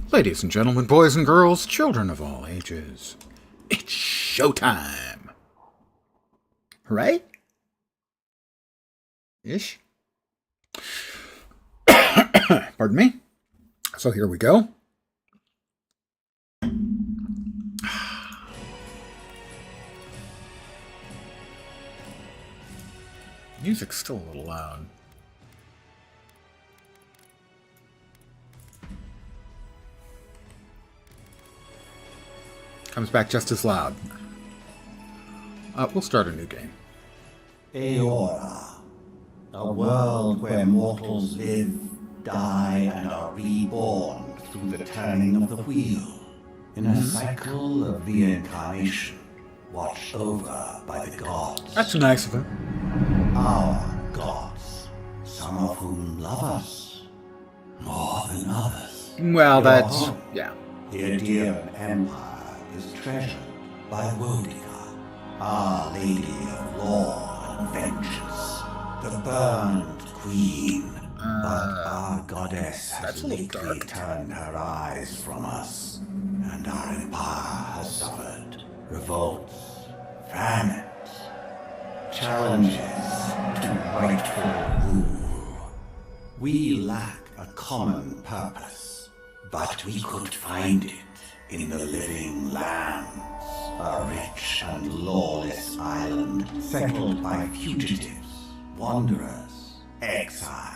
Ladies and gentlemen, boys and girls, children of all ages, it's showtime! Right? Ish. Pardon me. So here we go. Music's still a little loud. Comes back just as loud. We'll start a new game. Aora, a world where mortals live, die, and are reborn through the turning of the wheel, in a cycle of reincarnation, watched over by the gods. That's nice of him. Our gods, some of whom love us more than others. Well, Your that's... home, yeah. the Aedean Empire, is treasured by Wodica, Our Lady of Law and Vengeance, the burned queen. But our goddess that's has a little lately dark. turned her eyes from us, and our empire has suffered revolts, famines, challenges to rightful rule. We lack a common purpose, but we could find it in the living lands, a rich and lawless island settled by fugitives, wanderers, exiles.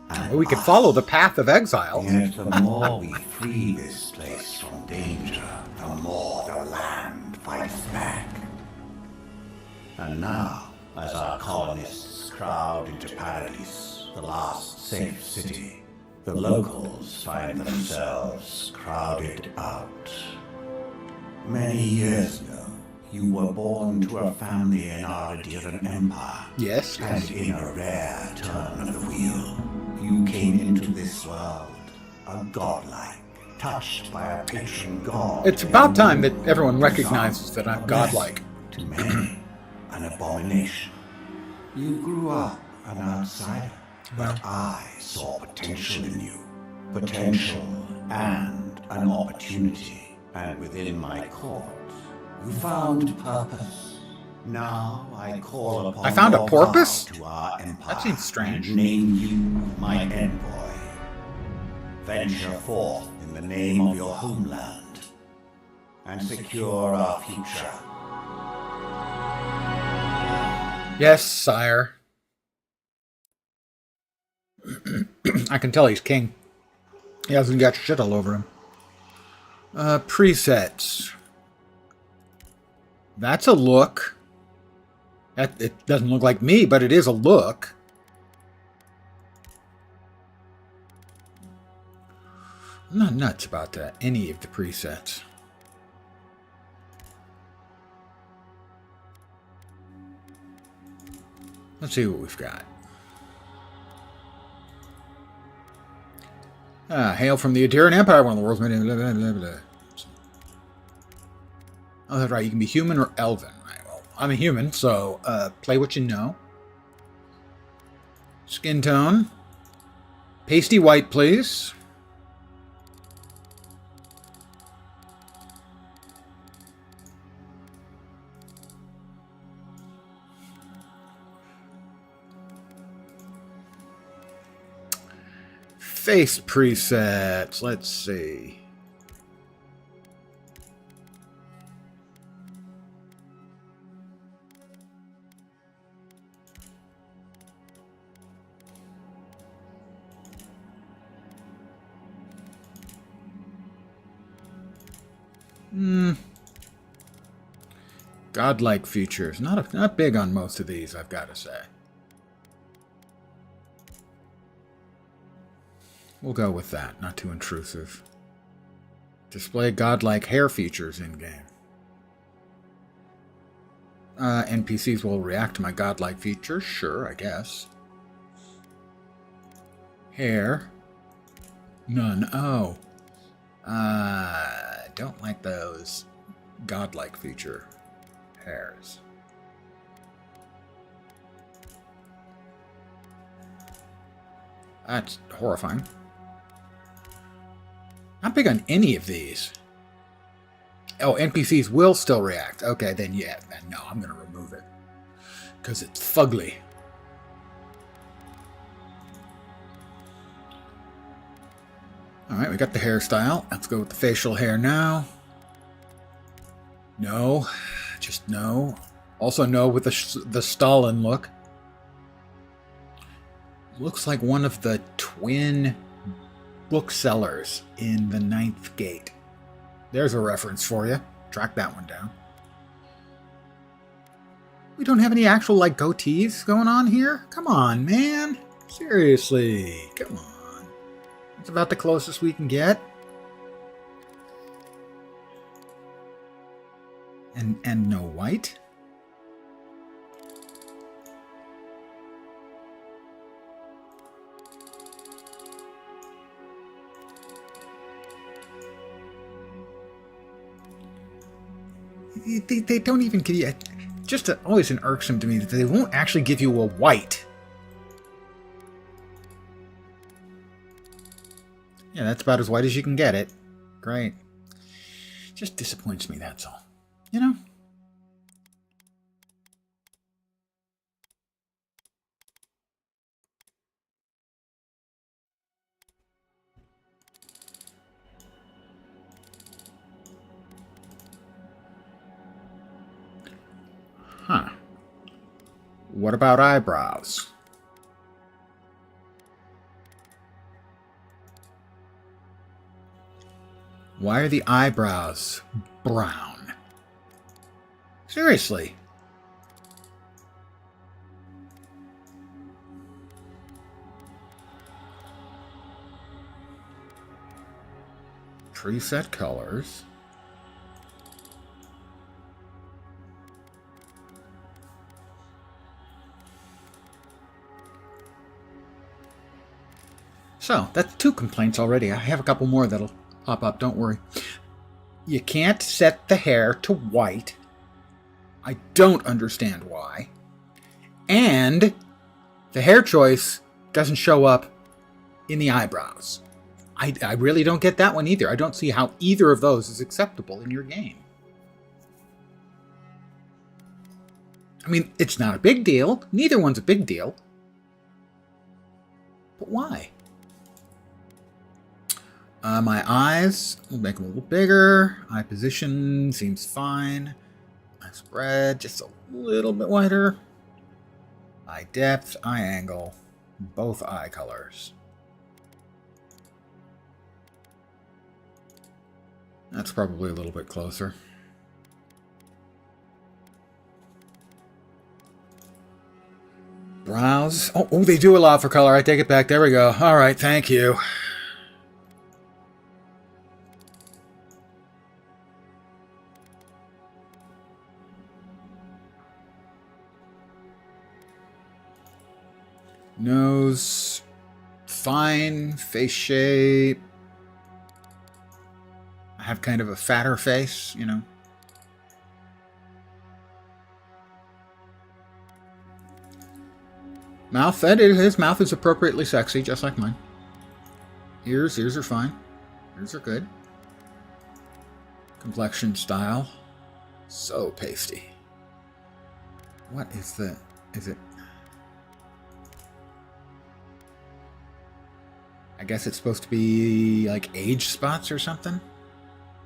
And We could us. follow the path of exile. Yet the more we free this place from danger, the more the land fights back. And now, as our colonists crowd into Paradise, the last safe city, the locals find themselves crowded out. Many years ago, you were born to a family in our Aedean Empire. Yes, And yes. in a rare turn of the wheel, you came into this world, a godlike, touched by a patron god. It's about time that everyone recognizes that I'm godlike. To many, an abomination. You grew up an outsider, but I saw potential in you. Potential and an opportunity. And within my court, you found purpose. Now I call upon I found a your porpoise? vow to our empire. That seems strange. And name you my envoy. Venture forth in the name of your homeland and secure our future. Yes, sire. I can tell he's king. He hasn't got shit all over him. Presets. That's a look. It doesn't look like me, but it is a look. I'm not nuts about any of the presets. Let's see what we've got. Hail from the Aedean Empire, one of the world's many... Blah, blah, blah, blah. Oh, that's right. You can be human or elven. Right, well, I'm a human, so play what you know. Skin tone. Pasty white, please. Face presets. Let's see. Godlike features. Not big on most of these, I've got to say. We'll go with that. Not too intrusive. Display godlike hair features in-game. NPCs will react to my godlike features. Sure, I guess. Hair. None. Oh. Don't like those godlike feature hairs. That's horrifying. not big on any of these. Oh, NPCs will still react. Okay, then yeah. Then no, I'm going to remove it. Because it's fugly. Alright, we got the hairstyle. Let's go with the facial hair now. No. Just no. Also no with the Stalin look. Looks like one of the twin booksellers in the Ninth Gate. There's a reference for you. Track that one down. We don't have any actual, like, goatees going on here? Come on, man. Seriously. Come on. That's about the closest we can get. And no white? They don't even give you... Just always an irksome to me that they won't actually give you a white. Yeah, that's about as white as you can get it. Great. Just disappoints me, that's all. You know? Huh. What about eyebrows? Why are the eyebrows brown? Seriously. Preset colors. So, that's 2 complaints already. I have a couple more that'll pop up, don't worry. You can't set the hair to white. I don't understand why. And the hair choice doesn't show up in the eyebrows. I really don't get that one either. I don't see how either of those is acceptable in your game. I mean, it's not a big deal. Neither one's a big deal. But why? My eyes, we'll make them a little bigger. Eye position seems fine. Eye spread, just a little bit wider. Eye depth, eye angle, both eye colors. That's probably a little bit closer. Brows. Oh, they do allow for color. I take it back. There we go. All right, thank you. Nose, fine. Face shape. I have kind of a fatter face, you know. Mouth, his mouth is appropriately sexy, just like mine. Ears are fine. Ears are good. Complexion style, so pasty. What is the, is it? I guess it's supposed to be like age spots or something?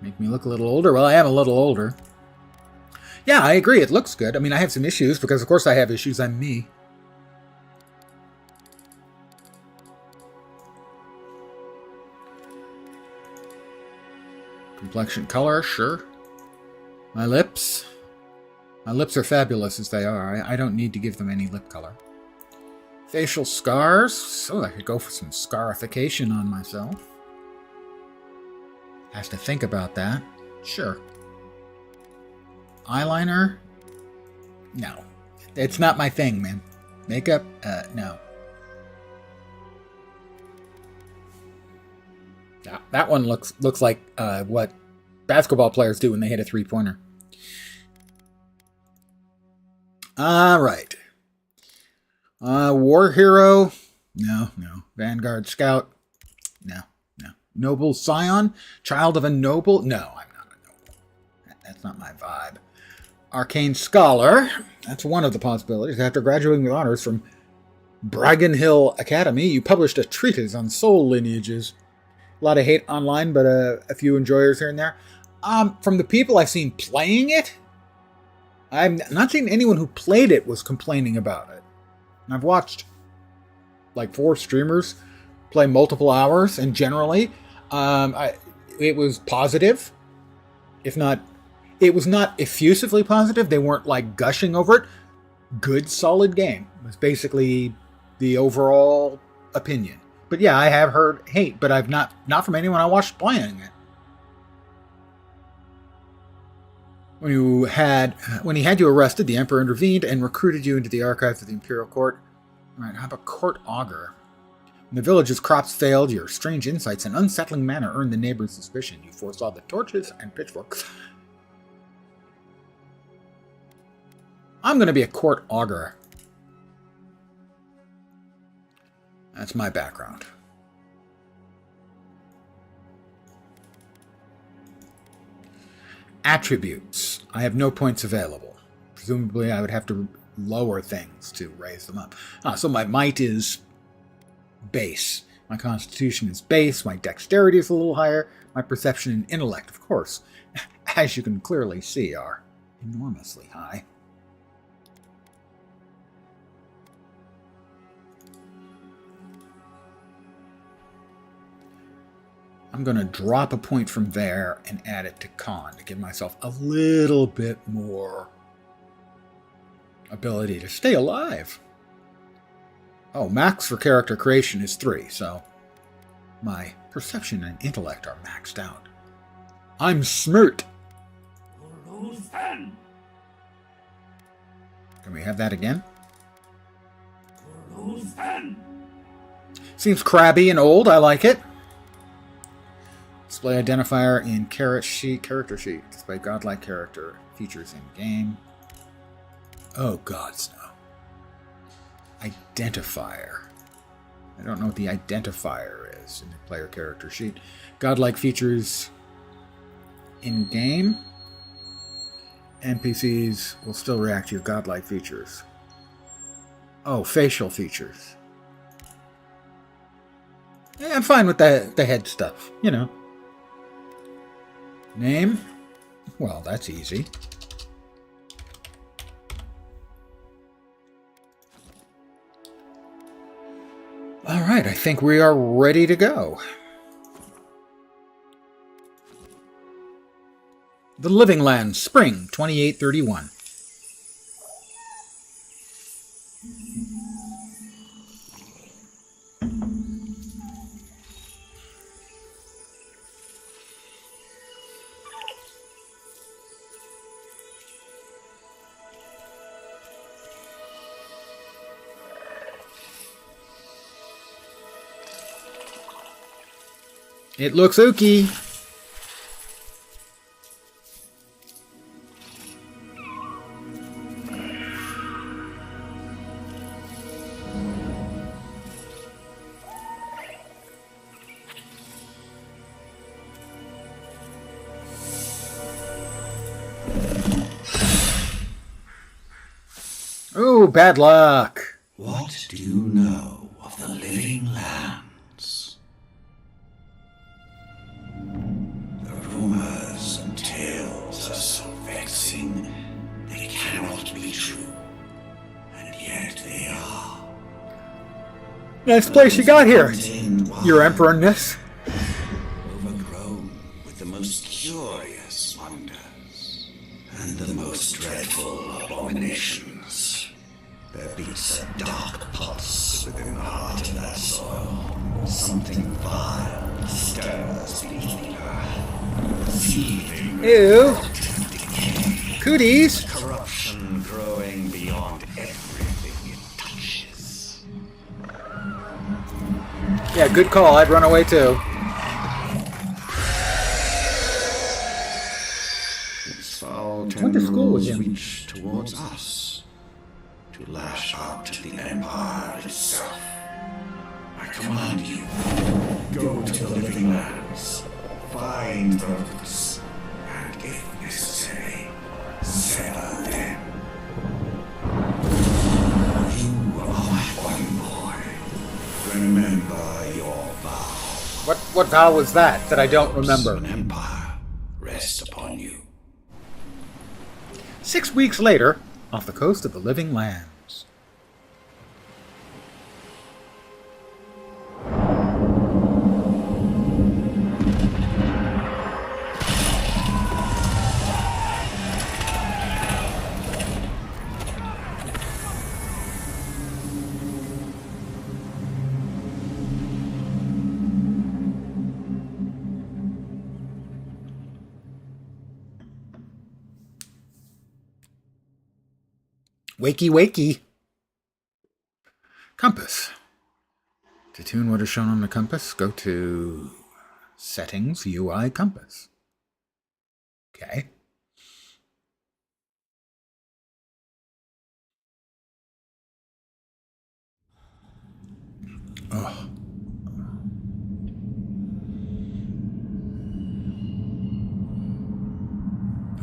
Make me look a little older. Well, I am a little older. Yeah, I agree. It looks good. I mean, I have some issues because, of course, I have issues. I'm me. Complexion color, sure. My lips. My lips are fabulous as they are. I don't need to give them any lip color. Facial scars. So I could go for some scarification on myself. Has to think about that. Sure. Eyeliner? No. It's not my thing, man. Makeup? No. That one looks like what basketball players do when they hit a three-pointer. All right. War hero? No. Vanguard scout? No. Noble scion? Child of a noble? No, I'm not a noble. That's not my vibe. Arcane scholar. That's one of the possibilities. After graduating with honors from Bragan Hill Academy, you published a treatise on soul lineages. A lot of hate online, but a few enjoyers here and there. From the people I've seen playing it, I've not seen anyone who played it was complaining about it. And I've watched like 4 streamers play multiple hours, and generally, it was positive. If not, it was not effusively positive. They weren't like gushing over it. Good, solid game was basically the overall opinion. But yeah, I have heard hate, but I've not from anyone I watched playing it. When he had you arrested, the Emperor intervened and recruited you into the archives of the Imperial Court. All right, how about Court Augur? When the village's crops failed, your strange insights and unsettling manner earned the neighbors' suspicion. You foresaw the torches and pitchforks. I'm going to be a Court Augur. That's my background. Attributes. I have no points available. Presumably I would have to lower things to raise them up. So my might is base. My constitution is base. My dexterity is a little higher. My perception and intellect, of course, as you can clearly see, are enormously high. I'm going to drop a point from there and add it to con to give myself a little bit more ability to stay alive. Oh, max for character creation is 3, so my perception and intellect are maxed out. I'm smirt. Can we have that again? Seems crabby and old. I like it. Display identifier in character sheet. Display godlike character features in game. Oh, gods, no. Identifier. I don't know what the identifier is in the player character sheet. Godlike features in game. NPCs will still react to your godlike features. Oh, facial features. Yeah, I'm fine with the head stuff, you know. Name? Well, that's easy. All right, I think we are ready to go. The Living Land, Spring 2831. It looks ooky. Oh, bad luck. What do you know of the Living Lands? The rumors and tales are so vexing, they cannot be true. And yet they are. Nice place you got here, Your Emperorness. Overgrown with the most curious wonders and the most dreadful abominations. There beats a dark pulse within the heart of that soil. Something vile stirs beneath the earth, seething. Ew. Decay. Cooties. Corruption growing beyond everything it touches. Yeah, good call. I'd run away too. Its foul Went to school with tendrils him. reach towards us, to lash out at the Empire itself. I command you, go to the living lands, find the roots, and if necessary, sever them. You are my one boy. Remember your vow. What vow was that I don't remember? An empire rests upon you. 6 weeks later, off the coast of the Living Lands. Wakey, wakey. Compass. To tune what is shown on the compass, go to Settings, UI, Compass. Okay. Oh.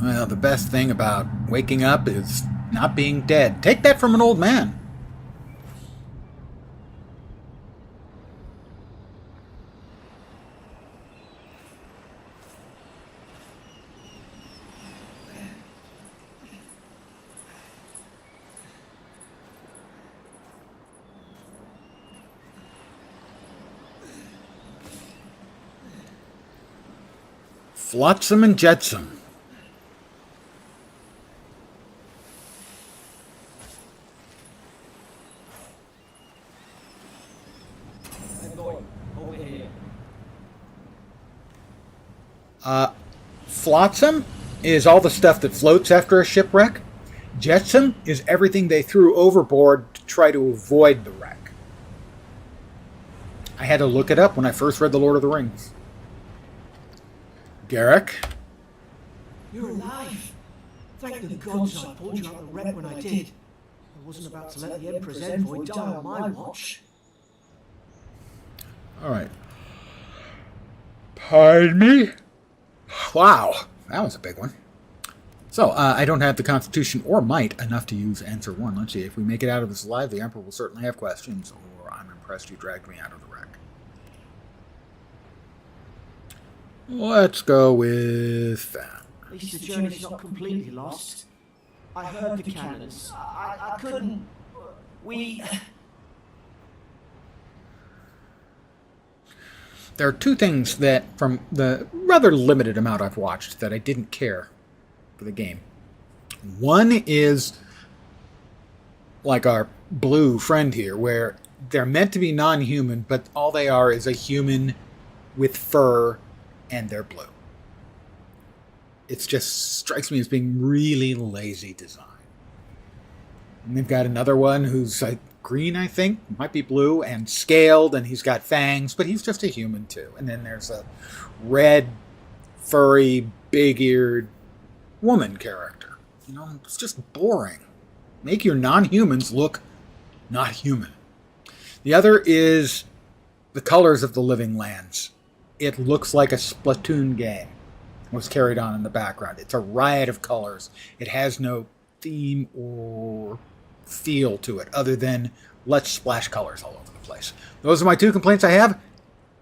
Well, the best thing about waking up is not being dead. Take that from an old man. Flotsam and jetsam. Flotsam is all the stuff that floats after a shipwreck. Jetsam is everything they threw overboard to try to avoid the wreck. I had to look it up when I first read The Lord of the Rings. Garrick? You're alive. Thank the gods I pulled you out of the wreck when I did. I wasn't about to let the Emperor's envoy die on my watch. Alright. Pardon me? Wow, that was a big one. So, I don't have the constitution or might enough to use answer 1. Let's see, if we make it out of this alive, the Emperor will certainly have questions, or I'm impressed you dragged me out of the wreck. Let's go with that. At least the journey's not completely lost. I heard the cannons. I couldn't... There are two things that, from the rather limited amount I've watched, that I didn't care for the game. One is like our blue friend here, where they're meant to be non-human, but all they are is a human with fur, and they're blue. It just strikes me as being really lazy design. And they've got another one who's like green, I think, might be blue, and scaled, and he's got fangs, but he's just a human too. And then there's a red, furry, big-eared woman character. You know, it's just boring. Make your non-humans look not human. The other is the colors of the Living Lands. It looks like a Splatoon game was carried on in the background. It's a riot of colors. It has no theme or feel to it other than let's splash colors all over the place. Those are my two complaints I have,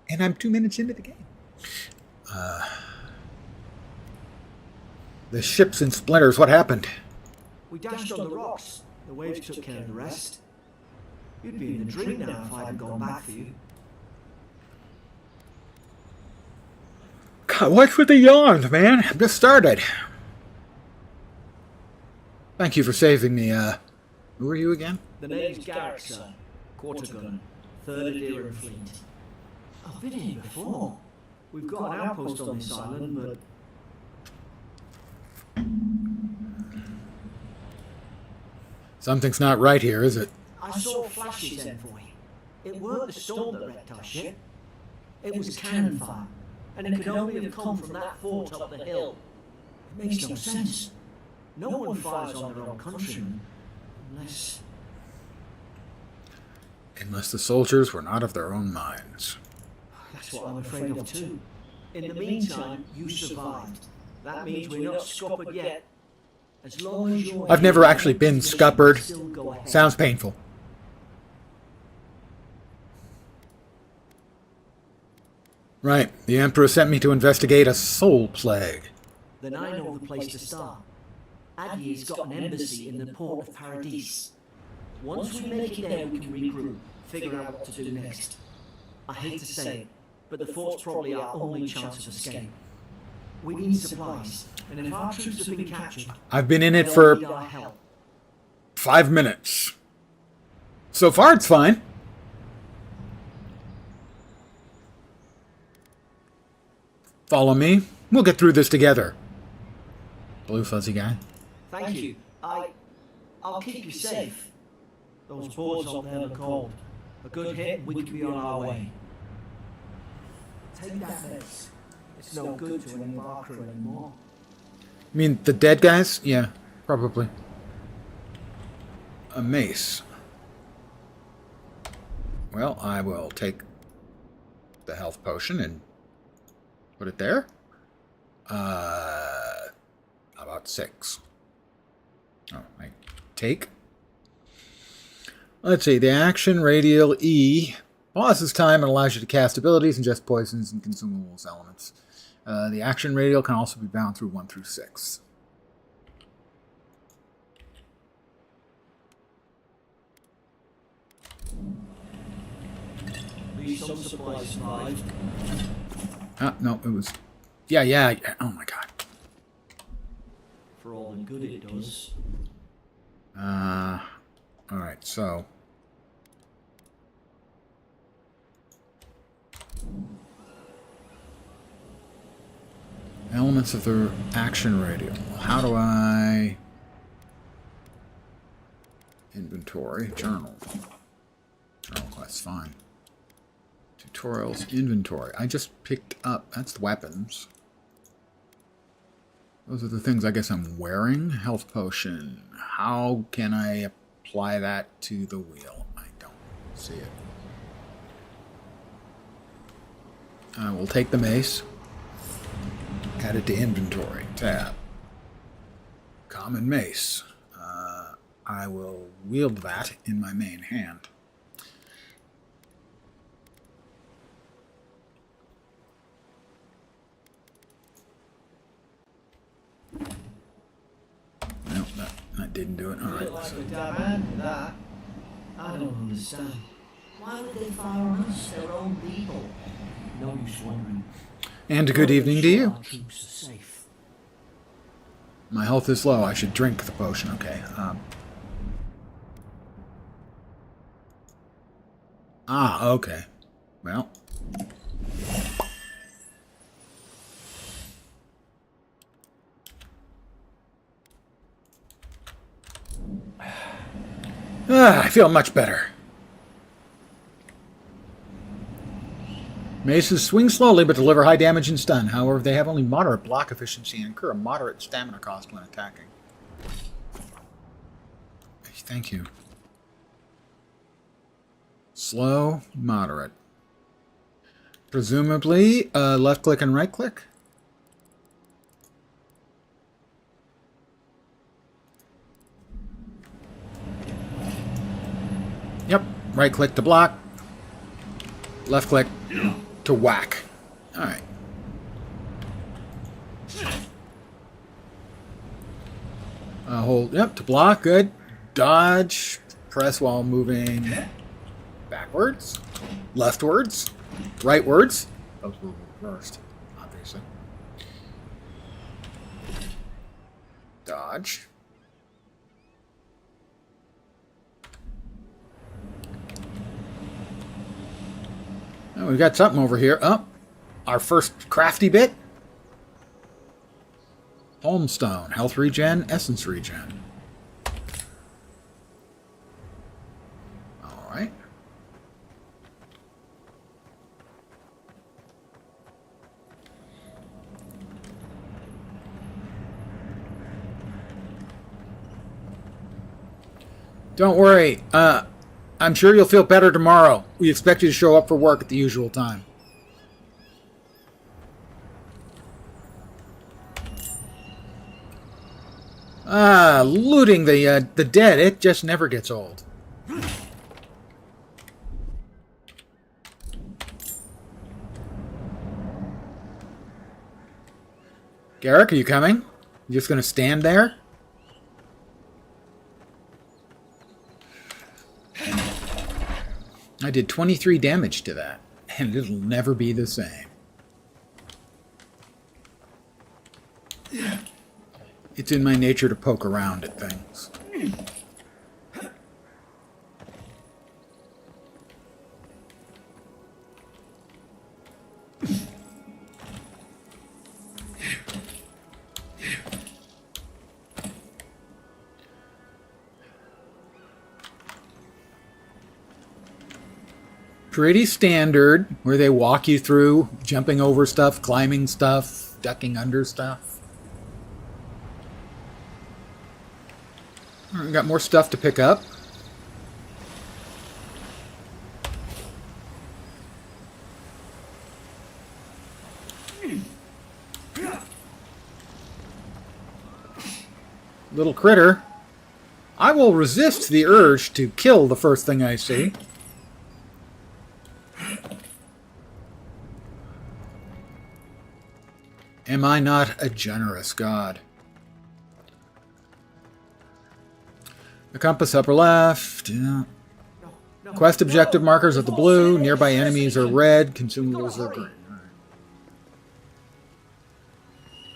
and I'm 2 minutes into the game. The ship's in splinters. What happened? We dashed on the rocks. The waves took care of the rest. You'd be in the drink now if I hadn't gone back for you. God, what's with the yawns, man? I'm just started. Thank you for saving me. Who are you again? The name's Garrick, sir. Quarter gunner. 3rd Adherent Fleet. I've been here before. We've got an outpost on this island, but... Something's not right here, is it? I saw flashes, envoy. It weren't the storm that wrecked our ship. It was a cannon fire, and it could only have come from that fort up the hill. It makes no sense. No one fires on their own countrymen, unless... Unless the soldiers were not of their own minds. That's what I'm afraid of too. In the meantime, you survived. That means we're not scuppered yet. As long as you're... I've never actually been scuppered. Sounds painful. Right. The Emperor sent me to investigate a soul plague. Then I know the place to start. Aggie's got an embassy in the port of Paradise. Once we make it there, we can regroup, figure out what to do next. I hate to say it, but the fort's probably our only chance of escape. We need supplies, and if our troops have been captured... I've been in it for they'll need our help. 5 minutes. So far, it's fine. Follow me. We'll get through this together. Blue fuzzy guy. Thank you. I'll keep you safe. Those boards up there are cold. A good hit, we could be on our way. Take that base. It's no good to any of our crew anymore. You mean the dead guys? Yeah, probably. A mace. Well, I will take the health potion and put it there. About 6. Oh, I take. Let's see. The action radial E pauses time and allows you to cast abilities, ingest poisons, and consumables elements. The action radial can also be bound through 1 through 6. Leave some supplies survived. No, it was... Yeah. Oh, my God. For all the good it does. Alright, so... Elements of the action radial. How do I... Inventory. Journal. Journal quest, fine. Tutorials, inventory. I just picked up... That's the weapons. Those are the things I guess I'm wearing. Health potion. How can I apply that to the wheel? I don't see it. I will take the mace. Add it to inventory. Tab. Common mace. I will wield that in my main hand. No, that didn't do it. All right. Like a damn hand with that. I don't understand. Why would they fire on us, their own people? No use wondering. And a good evening to you. Our troops are safe. My health is low. I should drink the potion. Okay. Okay. Well. I feel much better. Maces swing slowly but deliver high damage and stun. However, they have only moderate block efficiency and incur a moderate stamina cost when attacking. Thank you. Slow, moderate. Presumably, left click and right click. Yep, right click to block. Left click to whack. Alright. Hold, yep, to block, good. Dodge, press while moving backwards, leftwards, rightwards. Those were reversed, obviously. Dodge. Oh, we got something over here. Oh, our first crafty bit. Holmstone, health regen, essence regen. All right. Don't worry. I'm sure you'll feel better tomorrow. We expect you to show up for work at the usual time. Ah, looting the dead. It just never gets old. Garrick, are you coming? You just gonna stand there? I did 23 damage to that, and it'll never be the same. It's in my nature to poke around at things. Pretty standard, where they walk you through jumping over stuff, climbing stuff, ducking under stuff. All right, got more stuff to pick up. Little critter. I will resist the urge to kill the first thing I see. Am I not a generous god? The compass upper left. Yeah. Quest objective markers are the blue. Nearby enemies are red. Consumables are green. Right.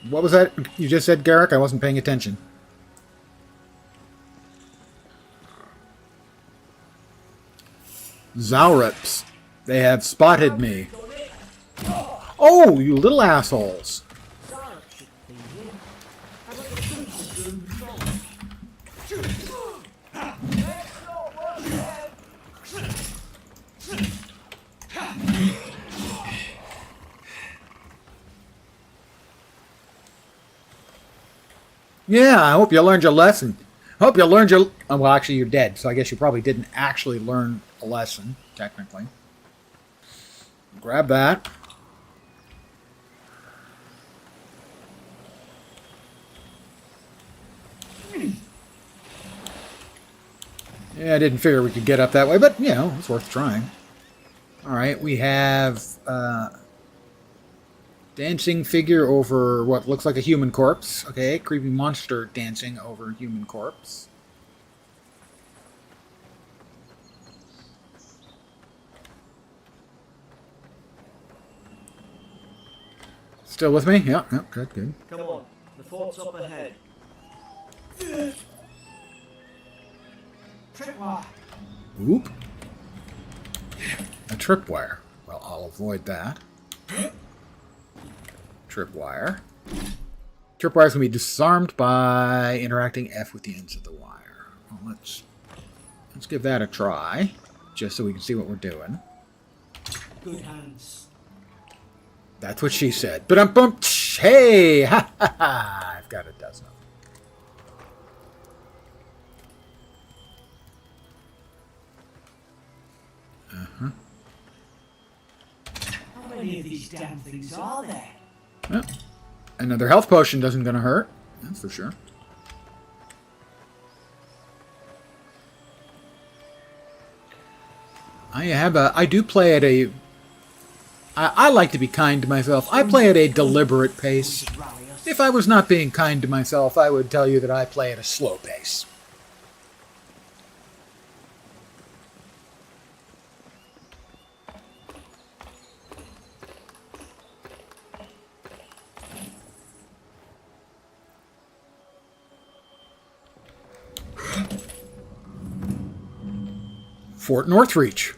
What was that you just said, Garrick? I wasn't paying attention. Zaurips. They have spotted me. Oh, you little assholes. Yeah, I hope you learned your lesson. I hope you learned your... Well, actually, you're dead, so I guess you probably didn't actually learn a lesson, technically. Grab that. Yeah, I didn't figure we could get up that way, but, you know, it's worth trying. Alright, we have... dancing figure over what looks like a human corpse. Okay, creepy monster dancing over human corpse. Still with me? Yeah, good, good. Come on, the fort's up ahead. Tripwire. Oop. A tripwire. Well, I'll avoid that. Tripwire. Tripwires can be disarmed by interacting F with the ends of the wire. Well, let's give that a try, just so we can see what we're doing. Good hands. That's what she said. But I'm bumped. Hey, ha ha ha! I've got a dozen of them. How many of these damn things are there? Well, another health potion isn't going to hurt. That's for sure. I do play at a... I like to be kind to myself. I play at a deliberate pace. If I was not being kind to myself, I would tell you that I play at a slow pace. Fort Northreach.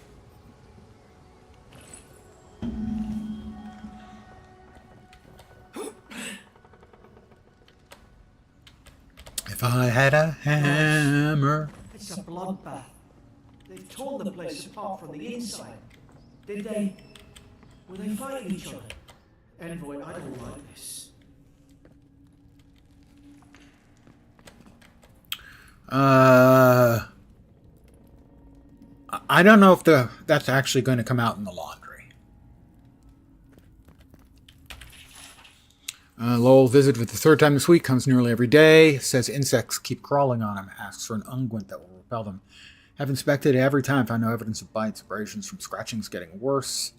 If I had a hammer. It's a bloodbath. They've torn the place apart from the inside. Did they? Were they fighting each other? Envoy, I don't like this. I don't know if that's actually going to come out in the laundry. Lowell visited for the third time this week, comes nearly every day, says insects keep crawling on him, asks for an unguent that will repel them. Have inspected it every time, found no evidence of bites, abrasions from scratchings getting worse.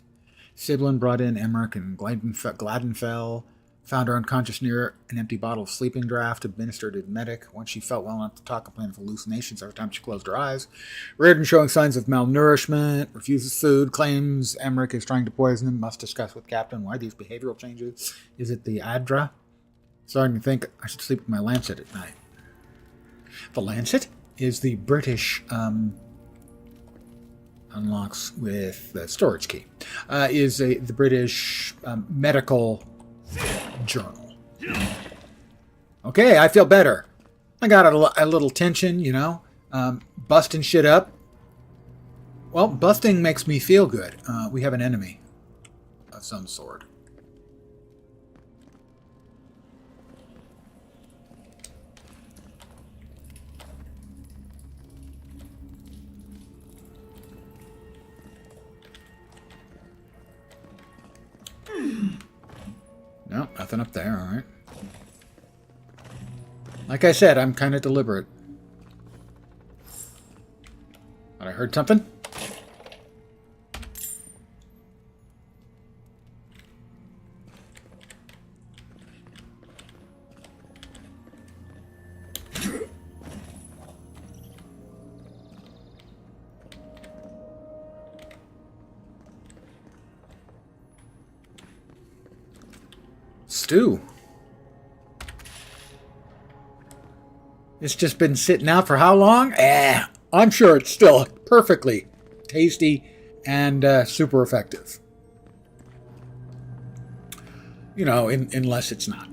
Siblin brought in Emmerich and Gladenfell, found her unconscious near an empty bottle of sleeping draught, administered a medic. Once she felt well enough to talk, complained of hallucinations every time she closed her eyes. Reardon showing signs of malnourishment, refuses food, claims Emmerich is trying to poison him, must discuss with Captain why these behavioral changes. Is it the Adra? Starting to think I should sleep with my Lancet at night. The Lancet is the British, unlocks with the storage key, is the British medical journal. Okay, I feel better. I got a little tension, busting shit up. Well, busting makes me feel good. We have an enemy of some sort. No, nothing up there, alright. Like I said, I'm kind of deliberate. But I heard something? Stew. It's just been sitting out for how long? I'm sure it's still perfectly tasty and super effective. Unless it's not.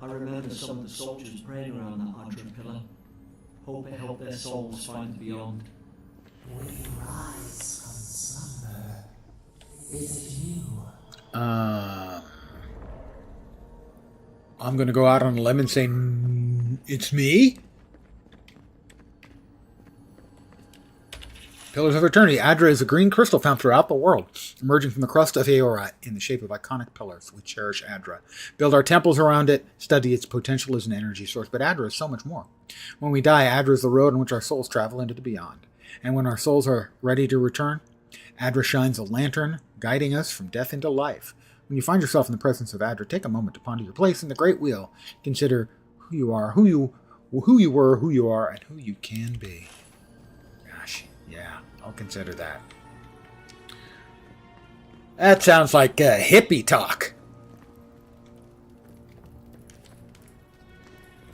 I remember some of the soldiers praying around that hydrant pillar. Hope it helped their souls find the beyond. We rise from slumber. Is it you? I'm going to go out on a limb and say, it's me? Pillars of Eternity. Adra is a green crystal found throughout the world, emerging from the crust of Aora in the shape of iconic pillars. We cherish Adra. Build our temples around it, study its potential as an energy source. But Adra is so much more. When we die, Adra is the road on which our souls travel into the beyond. And when our souls are ready to return, Adra shines a lantern, guiding us from death into life. When you find yourself in the presence of Adra, take a moment to ponder your place in the Great Wheel. Consider who you are, who you were, who you are, and who you can be. Gosh, yeah, I'll consider that. That sounds like hippie talk.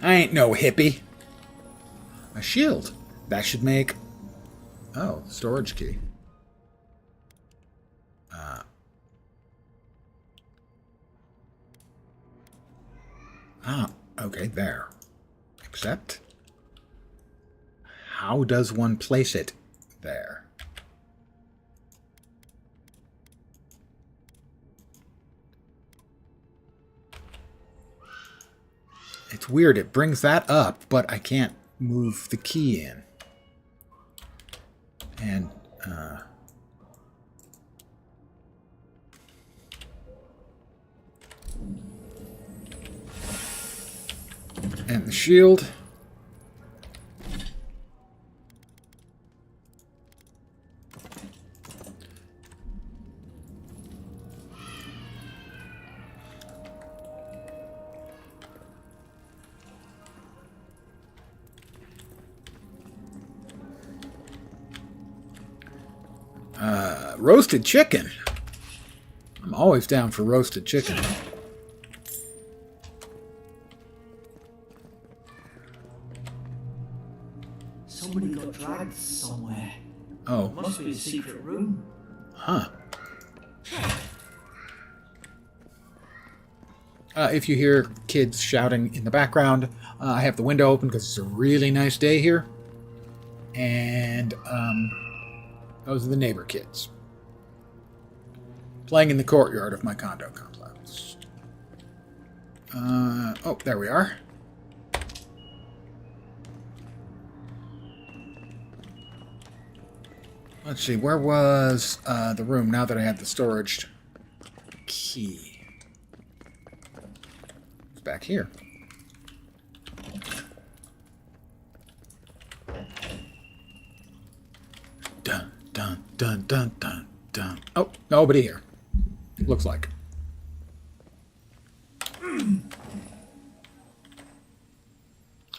I ain't no hippie. A shield. That should make... Oh, storage key. Okay, there. Except, how does one place it there? It's weird, it brings that up, but I can't move the key in. And, and the shield. Roasted chicken. I'm always down for roasted chicken. Somebody got dragged somewhere. Oh. Must be a secret room. Huh. If you hear kids shouting in the background, I have the window open because it's a really nice day here. And those are the neighbor kids playing in the courtyard of my condo complex. Oh, there we are. Let's see, where was the room now that I have the storage key? It's back here. Dun, dun, dun, dun, dun, dun. Oh, nobody here. Looks like.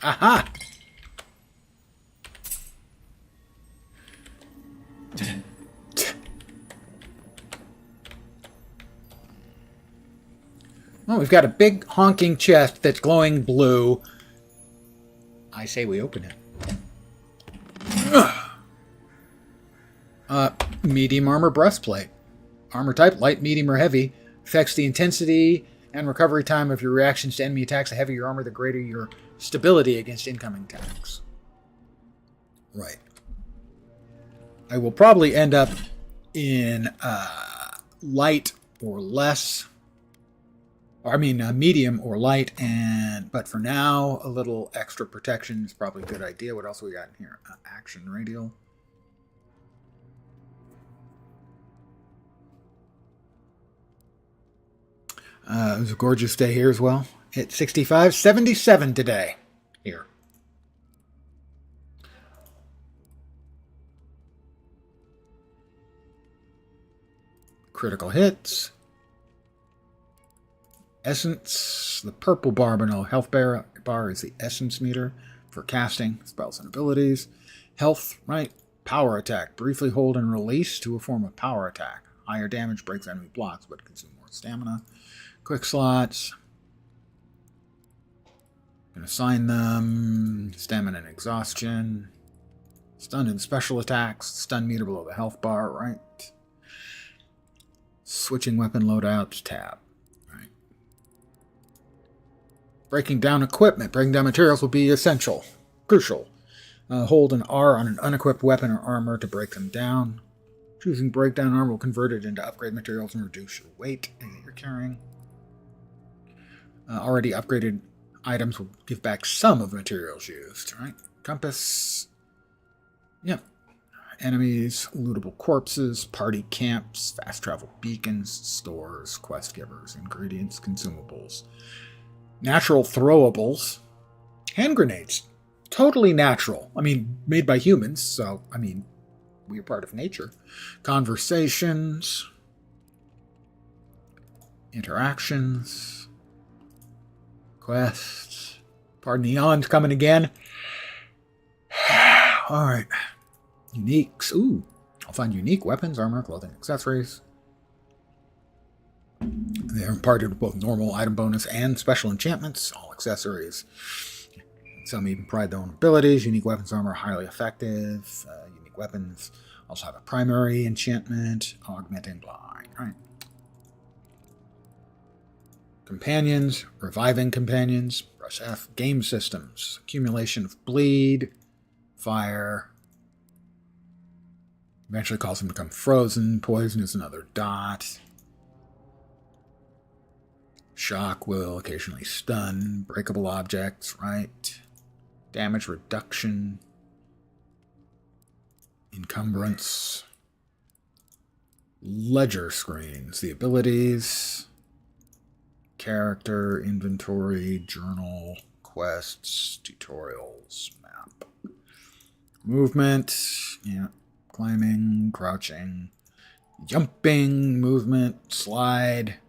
Aha! Well, we've got a big honking chest that's glowing blue. I say we open it. Medium armor breastplate. Armor type, light, medium, or heavy. Affects the intensity and recovery time of your reactions to enemy attacks. The heavier your armor, the greater your stability against incoming attacks. Right. I will probably end up in light or less. I mean, medium or light, but for now, a little extra protection is probably a good idea. What else we got in here? Action radial. It was a gorgeous day here as well. Hit 65, 77 today here. Critical hits. Essence. The purple bar below health bar is the essence meter for casting spells and abilities. Health, right? Power attack. Briefly hold and release to a form of power attack. Higher damage, breaks enemy blocks, but consume more stamina. Quick slots. Can assign them. Stamina and exhaustion. Stun and special attacks. Stun meter below the health bar, right? Switching weapon loadouts tab. Right. Breaking down equipment. Breaking down materials will be essential. Crucial. Hold an R on an unequipped weapon or armor to break them down. Choosing breakdown armor will convert it into upgrade materials and reduce your weight that you're carrying. Already upgraded items will give back some of the materials used, right? Compass. Yep. Enemies, lootable corpses, party camps, fast travel beacons, stores, quest givers, ingredients, consumables. Natural throwables. Hand grenades. Totally natural. I mean, made by humans, so, I mean, we are part of nature. Conversations. Interactions. Quests. Pardon the yawns coming again. Alright. Uniques. Ooh. I'll find unique weapons, armor, clothing, accessories. They're imparted with both normal item bonus and special enchantments. All accessories. Some even provide their own abilities. Unique weapons, armor, highly effective. Unique weapons also have a primary enchantment. Augmenting blind. Right. Companions, reviving companions, press F, game systems, accumulation of bleed, fire, eventually cause them to become frozen, poison is another dot, shock will occasionally stun, breakable objects, right, damage reduction, encumbrance, ledger screens, the abilities, character, inventory, journal, quests, tutorials, map. Movement, yeah, climbing, crouching, jumping, movement, slide.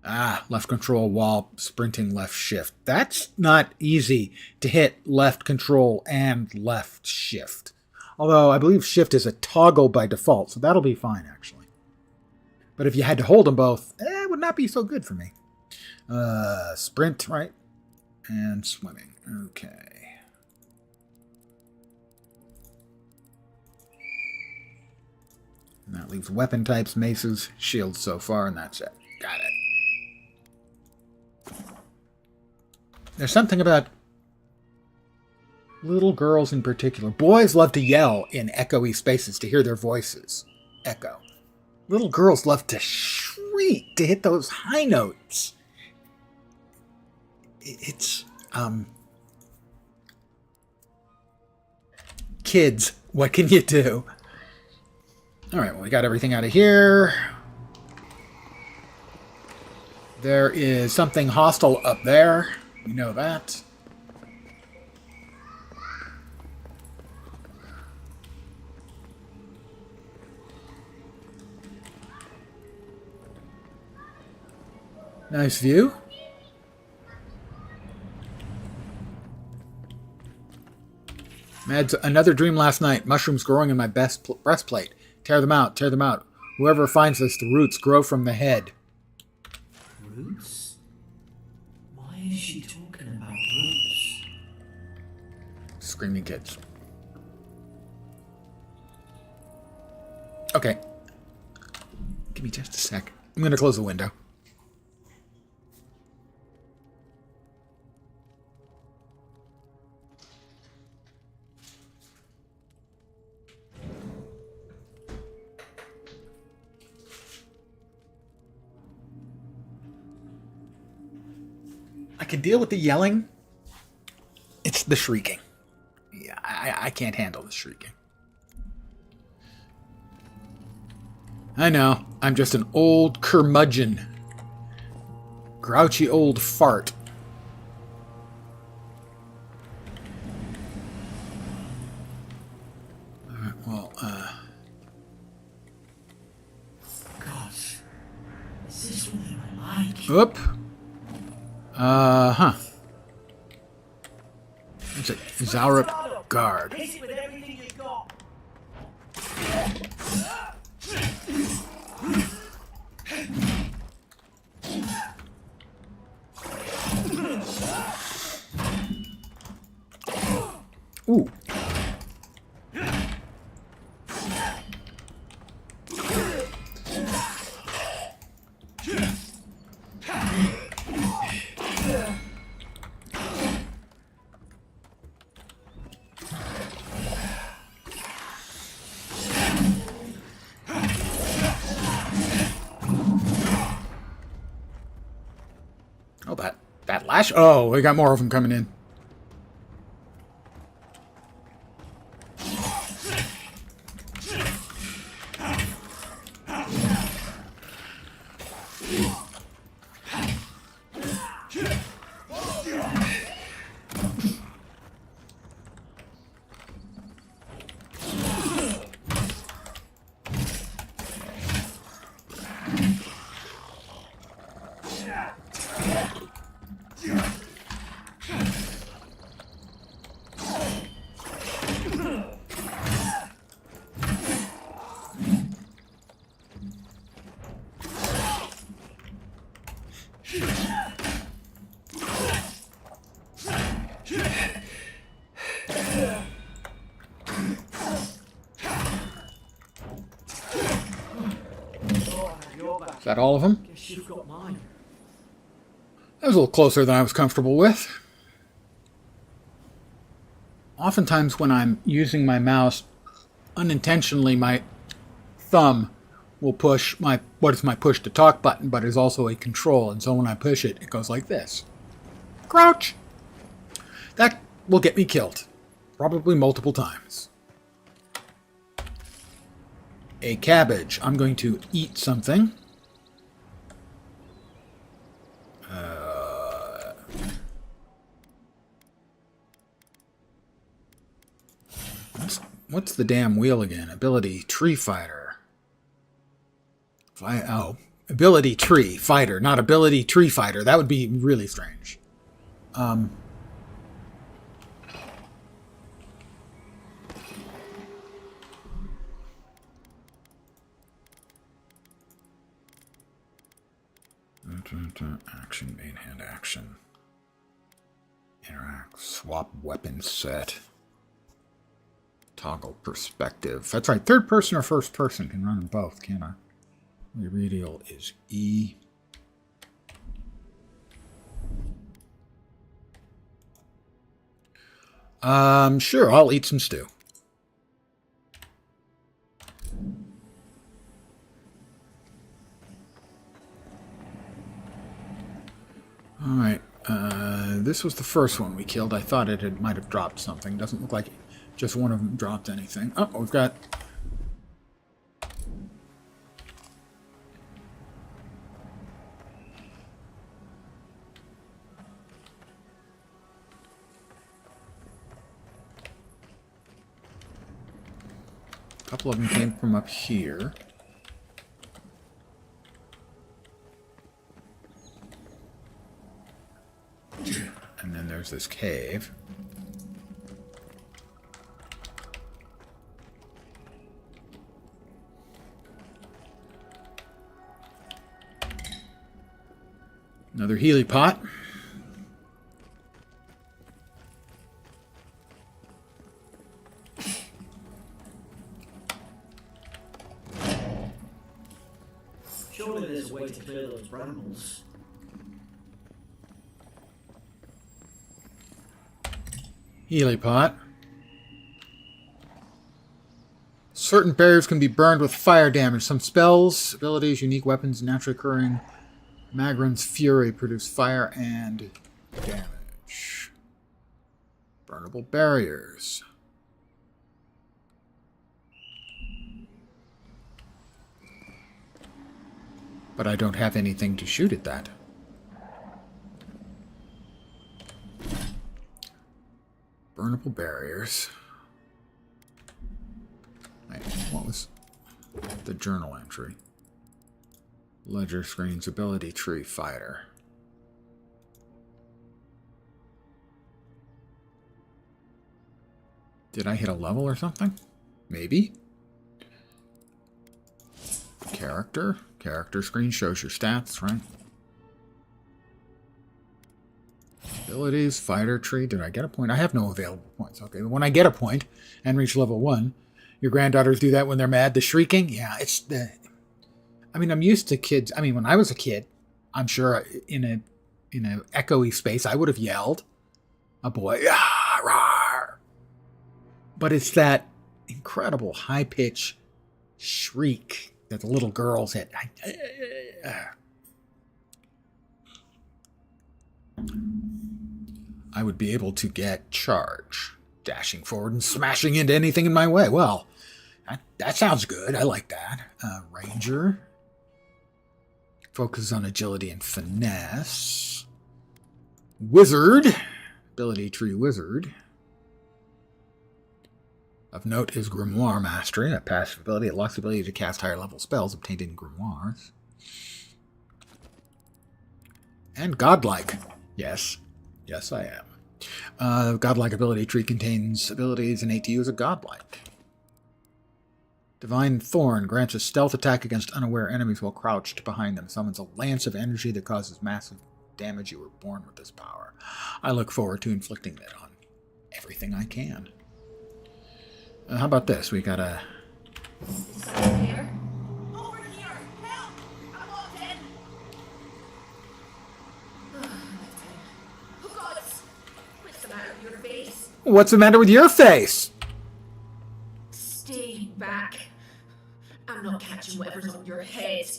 Left control while sprinting, left shift. That's not easy to hit left control and left shift. Although I believe shift is a toggle by default, so that'll be fine actually. But if you had to hold them both, it would not be so good for me. Sprint, right? And swimming. Okay. And that leaves weapon types, maces, shields so far, and that's it. Got it. There's something about little girls in particular. Boys love to yell in echoey spaces to hear their voices echo. Little girls love to shriek to hit those high notes. It's Kids, what can you do? Alright, well, we got everything out of here. There is something hostile up there. We know that. Nice view. Had another dream last night. Mushrooms growing in my breastplate. Tear them out, tear them out. Whoever finds this, the roots grow from the head. Roots? Why is she talking about roots? Screaming kids. Okay. Give me just a sec. I'm going to close the window. I can deal with the yelling. It's the shrieking. Yeah, I can't handle the shrieking. I know. I'm just an old curmudgeon. Grouchy old fart. Alright, well, Gosh, is this what I like? Oop. Huh. What's it? Zaurup Guard. Hit it with everything you've got. Ooh. Oh, that lash. Oh, we got more of them coming in. Is that all of them? Guess you've got mine. That was a little closer than I was comfortable with. Oftentimes when I'm using my mouse, unintentionally my thumb will push what is my push to talk button, but is also a control, and so when I push it, it goes like this. Crouch! That will get me killed. Probably multiple times. A cabbage. I'm going to eat something. What's the damn wheel again? Ability Tree Fighter. Ability Tree Fighter, not Ability Tree Fighter. That would be really strange. Action, main hand action. Interact, swap weapon set. Toggle perspective. That's right, third person or first person. Can run them both, can't I? The radial is E. Sure, I'll eat some stew. Alright, this was the first one we killed. I thought it might have dropped something. Doesn't look like it. Just one of them dropped anything. Oh, we've got... a couple of them came from up here. And then there's this cave. Another Healy pot. Surely there's a way to clear those brambles. Healy pot. Certain barriers can be burned with fire damage. Some spells, abilities, unique weapons, naturally occurring. Magran's Fury produce fire and damage. Burnable barriers. But I don't have anything to shoot at that. Burnable barriers. Wait, what was the journal entry? Ledger screens, ability tree, fighter. Did I hit a level or something? Maybe? Character. Character screen shows your stats, right? Abilities, fighter tree. Did I get a point? I have no available points. Okay, but when I get a point and reach level 1, your granddaughters do that when they're mad. The shrieking? Yeah, it's the... I mean, I'm used to kids. I mean, when I was a kid, I'm sure in a echoey space, I would have yelled. A boy, ah, rawr. But it's that incredible high-pitched shriek that the little girls had. I would be able to get charge, dashing forward and smashing into anything in my way. Well, that sounds good. I like that. Ranger. Focuses on agility and finesse. Wizard. Ability tree wizard. Of note is Grimoire Mastery, a passive ability. It locks the ability to cast higher level spells obtained in grimoires. And Godlike. Yes. Yes, I am. Godlike ability tree contains abilities innate to use a Godlike. Divine Thorn grants a stealth attack against unaware enemies while crouched behind them. Summons a lance of energy that causes massive damage. You were born with this power. I look forward to inflicting that on everything I can. How about this? We got a... Here. Over here! Help! I'm locked in! Oh, God! What's the matter with your face? What's the matter with your face? Stay back. I'm not catching whatever's on your head.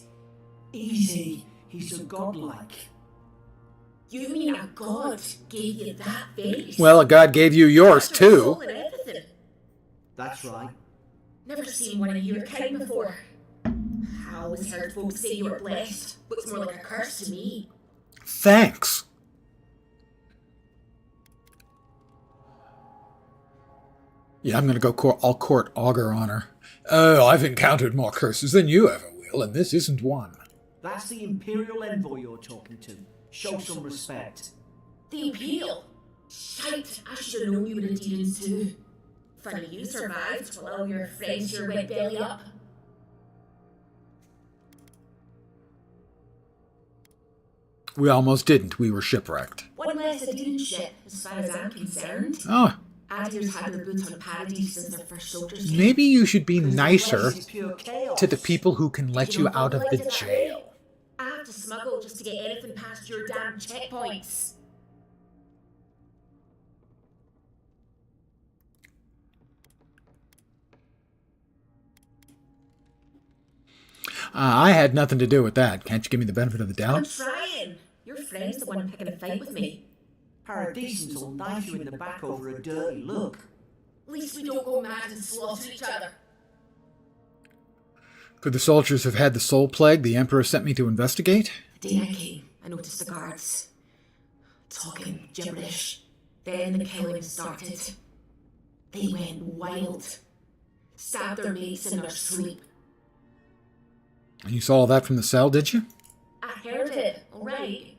Easy. He's a godlike. You mean a god gave you that face? Well, God gave you yours, too. And everything. That's right. Never seen one of your kind before. I always heard folks say you were blessed. Looks more like a curse to me. Thanks. Yeah, I'm going to go all court augur on her. Oh, I've encountered more curses than you ever will, and this isn't one. That's the Imperial Envoy you're talking to. Show some respect. The Imperial? Shite, I should have known you were a demon too. Funny you survived while all your friends here went belly up. We almost didn't. We were shipwrecked. One less a demon ship, as far as I'm concerned. Oh, Adir's had their boots on Paradise since their first soldiers came. maybe you should be nicer This is pure chaos. to the people who can let you don't out of like the it that jail. way. I have to smuggle just to get anything past your damn checkpoints. I had nothing to do with that. Can't you give me the benefit of the I'm doubt? trying. Your friend's the one picking a fight with me. Paradisans will knife you in the back over a dirty look. At least we don't go mad and slaughter each other. Could the soldiers have had the soul plague the Emperor sent me to investigate? The day I came, I noticed the guards talking gibberish. Then the killing started. They went wild. Stabbed their mates in their sleep. And you saw all that from the cell, did you? I heard it, alright.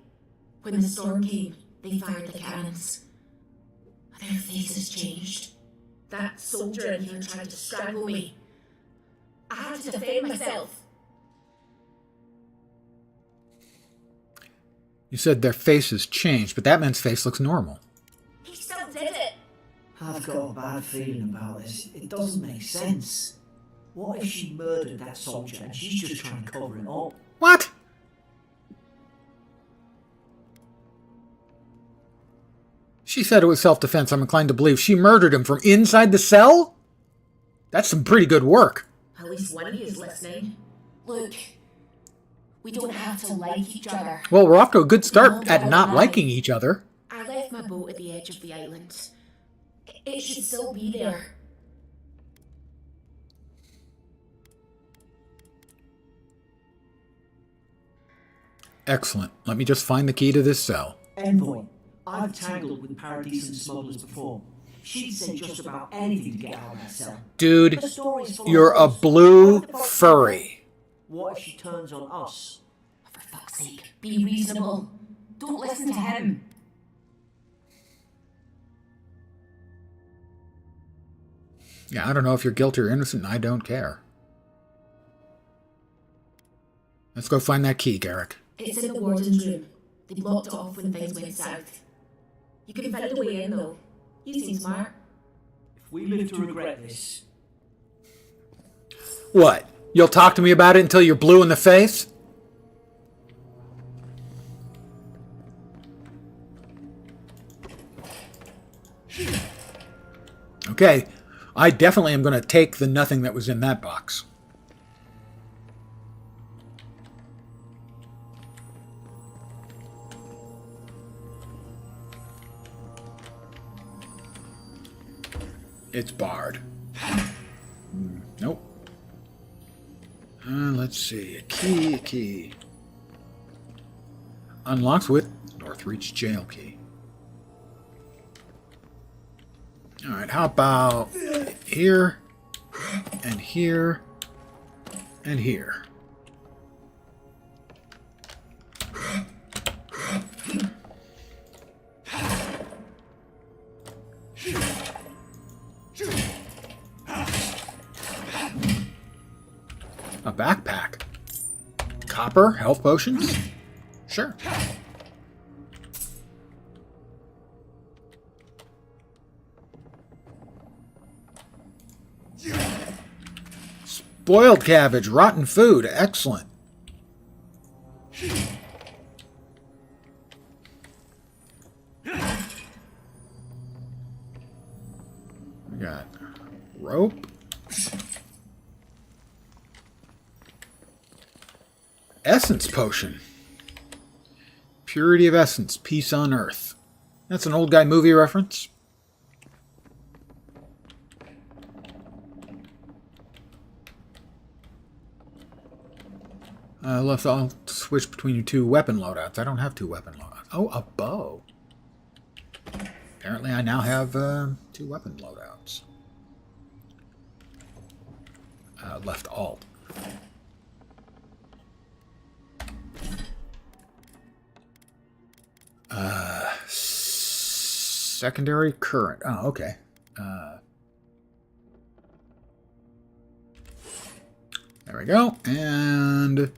When the storm came, they fired the cannons. Their faces changed. That soldier in here tried to strangle me. I had to defend myself. You said their faces changed, but that man's face looks normal. He still did it. I've got a bad feeling about this. It doesn't make sense. What if she murdered that soldier and she's just trying to cover it up? What? She said it was self-defense. I'm inclined to believe she murdered him from inside the cell? That's some pretty good work. At least one of you is listening. Look, we don't have to like each other. Well, we're off to a good start at not liking each other. I left my boat at the edge of the island. It should still be there. Excellent. Let me just find the key to this cell. Envoy, I've tangled with paradisant smugglers before. She'd say just about anything to get out of that cell. Dude, The story's full you're a of blue furry. What if she turns on us? For fuck's sake, be reasonable. Don't listen to him. Yeah, I don't know if you're guilty or innocent, and I don't care. Let's go find that key, Garrick. It's in the warden's room. They blocked it off when things went south. You can find a way in, though. You seem smart. If we live to regret this, What? You'll talk to me about it until you're blue in the face? Okay, I definitely am going to take the nothing that was in that box. It's barred. Nope. Let's see. A key. Unlocks with Northreach jail key. Alright, how about here, and here, and here. A backpack. Copper, health potions? Sure. Boiled cabbage, rotten food, excellent. We got rope. Essence potion. Purity of essence, peace on earth. That's an old guy movie reference. I'll switch between your two weapon loadouts. I don't have two weapon loadouts. Oh, a bow. Apparently I now have two weapon loadouts. Left alt. Secondary current. Oh, okay. There we go. And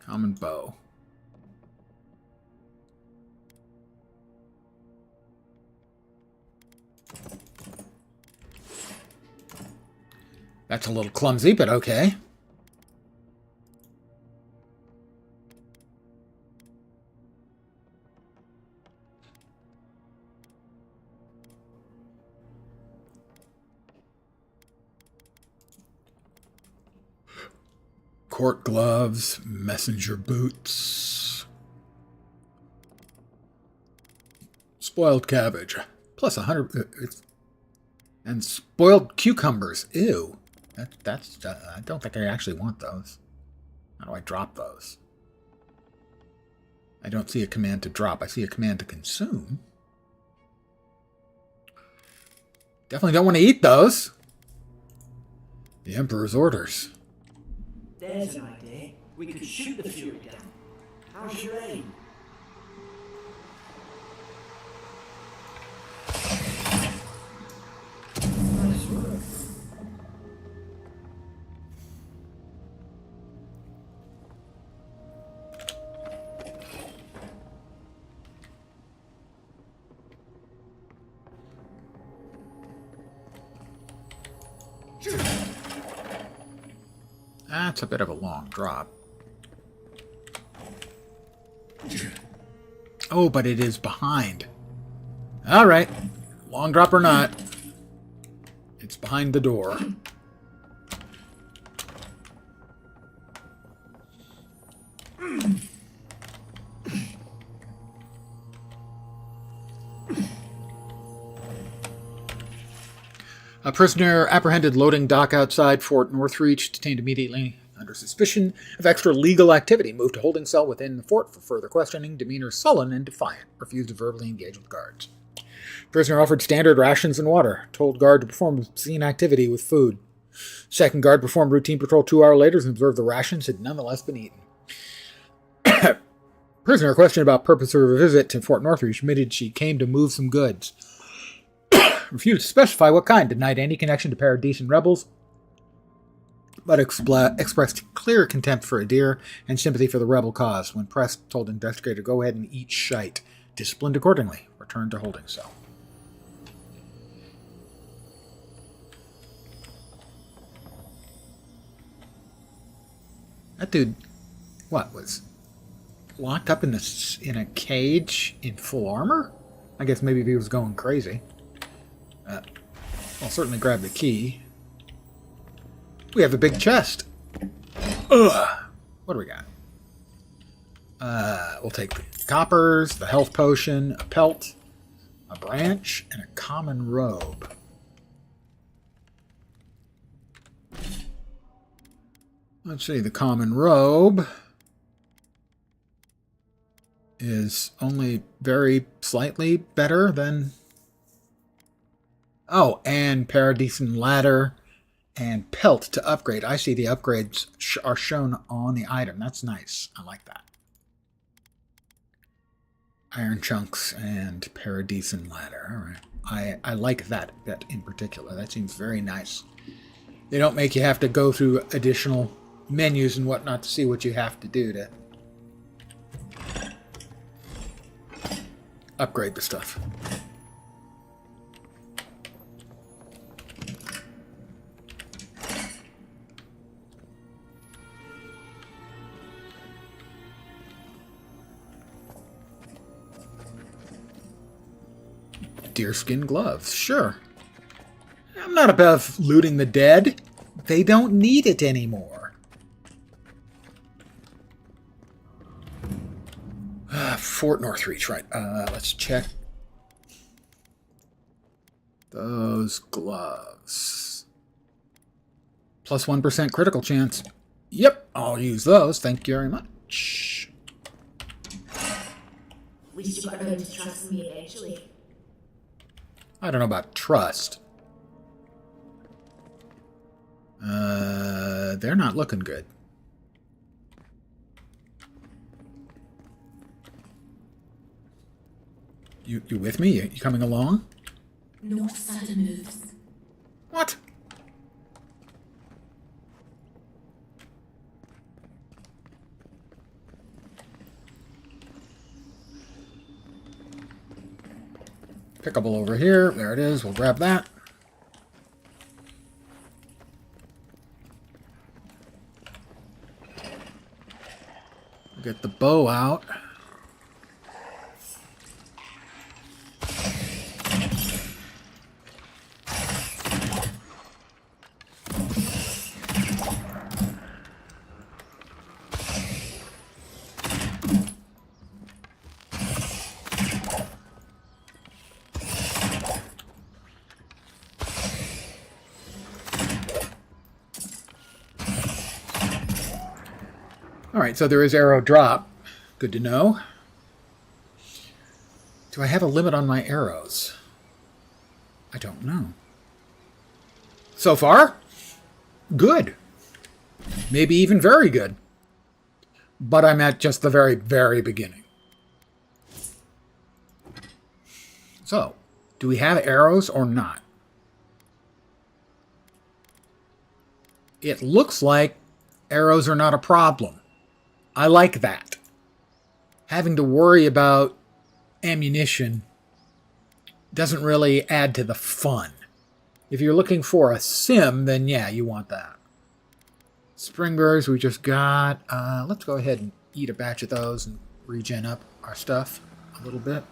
common bow. That's a little clumsy, but okay. Court gloves, messenger boots, spoiled cabbage, plus 100. And spoiled cucumbers. Ew. That's. I don't think I actually want those. How do I drop those? I don't see a command to drop. I see a command to consume. Definitely don't want to eat those. The Emperor's orders. There's an idea. We could shoot the Fury down. How's your aim? Nice work. That's a bit of a long drop. Oh, but it is behind. Alright. Long drop or not. It's behind the door. A prisoner apprehended loading dock outside Fort Northreach, detained immediately under suspicion of extra-legal activity, moved to holding cell within the fort for further questioning, demeanor sullen and defiant, refused to verbally engage with guards. Prisoner offered standard rations and water, told guard to perform obscene activity with food. Second guard performed routine patrol 2 hours later and observed the rations had nonetheless been eaten. Prisoner questioned about purpose of her visit to Fort Northreach admitted she came to move some goods. Refused to specify what kind, denied any connection to paradishan rebels, but expressed clear contempt for Adir and sympathy for the rebel cause. When pressed, told investigator to go ahead and eat shite. Disciplined accordingly. Returned to holding cell. That dude, what, was locked up in a cage in full armor? I guess maybe if he was going crazy. I'll certainly grab the key. We have a big chest. Ugh. What do we got? We'll take the coppers, the health potion, a pelt, a branch, and a common robe. Let's see, the common robe is only very slightly better than... Oh, and paradishan ladder and pelt to upgrade. I see the upgrades are shown on the item. That's nice. I like that. Iron chunks and paradishan ladder. All right. I like that in particular. That seems very nice. They don't make you have to go through additional menus and whatnot to see what you have to do to upgrade the stuff. Deerskin gloves, sure. I'm not above looting the dead. They don't need it anymore. Fort Northreach, right. Let's check those gloves. Plus 1% critical chance. Yep, I'll use those. Thank you very much. At least you got them to trust me eventually. I don't know about trust. They're not looking good. You with me? You coming along? No sudden moves. What? Pickable over here. There it is. We'll grab that. Get the bow out. Alright, so there is arrow drop. Good to know. Do I have a limit on my arrows? I don't know. So far, good. Maybe even very good. But I'm at just the very, very beginning. So, do we have arrows or not? It looks like arrows are not a problem. I like that. Having to worry about ammunition doesn't really add to the fun. If you're looking for a sim, then yeah, you want that. Springberries we just got. Let's go ahead and eat a batch of those and regen up our stuff a little bit.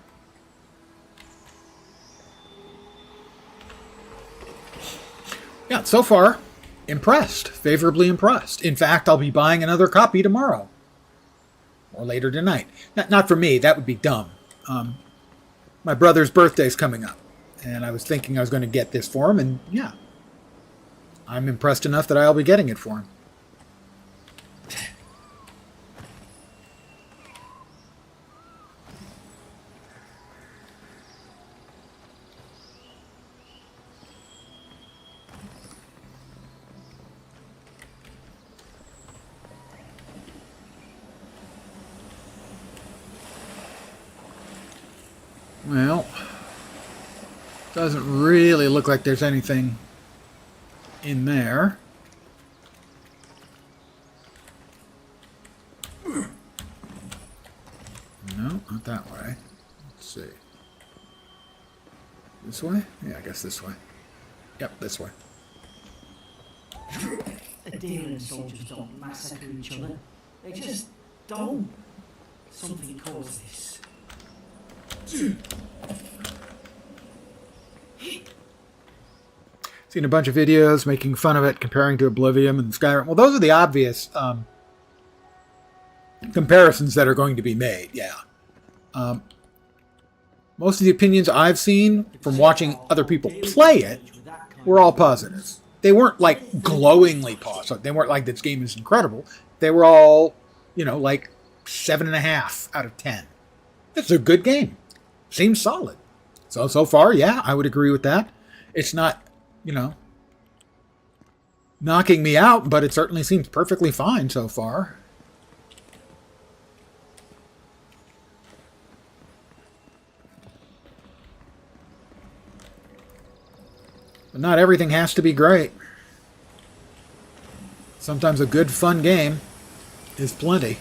Yeah, so far, impressed. Favorably impressed. In fact, I'll be buying another copy tomorrow. Or later tonight. Not for me, that would be dumb. My brother's birthday's coming up. And I was thinking I was going to get this for him, and yeah. I'm impressed enough that I'll be getting it for him. Well, doesn't really look like there's anything in there. No, not that way. Let's see. This way? Yeah, I guess this way. Yep, this way. Adherent soldiers don't massacre each other. They just don't. Something caused this. Seen a bunch of videos making fun of it, comparing to Oblivion and Skyrim. Well, those are the obvious comparisons that are going to be made, yeah. Most of the opinions I've seen from watching other people play it were all positive. They weren't like glowingly positive. They weren't like this game is incredible. They were all, like 7.5 out of 10. It's a good game. Seems solid. So far, yeah, I would agree with that. It's not, knocking me out, but it certainly seems perfectly fine so far. But not everything has to be great. Sometimes a good, fun game is plenty.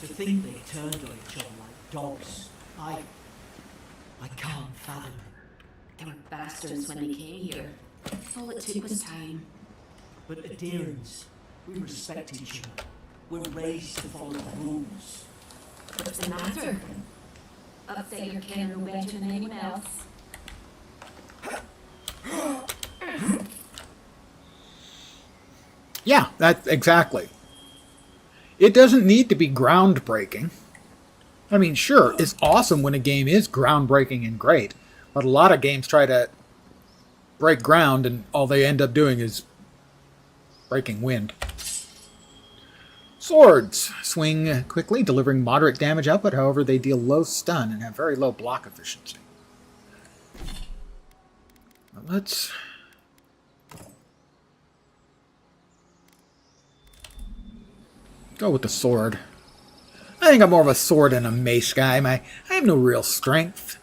To think they turned on each other like dogs. I can't fathom it. They were bastards when they came here. All it took was time. But adherents, we respect each other. We're raised to follow the rules. What's the matter? Upset your kin no better than anyone else. Yeah, that's exactly. It doesn't need to be groundbreaking. I mean, sure, it's awesome when a game is groundbreaking and great, but a lot of games try to break ground and all they end up doing is breaking wind. Swords swing quickly, delivering moderate damage output. However, they deal low stun and have very low block efficiency. Now let's go with the sword. I think I'm more of a sword and a mace guy. I have no real strength.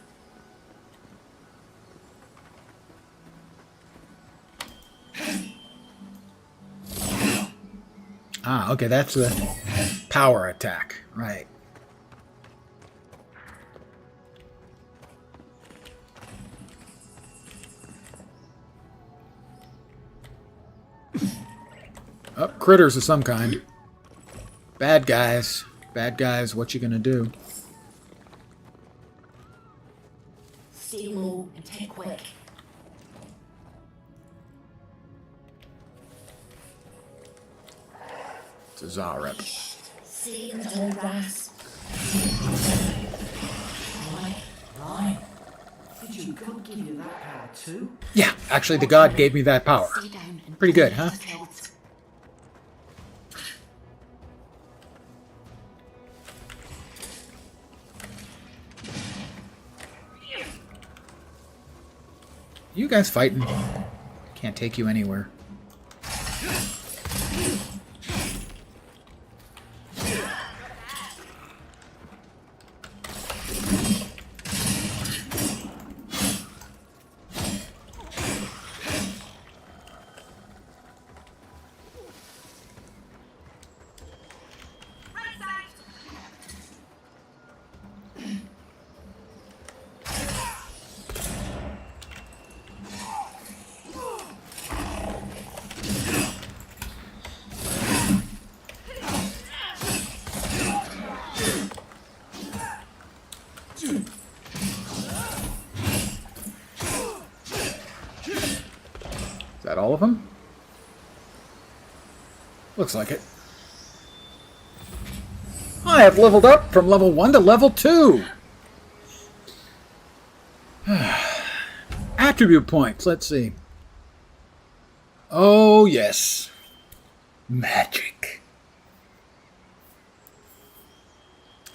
Ah, okay, that's the power attack. Right. Oh, critters of some kind. Bad guys. Bad guys, what you gonna do? Stay low and take quick. It's a Zarep. Stay in the tall grass. Right. Did your God give you that power too? Yeah, actually the god gave me that power. Stay down and Pretty good, huh? the kills. You guys fighting. Can't take you anywhere. Is that all of them? Looks like it. I have leveled up from level 1 to level 2. Attribute points. Let's see. Oh, yes. Magic.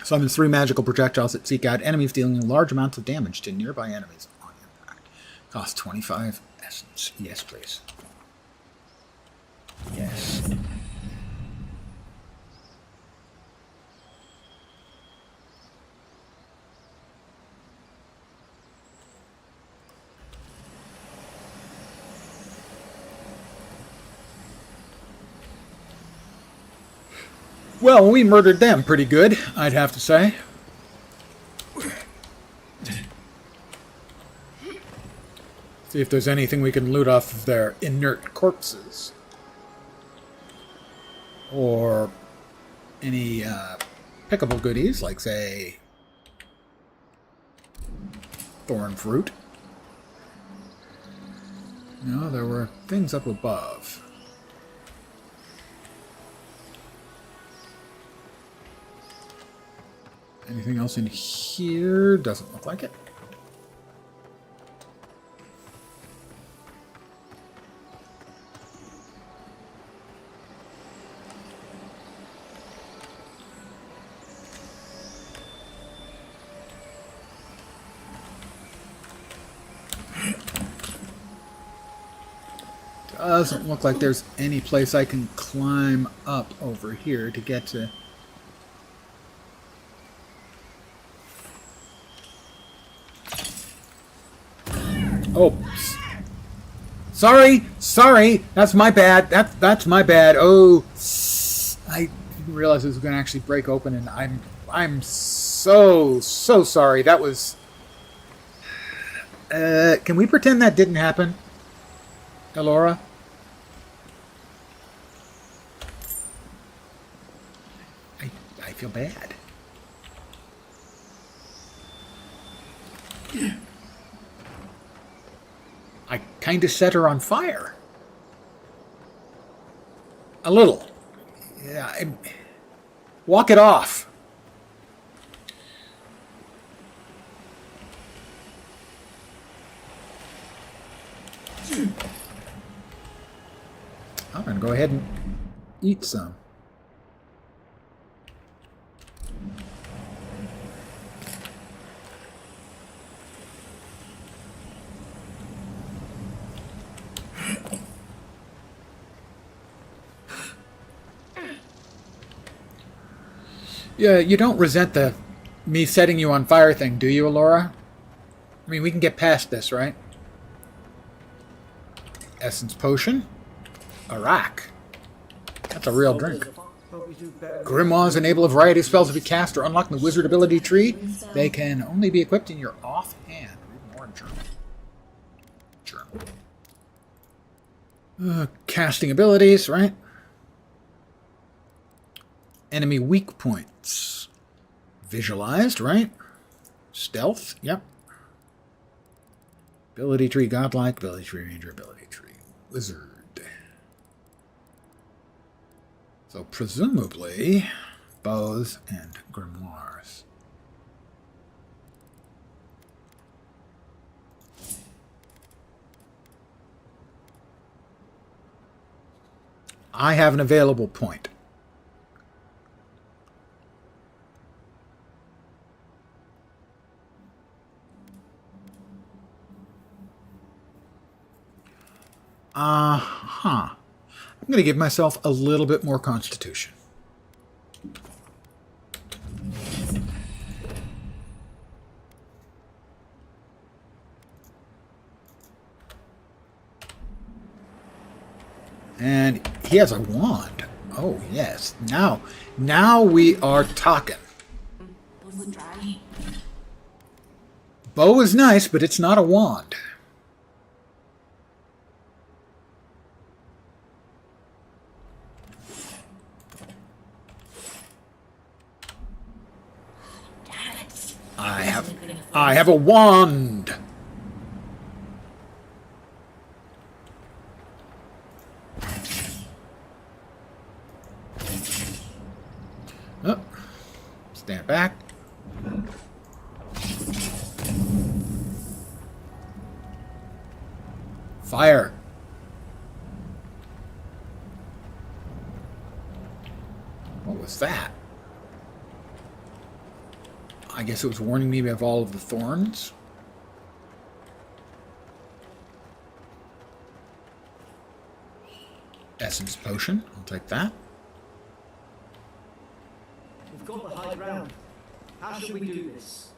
Summons 3 magical projectiles that seek out enemies, dealing large amounts of damage to nearby enemies on impact. Cost 25 essence. Yes, please. Yes. Well, we murdered them pretty good, I'd have to say. See if there's anything we can loot off of their inert corpses. Or any pickable goodies, like, say, thorn fruit. No, there were things up above. Anything else in here? Doesn't look like it. Doesn't look like there's any place I can climb up over here to get to. Oh, sorry, that's my bad. That's my bad. Oh, I didn't realize it was going to actually break open, and I'm so sorry. That was. Can we pretend that didn't happen, Elora? I feel bad. I kind of set her on fire. A little. Yeah, walk it off. I'm going to go ahead and eat some. Yeah, you don't resent the me setting you on fire thing, do you, Alora? I mean, we can get past this, right? Essence potion. Arak. That's a real drink. Grimoires enable a variety of spells to be cast or unlocked in the wizard ability tree. They can only be equipped in your offhand. Read more in journal. Casting abilities, right? Enemy weak points. Visualized, right? Stealth, yep. Ability tree, godlike, ability tree, ranger, ability tree, wizard. So presumably, bows and grimoires. I have an available point. Uh-huh. I'm going to give myself a little bit more constitution. And he has a wand. Oh, yes. Now we are talking. Was it dry? Bow is nice, but it's not a wand. Damn it. I have a wand. Oh, stand back. Fire. What was that? I guess it was warning me of all of the thorns. Essence potion. I'll take that. We've got the high ground. How should we do this?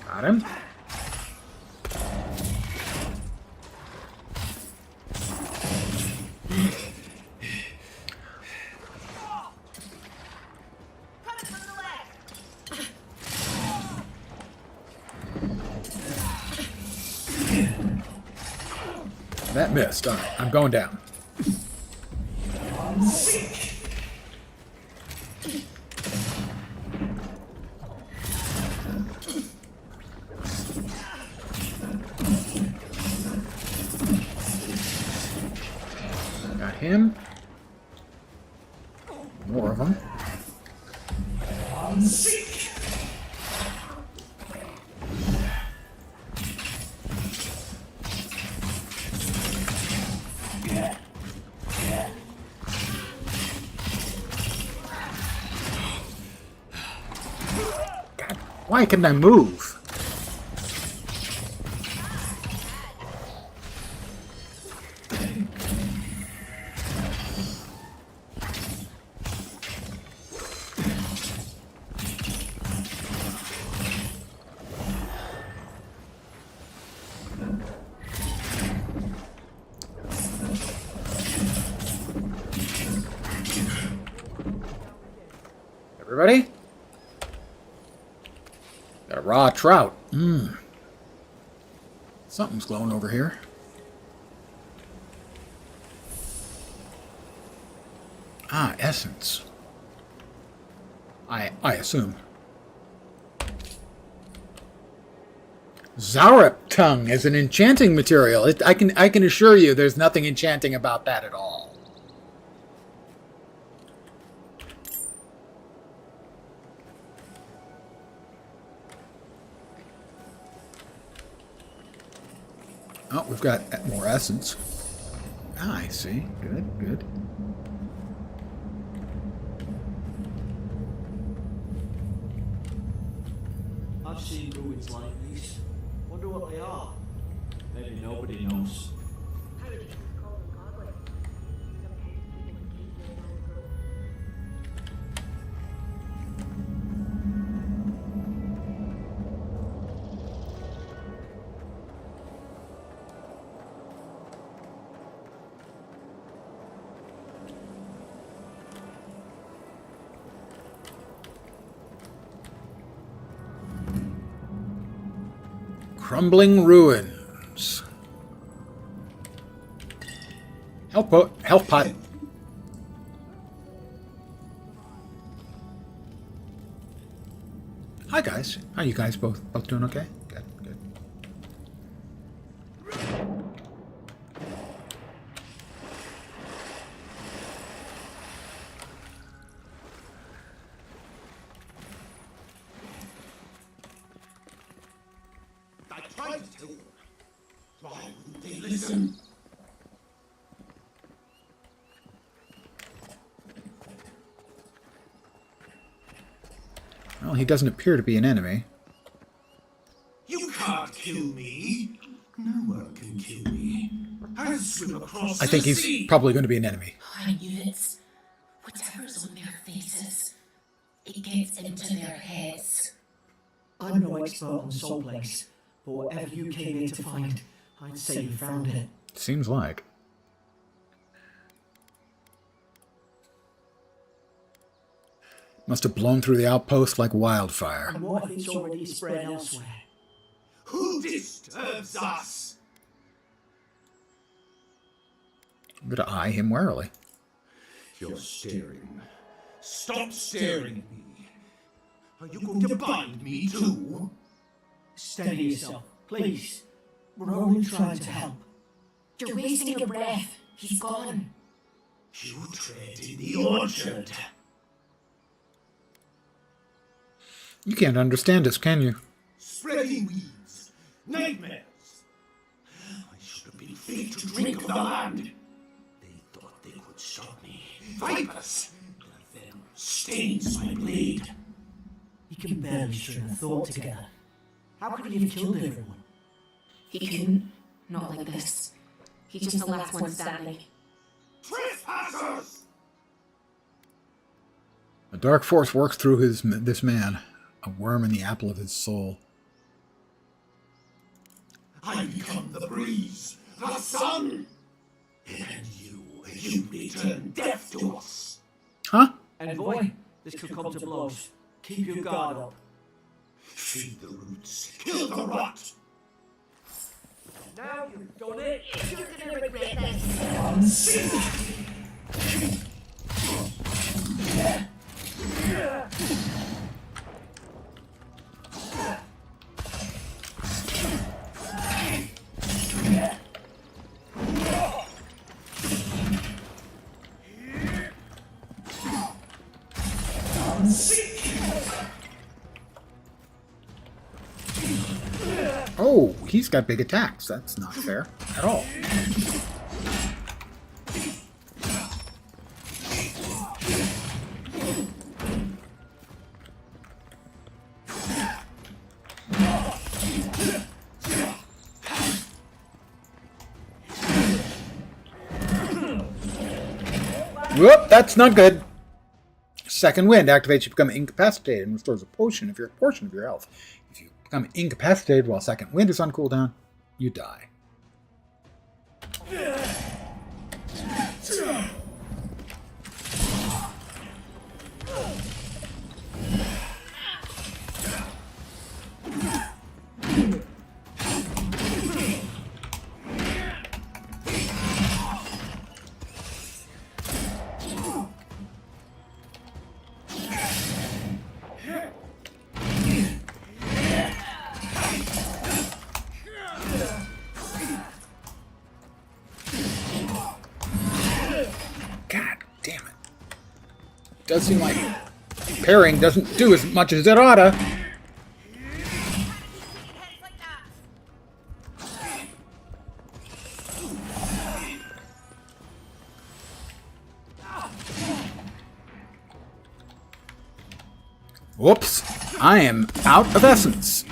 Got him. That missed. All right, I'm going down. Got him. More of them. God, why couldn't I move? Everybody? Got a raw trout. Something's glowing over here. Ah, essence. I assume. Zarup tongue is an enchanting material. I can assure you there's nothing enchanting about that at all. Oh, we've got more essence. Ah, I see. Good, good. I've seen ruins like these. Wonder what they are. Maybe nobody knows. Crumbling ruins. Health pot. Hi guys. How you guys both doing okay? Good, good. I tried to tell them. Why wouldn't they listen? Well, he doesn't appear to be an enemy. You can't kill me. No one can kill me. I'll swim across I think the he's sea. probably going to be an enemy. Oh, I knew it. Whatever's on their faces, it gets into their heads. I'm no expert on Soul Place, but whatever you came here to find, I'd say you found it. Seems like. Must have blown through the outpost like wildfire. And what if it's already spread elsewhere? Who disturbs us? I'm going to eye him warily. You're staring. Stop staring at me. Are you going to bind me too? Steady yourself, please. We're only trying to help. You're wasting your breath. He's gone. You tread in the orchard. You can't understand us, can you? Spreading weeds. Nightmares. I should have been fit to drink of the land. They thought they could stop me. Vipers. Their venom stains my blade. You can barely string a thought together. How could he have killed everyone? He couldn't. Not like this. He's just the last one standing. Trespassers! A dark force works through this man. A worm in the apple of his soul. I become the breeze, the sun, and you return death to us. Huh? Envoy, this could come to blows. Keep your guard up. Feed the roots, kill the rot. Now you've done it. You're gonna regret this. Oh, he's got big attacks. That's not fair at all. Whoop, that's not good. Second wind activates you become incapacitated and restores a portion of your health. If you become incapacitated while second wind is on cooldown, you die. God damn it. Does seem like parrying doesn't do as much as it oughta. Whoops. I am out of essence.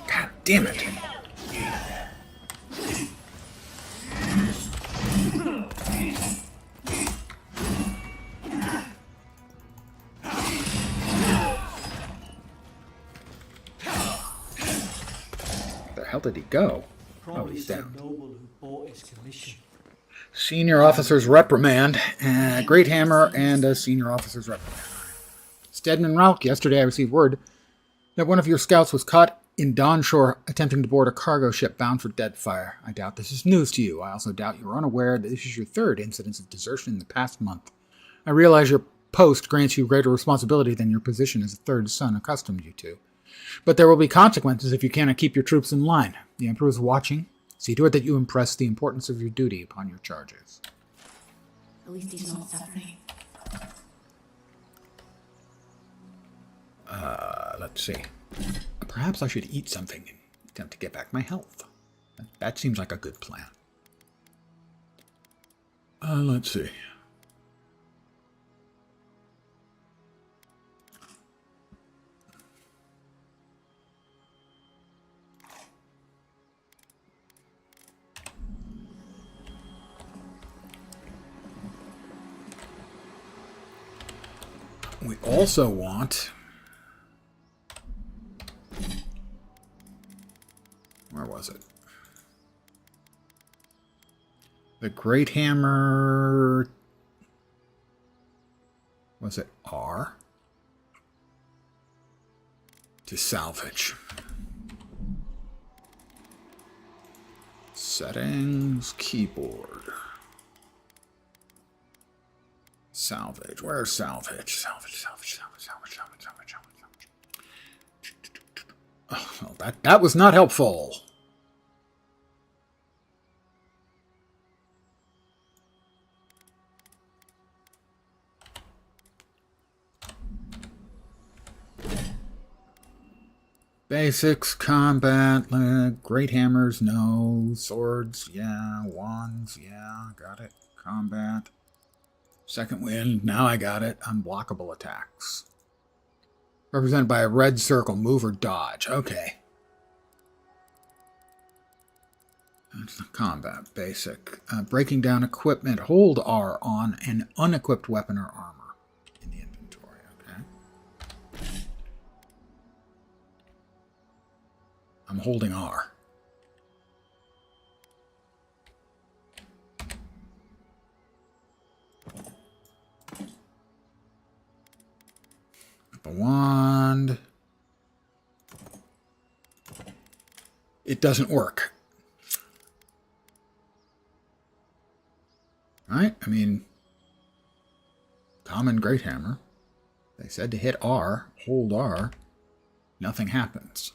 God damn it. Where the hell did he go? Probably he's some down. noble who bought his commission. Senior officer's reprimand, a great hammer, and a senior officer's reprimand. Stedman Ralk, yesterday I received word that one of your scouts was caught in Dawnshore attempting to board a cargo ship bound for Deadfire. I doubt this is news to you. I also doubt you are unaware that this is your third incidence of desertion in the past month. I realize your post grants you greater responsibility than your position as a third son accustomed you to. But there will be consequences if you cannot keep your troops in line. The Emperor is watching. See to it that you impress the importance of your duty upon your charges. At least he's not suffering. Let's see. Perhaps I should eat something and attempt to get back my health. That seems like a good plan. Let's see. We also want... Where was it? The Great Hammer... Was it R? To salvage. Settings, keyboard. Salvage. Where's salvage? Salvage. Oh, well, that was not helpful. Basics, combat, great hammers, no. Swords, yeah. Wands, yeah. Got it. Combat. Second wind, now I got it. Unblockable attacks. Represented by a red circle, move or dodge. Okay. That's the combat, basic. Breaking down equipment, hold R on an unequipped weapon or armor in the inventory, okay? I'm holding R. The wand. It doesn't work. Right? I mean, common great hammer. They said to hit R, hold R, nothing happens.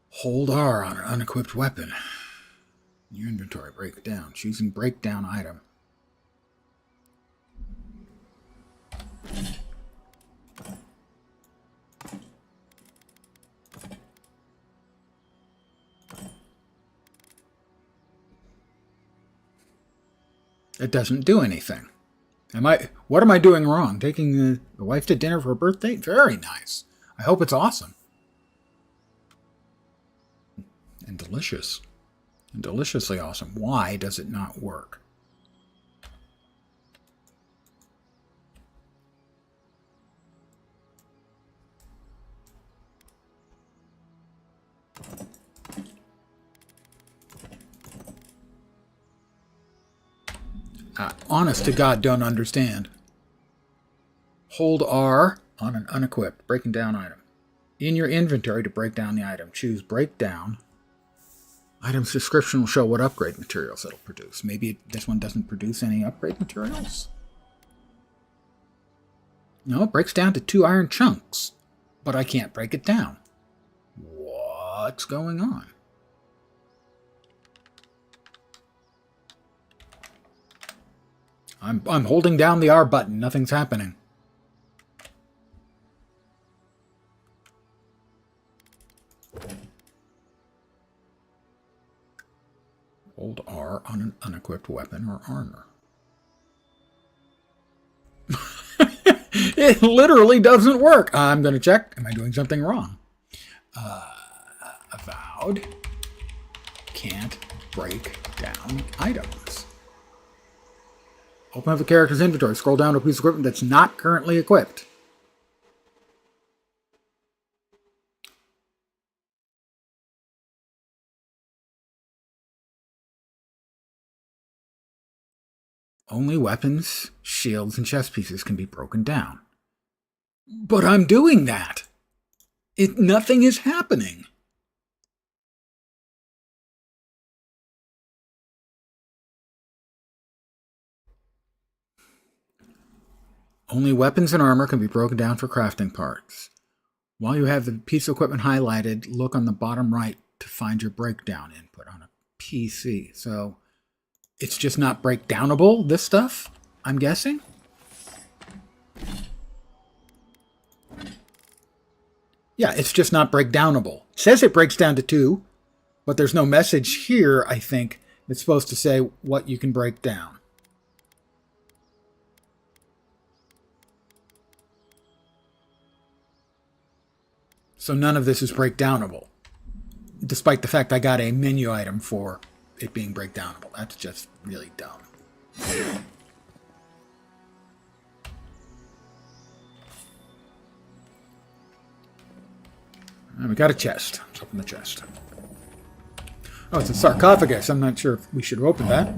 Hold R on an unequipped weapon. Your inventory, break down. Choosing breakdown item. It doesn't do anything. What am I doing wrong? Taking the wife to dinner for her birthday? Very nice. I hope it's awesome. And delicious. And deliciously awesome. Why does it not work? Honest to God, don't understand. Hold R on an unequipped breaking down item. In your inventory to break down the item, choose breakdown. Item's description will show what upgrade materials it'll produce. Maybe this one doesn't produce any upgrade materials? No, it breaks down to 2 iron chunks. But I can't break it down. What's going on? I'm holding down the R button. Nothing's happening. Hold R on an unequipped weapon or armor. It literally doesn't work. I'm going to check. Am I doing something wrong? Avowed. Can't break down items. Open up the character's inventory. Scroll down to a piece of equipment that's not currently equipped. Only weapons, shields, and chest pieces can be broken down. But I'm doing that. Nothing is happening. Only weapons and armor can be broken down for crafting parts. While you have the piece of equipment highlighted, look on the bottom right to find your breakdown input on a PC. So it's just not breakdownable, this stuff, I'm guessing? Yeah, it's just not breakdownable. It says it breaks down to 2, but there's no message here, I think, that's supposed to say what you can break down. So none of this is breakdownable, despite the fact I got a menu item for it being breakdownable. That's just really dumb. And we got a chest. Let's open the chest. Oh, it's a sarcophagus. I'm not sure if we should have opened that.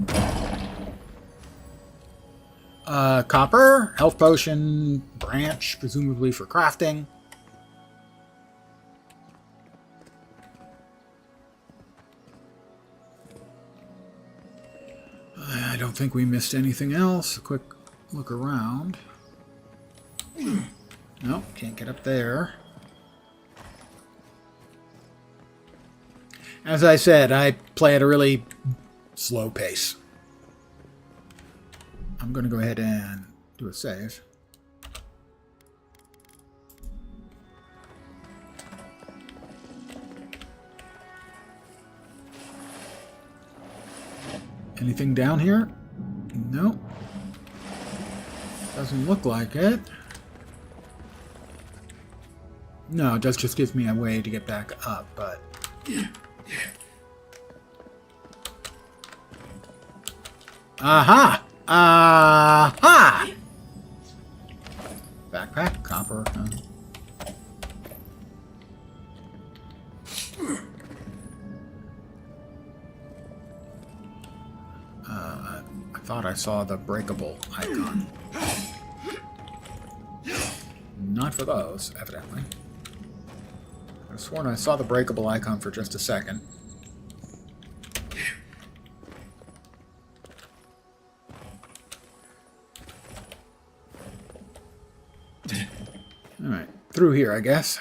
Copper, health potion, branch, presumably for crafting. I don't think we missed anything else. A quick look around. Nope, can't get up there. As I said, I play at a really slow pace. I'm going to go ahead and do a save. Anything down here? Nope. Doesn't look like it. No, it does just give me a way to get back up, but... Aha! Aha! Backpack, copper. I thought I saw the breakable icon. Not for those, evidently. I've sworn I saw the breakable icon for just a second. Alright, through here, I guess.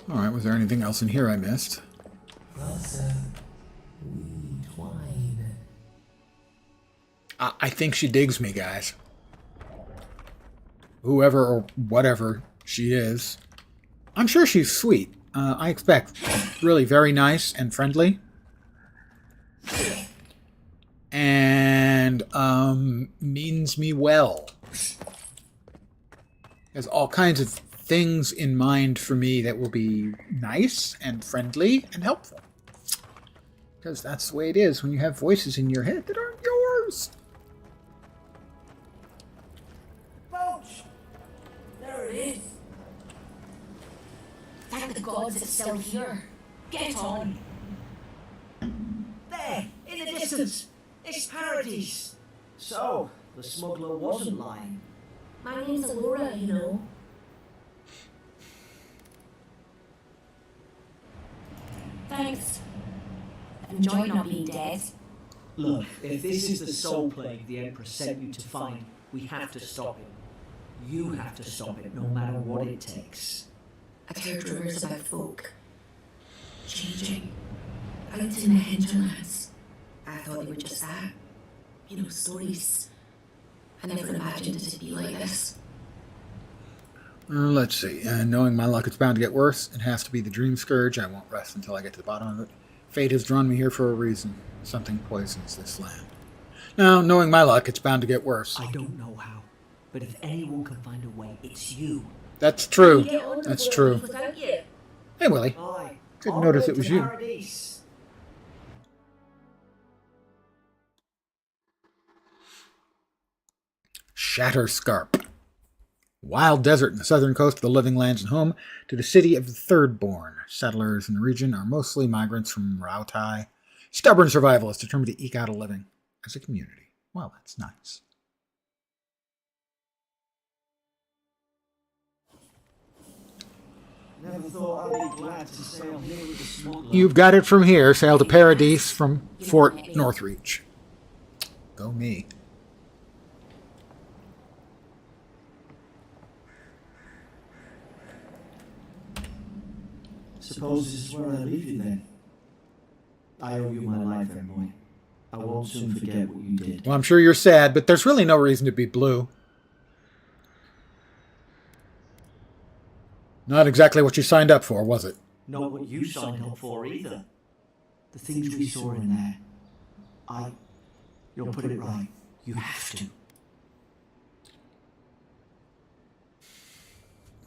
Alright, was there anything else in here I missed? I think she digs me, guys. Whoever or whatever she is. I'm sure she's sweet. I expect really very nice and friendly. And means me well. Has all kinds of things in mind for me that will be nice and friendly and helpful. Because that's the way it is when you have voices in your head that aren't yours. Folks! There it is. Thank the gods it's still here. Get on. There, in the distance. It's Paradise. So, the smuggler wasn't lying. My name's Alora, you know. Thanks. I've enjoyed not being dead. Look, if this is the soul plague the Empress sent you to find, we have to stop it. You have to stop it, no matter what it takes. I've heard rumours about folk changing out in the hinterlands. I thought they were just that. You know, stories. I never imagined it to be like this. Let's see. Knowing my luck, it's bound to get worse. It has to be the Dream Scourge. I won't rest until I get to the bottom of it. Fate has drawn me here for a reason. Something poisons this land. Now, knowing my luck, it's bound to get worse. I don't know how, but if anyone can find a way, it's you. That's true. Get on the That's boat true. without you. Hey, Willie. Aye. Didn't notice it was you. Paradise. Shatterscarp. Wild desert in the southern coast of the living lands and home to the city of the Thirdborn. Settlers in the region are mostly migrants from Rautai, stubborn survivalists determined to eke out a living as a community. Well, that's nice. Never thought I'd be glad to sail here with the smuggler. You've got it from here. Sail to Paradise from Fort Northreach. Go me. Suppose this is where I leave you then. I owe you my life, Envoy. I won't soon forget what you did. Well, I'm sure you're sad, but there's really no reason to be blue. Not exactly what you signed up for, was it? Not what you signed up for either. The things we saw in there. You'll put it right. You have to.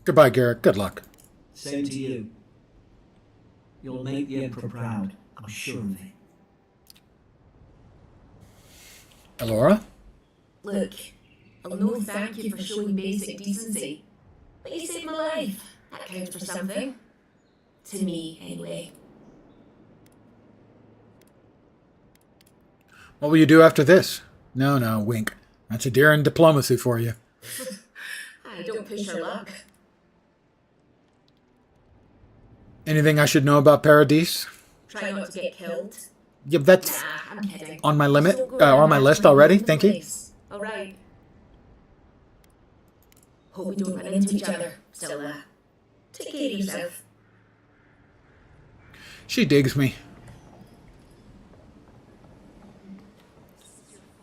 Goodbye, Garrett. Good luck. Same to you. You'll make the Emperor proud. I'm sure of it. Elora? Look, I'll no thank you for showing basic decency. But you saved my life. That counts for something. To me, anyway. What will you do after this? No, wink. That's a deer in diplomacy for you. I don't push her luck. Anything I should know about Paradise? Try not to get killed. Yep, that's Nah, I'm kidding. on my limit, Don't go around on my list asking already. for Thank you. place. All right. Hope we don't run into each other. So, take care of yourself. She digs me.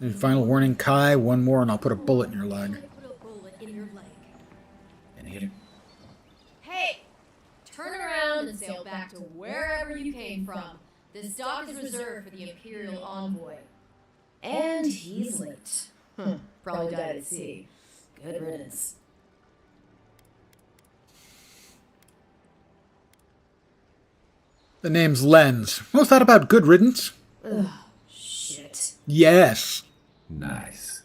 And final warning, Kai, one more and I'll put a bullet in your leg. And hit him. Hey! Turn around and sail back to wherever you came from. This dock is reserved for the Imperial Envoy. And he's late. Probably died at sea. Good riddance. The name's Lens. What's that about good riddance? Ugh, shit. Yes. Nice.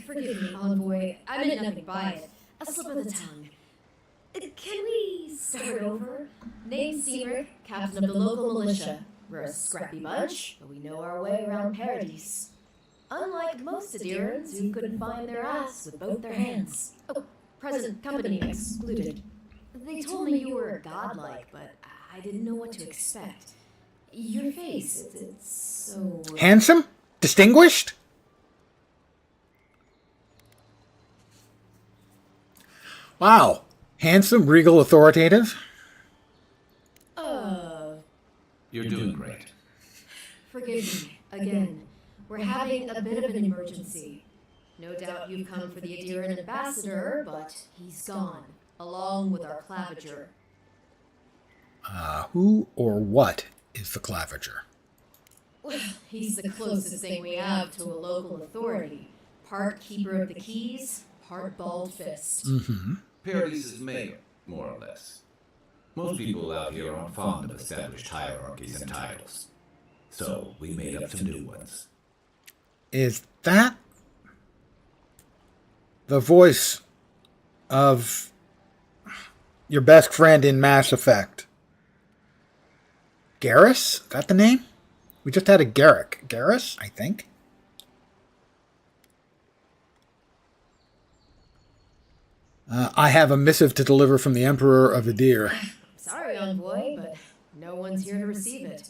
Forgive me, Envoy. I meant nothing by it. A slip of the tongue. Can we start over? Name's Cedric, captain of the local militia. We're a scrappy bunch, but we know our way around Paradise. Unlike most Adirans who couldn't find their ass with both their hands. Oh, present company excluded. They told me you were godlike, but I didn't know what to expect. Your face, it's so... Handsome? Distinguished? Wow. Handsome, regal, authoritative? You're doing great. Forgive me, again. We're having a bit of an emergency. No doubt you've come for the Adiran ambassador, but he's gone, along with our claviger. Who or what is the claviger? Well, he's the closest thing we have to a local authority. Part keeper of the keys, part bald fist. Mm-hmm. Paradise's mayor, more or less. Most people out here aren't fond of established hierarchies and titles. So we made up some new ones. Is that the voice of your best friend in Mass Effect? Garrus? Is that the name? We just had a Garrick. Garrus, I think. I have a missive to deliver from the Emperor of Adir. Sorry, Envoy, but no one's here to receive it.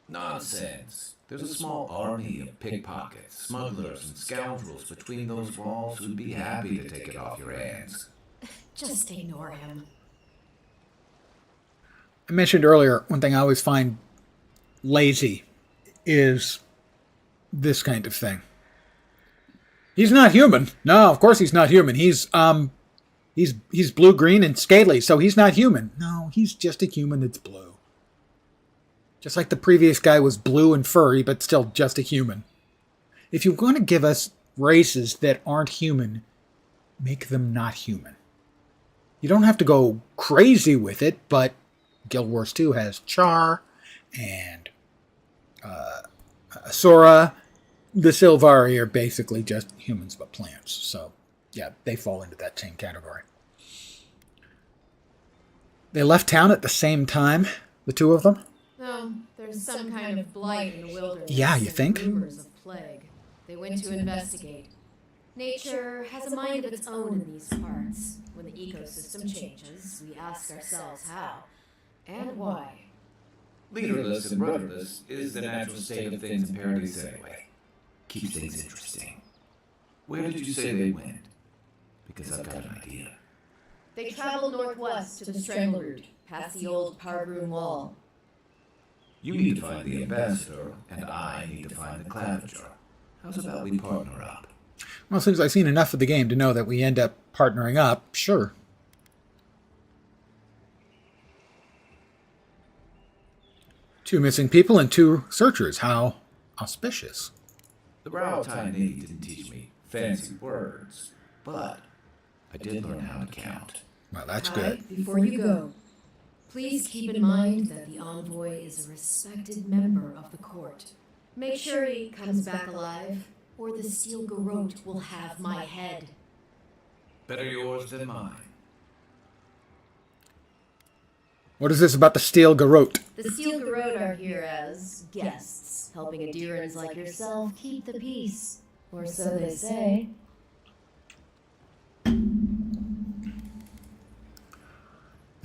Nonsense. There's a small army of pickpockets, smugglers, and scoundrels between those walls who'd be happy to take it off your hands. Just ignore him. I mentioned earlier, one thing I always find lazy is this kind of thing. He's not human. No, of course he's not human. He's blue, green, and scaly, so he's not human. No, he's just a human that's blue. Just like the previous guy was blue and furry, but still just a human. If you're going to give us races that aren't human, make them not human. You don't have to go crazy with it, but Guild Wars 2 has Char and Sora. The Sylvari are basically just humans but plants, so Yeah, they fall into that same category. They left town at the same time, the two of them? No, there's some kind of blight in the wilderness. Yeah, you and think? Rumors of plague. They went to investigate. Nature has a mind of its own in these parts. When the ecosystem changes, we ask ourselves how and why. Leaderless and rudderless is the natural state of things in Paradise anyway. Keeps things interesting. Where did you say they went? Because I've got an idea. They traveled northwest to the Strangle Route, past the old Pargroon Wall. You need to find the ambassador, and I need to find the Clavager. How's about we partner up? Well, since I've seen enough of the game to know that we end up partnering up, sure. Two missing people and two searchers. How auspicious. The Rao-Tai-Ni didn't teach me fancy words, but I did learn how to count. Well, that's Kai, good. before you go, please keep in mind that the envoy is a respected member of the court. Make sure he comes back alive, or the Steel Garrote will have my head. Better yours than mine. What is this about the Steel Garrote? The Steel Garrote are here as guests, helping Adirans like yourself keep the peace. Or so they say. The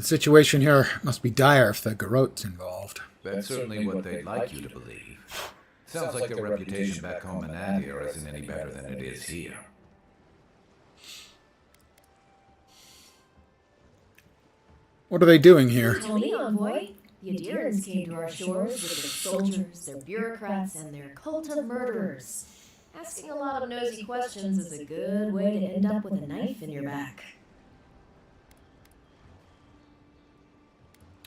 situation here must be dire if the Garrote's involved. That's certainly what they'd like you to believe. Sounds like their reputation back home in that era isn't any better than it is here. What are they doing here? Tell me, envoy. The Adirans came to our shores with their soldiers, their bureaucrats, and their cult of murderers. Asking a lot of nosy questions is a good way to end up with a knife in your back.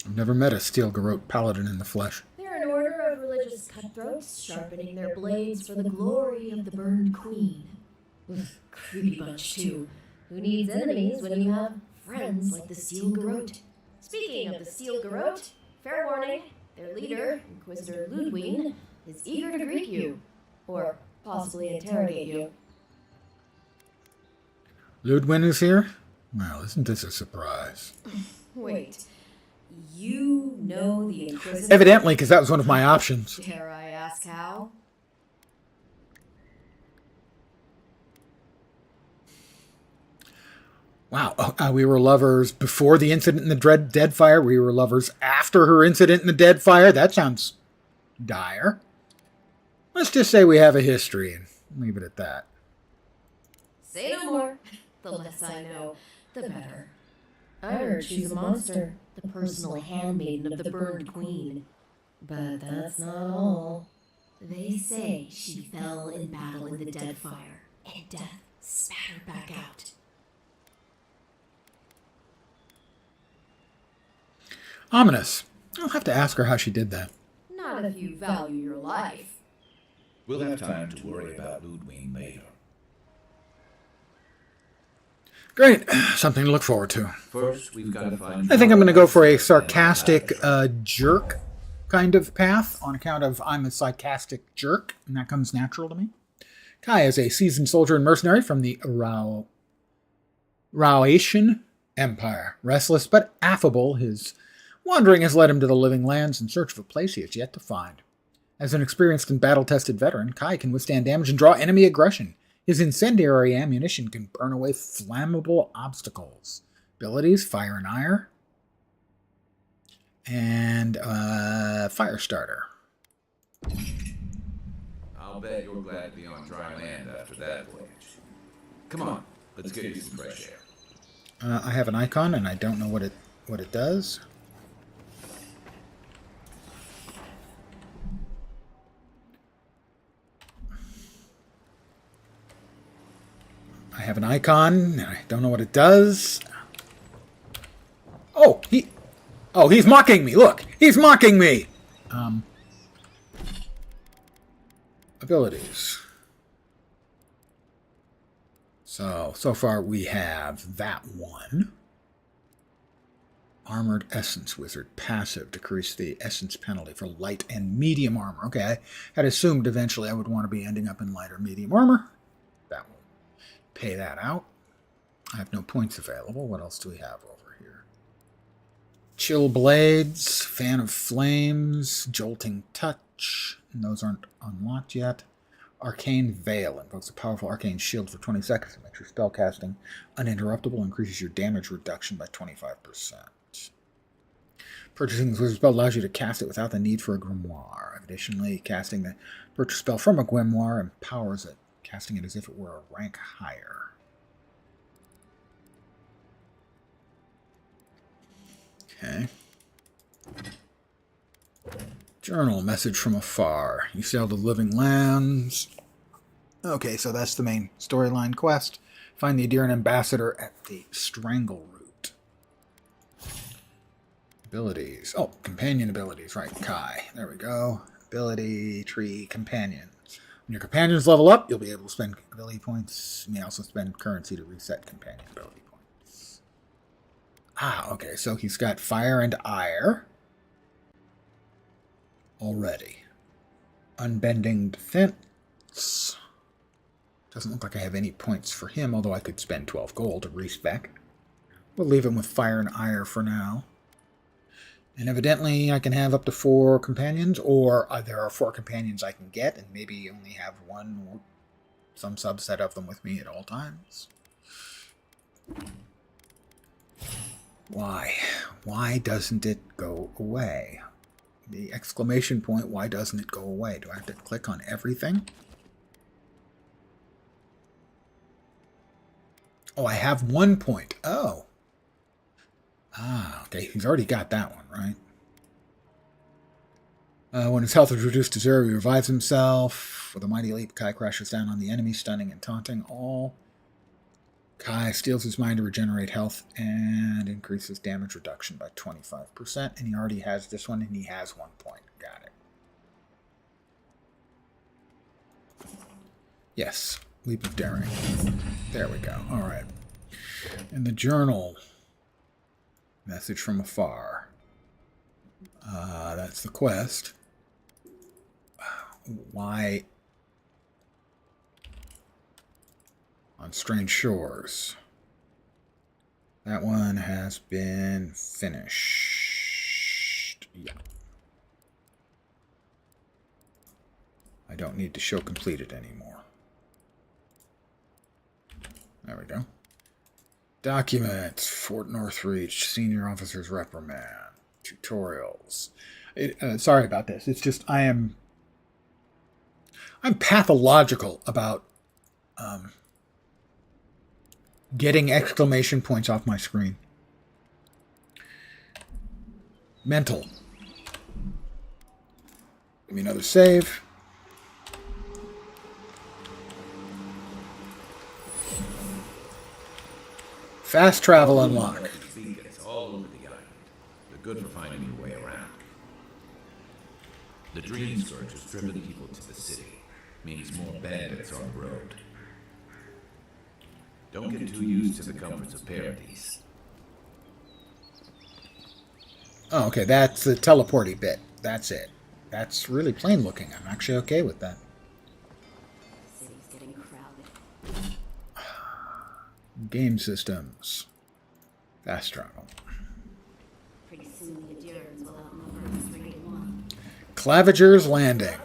I've never met a Steel Garrote paladin in the flesh. They're an order of religious cutthroats, sharpening their blades for the glory of the burned queen. Creepy bunch, too. Who needs enemies when you have friends like the Steel Garrote? Speaking of the Steel Garrote, fair warning, their leader, Inquisitor Ludwig, is eager to greet you. Or possibly interrogate you. Ludwig is here? Well, isn't this a surprise? Wait, you know the Inquisitor? Evidently, because that was one of my options. Dare I ask how? Wow, we were lovers before the incident in the Deadfire. We were lovers after her incident in the Deadfire. That sounds dire. Let's just say we have a history and leave it at that. Say no more. The less I know, the better. I heard she's a monster, the personal handmaiden of the burned queen. But that's not all. They say she fell in battle in the Deadfire, and death spat her back out. Ominous. I'll have to ask her how she did that. Not if you value your life. We'll have time to worry about Ludwig later. Great. Something to look forward to. First, we've got to find... I think I'm going to go for a sarcastic jerk kind of path on account of I'm a sarcastic jerk, and that comes natural to me. Kai is a seasoned soldier and mercenary from the Raotian Empire. Restless but affable, his wandering has led him to the living lands in search of a place he has yet to find. As an experienced and battle-tested veteran, Kai can withstand damage and draw enemy aggression. His incendiary ammunition can burn away flammable obstacles. Abilities, Fire and Ire, and Fire Starter. I'll bet you're glad to be on dry land after that voyage. Come on, let's get you some fresh air. I have an icon, and I don't know what it does. I have an icon, and I don't know what it does. Oh, he's mocking me. Look, he's mocking me. Abilities. So far we have that one. Armored Essence Wizard. Passive. Decrease the essence penalty for light and medium armor. Okay, I had assumed eventually I would want to be ending up in light or medium armor. That will pay that out. I have no points available. What else do we have over here? Chill Blades, Fan of Flames, Jolting Touch. And those aren't unlocked yet. Arcane Veil invokes a powerful arcane shield for 20 seconds. It makes your spell casting uninterruptible, increases your damage reduction by 25%. Purchasing this wizard spell allows you to cast it without the need for a grimoire. Additionally, casting the purchase spell from a grimoire empowers it, casting it as if it were a rank higher. Okay. Journal, message from afar. You sail to living lands. Okay, so that's the main storyline quest. Find the Adiran ambassador at the Strangle Root. Abilities. Oh, companion abilities. Right, Kai. There we go. Ability tree companion. When your companions level up, you'll be able to spend ability points. You may also spend currency to reset companion ability points. Ah, okay, so he's got fire and ire already. Unbending defense. Doesn't look like I have any points for him, although I could spend 12 gold to respec. We'll leave him with fire and ire for now. And evidently I can have up to 4 companions, or there are 4 companions I can get, and maybe only have one or some subset of them with me at all times. Why? Why doesn't it go away? The exclamation point, why doesn't it go away? Do I have to click on everything? Oh, I have 1 point. Oh. Ah, okay. He's already got that one, right? When his health is reduced to 0, he revives himself. With a mighty leap, Kai crashes down on the enemy, stunning and taunting all. Kai steals his mind to regenerate health and increases damage reduction by 25%. And he already has this one, and he has 1 point. Got it. Yes. Leap of daring. There we go. All right. In the journal, message from afar. That's the quest. Why? On strange shores. That one has been finished. Yeah. I don't need to show completed anymore. There we go. Documents. Fort Northreach. Senior Officer's Reprimand. Tutorials. Sorry about this. It's just I'm pathological about getting exclamation points off my screen. Mental. Give me another save. Fast travel unlock. Beacons all over the island. They're good for finding your way around. The dream scourge has driven people to the city. Means more bandits on the road. Don't get too used to the comforts of paradise. Oh, okay, that's the teleporty bit. That's it. That's really plain looking. I'm actually okay with that. City's getting crowded. Game systems. Fast travel. Pretty soon the Adurans will outnumber us 3-1. Claviger's Landing.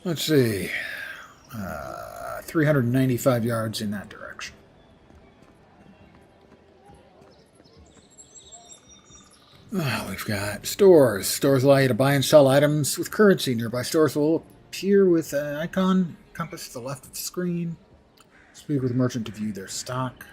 Let's see. 395 yards in that direction. We've got stores. Stores allow you to buy and sell items with currency. Nearby stores will appear with an icon compass to the left of the screen. Speak with a merchant to view their stock.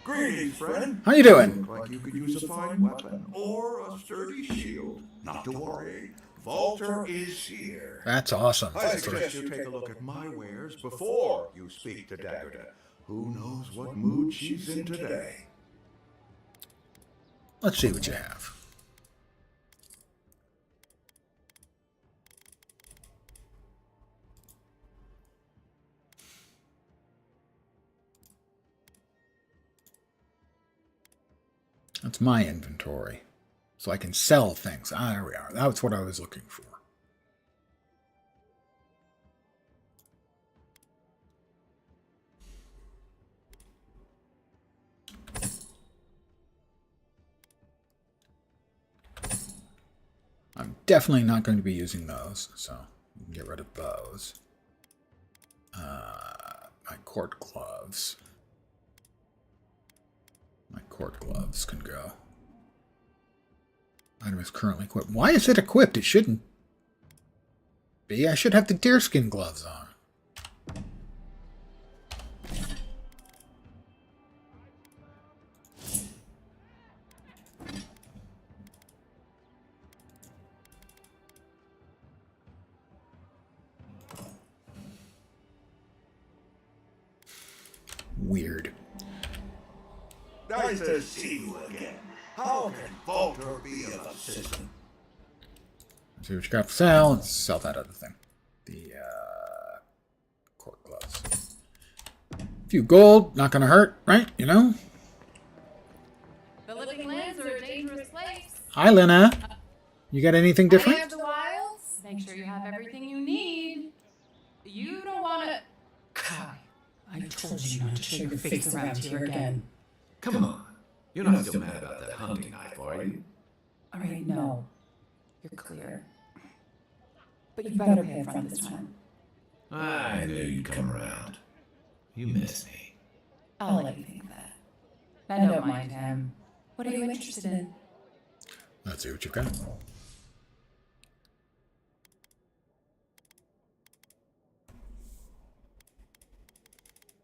Greetings, friend. How you doing? Look like you could use a fine weapon or a sturdy shield. Not to worry. Volter is here. That's awesome. I suggest you take a look at my wares before you speak to Daggerda. Who knows what mood she's in today? Let's see what you have. That's my inventory. So I can sell things. Ah, there we are. That's what I was looking for. I'm definitely not going to be using those, so we can get rid of those. My court gloves. My court gloves can go. Item is currently equipped. Why is it equipped? It shouldn't be. I should have the deerskin gloves on. Weird. Nice to see you again. How can Volter be of assistance? See what you got for sale. Let's sell that other thing. The court gloves. A few gold, not gonna hurt, right? You know? The living lands are a dangerous place. Hi, Lena. You got anything different? Eye of the Wilds. Make sure you have everything you need. You don't want to... Kai, I told you not to show your face around here again. Come on. You're not still mad about that hunting knife, are you? All right, no. You're clear. But you better pay up front this time. I knew you'd come around. You miss me. I'll let you think of that. I don't mind him. What are you interested in? Let's see what you've got.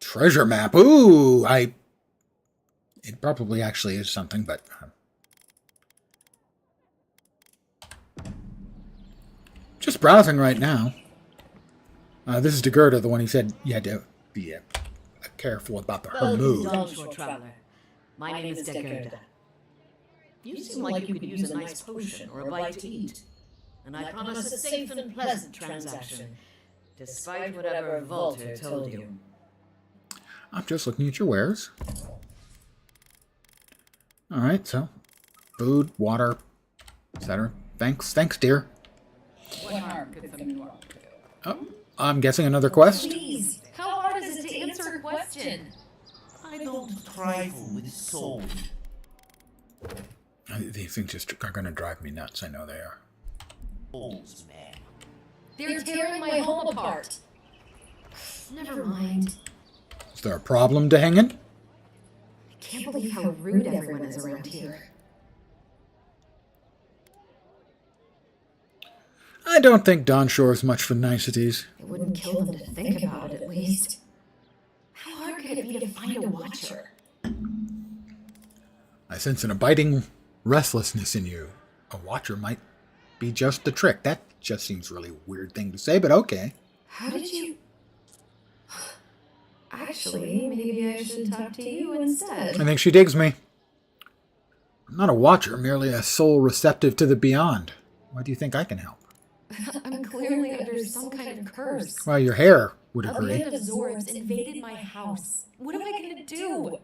Treasure map. Ooh, it probably actually is something, but just browsing right now. This is Dagerda, the one he said you had to be careful about her mood. Dawnshore traveler. My name is Dagerda. You seem like you could use a nice potion or a bite to eat. And I promise a safe and pleasant transaction, despite whatever Volter told you. I'm just looking at your wares. Alright, so food, water, etc. Thanks, dear. What harm could someone want to do? Oh, I'm guessing another quest? Please, how hard is it to answer a question? I don't trifle with soul. These things just are going to drive me nuts. I know they are. Souls, man. They're tearing my home apart. Never mind. Is there a problem to hanging? I can't believe how rude everyone is around here. I don't think Dawnshore is much for niceties. It wouldn't kill them to think about it, at least. How hard could it be to find a watcher? I sense an abiding restlessness in you. A watcher might be just the trick. That just seems a really weird thing to say, but okay. How did you... Actually, maybe I should talk to you instead. I think she digs me. I'm not a watcher, merely a soul receptive to the beyond. Why do you think I can help? I'm clearly under some kind of curse. Well, your hair would A agree. band of Zorbs invaded my house. What am I going to do?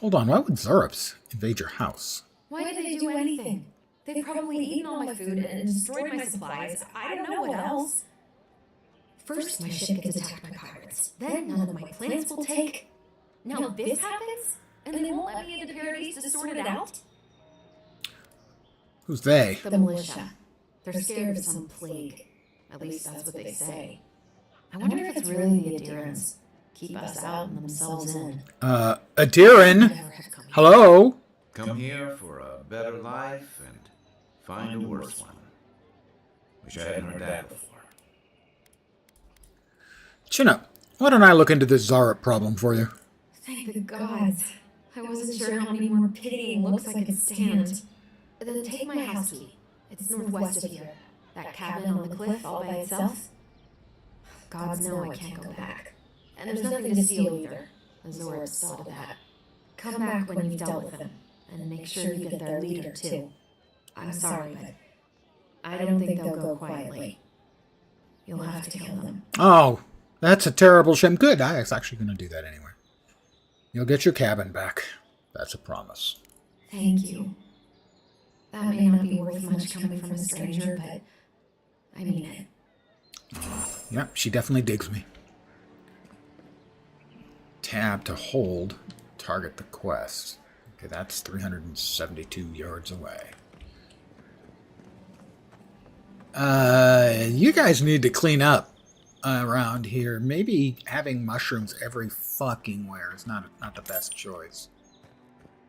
Hold on, why would Zorps invade your house? Why did they do anything? They've probably eaten all my food and destroyed my supplies. I don't know what else. First, my ship gets attacked by pirates. Then none of my plants will take. Now this happens? And they won't let me into Paradise to sort it out? Who's they? The militia. They're scared of some plague. At least that's what they say. I wonder if it's really the Adherents. Keep us out and themselves in. Adirin? Never have come here. Hello? Come here for a better life and find a worse one. Wish I hadn't heard that before. Chin up. Why don't I look into this Zarep problem for you? Thank the gods. I wasn't sure how many more pitying looks I could stand. Then take my house key. It's northwest of here. That cabin on the cliff all by itself. Gods know I can't go back. And there's nothing to steal either. Azor saw to that. Come back when you've dealt with them. And make sure you get their leader too. I'm sorry, but I don't think they'll go quietly. You'll have to kill them. Oh, that's a terrible shame. Good, I was actually going to do that anyway. You'll get your cabin back. That's a promise. Thank you. That may not be worth much coming from a stranger, but I mean it. Yep, she definitely digs me. Tab to hold. Target the quest. Okay, that's 372 yards away. You guys need to clean up around here. Maybe having mushrooms every fucking where is not the best choice.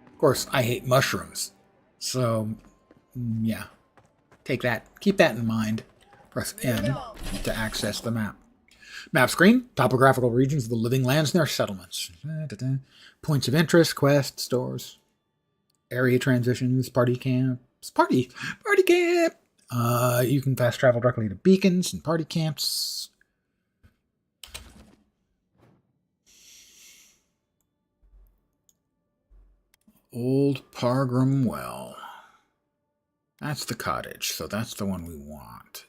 Of course, I hate mushrooms. So, yeah. Take that. Keep that in mind. Press N to access the map. Map screen. Topographical regions of the living lands and their settlements. Points of interest, quests, stores. Area transitions, party camps. Party camp! You can fast travel directly to beacons and party camps. Old Pargram Well. That's the cottage, so that's the one we want.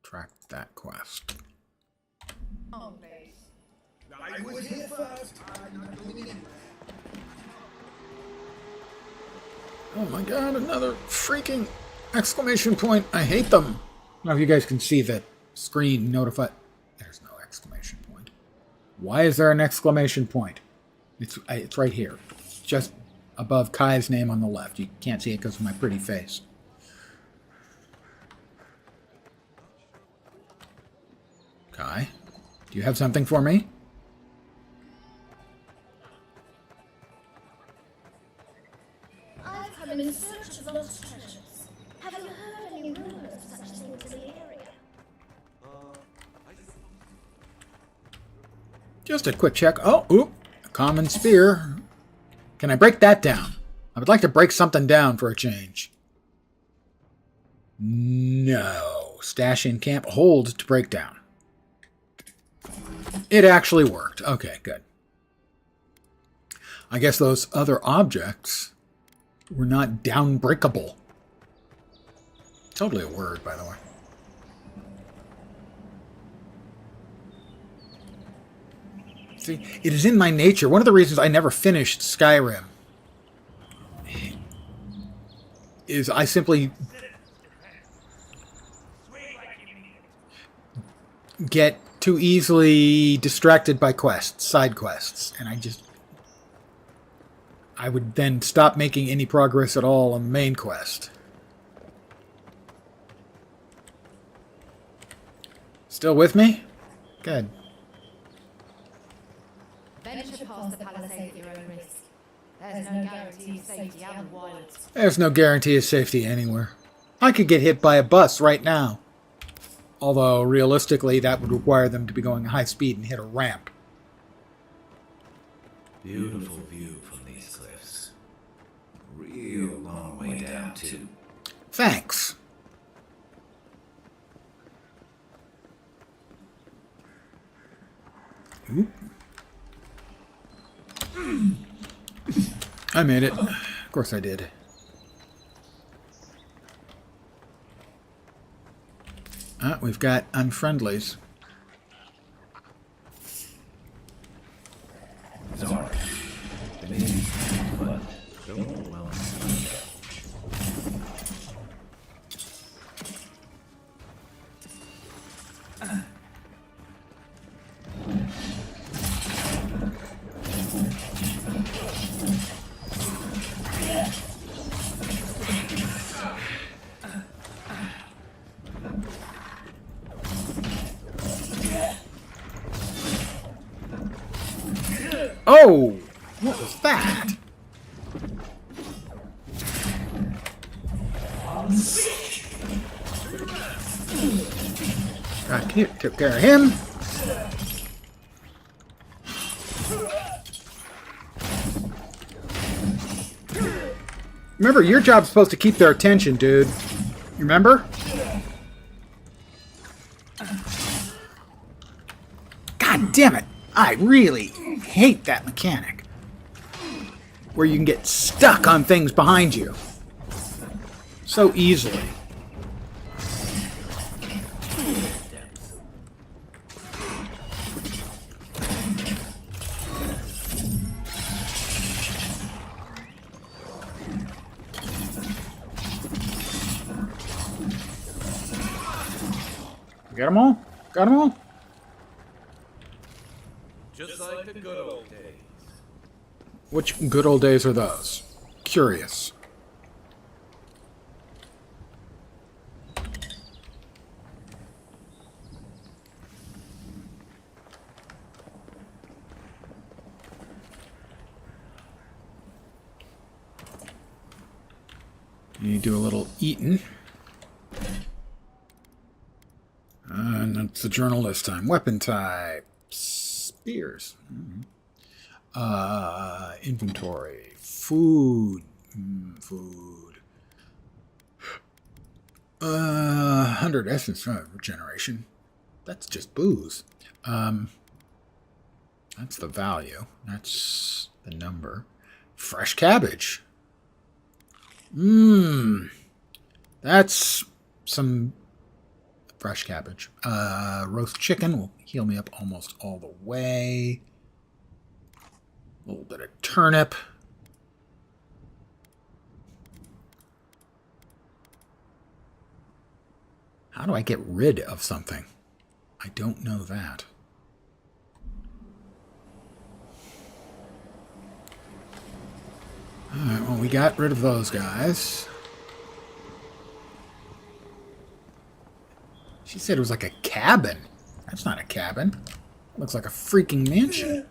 Track that quest. I was here first. Oh my god, another freaking exclamation point. I hate them. I don't know if you guys can see the screen notify. There's no exclamation point. Why is there an exclamation point? It's right here. Just above Kai's name on the left. You can't see it because of my pretty face. Kai, do you have something for me? I've come in search of lost treasures. Have you heard any rumors of such things in the area? Just a quick check. Oh, oop, a common spear. Can I break that down? I would like to break something down for a change. No. Stash in camp. Hold to break down. It actually worked. Okay, good. I guess those other objects were not downbreakable. Totally a word, by the way. See, it is in my nature. One of the reasons I never finished Skyrim is I simply get too easily distracted by quests, side quests, and I would then stop making any progress at all on the main quest. Still with me? Good. Venture past the palisade at your own risk. There's no guarantee of safety out in the wilds. There's no guarantee of safety anywhere. I could get hit by a bus right now. Although, realistically, that would require them to be going high speed and hit a ramp. Beautiful view from these cliffs. Real long way down, too. Thanks. Oop. I made it. Of course I did. We've got unfriendlies. Sorry. The name's but don't well. Oh! What was that? Took care of him. Remember, your job's supposed to keep their attention, dude. You remember? God damn it. I really hate that mechanic. Where you can get stuck on things behind you. So easily. Got them all? Got them all? Just like the good old days. Which good old days are those? Curious. You do a little eating. And that's the journal this time. Weapon type. Spears. Inventory. Food. Food. 100 essence regeneration. That's just booze. That's the value. That's the number. Fresh cabbage. That's some fresh cabbage. Roast chicken will heal me up almost all the way. A little bit of turnip. How do I get rid of something? I don't know that. Alright, well, we got rid of those guys. She said it was like a cabin. That's not a cabin. It looks like a freaking mansion.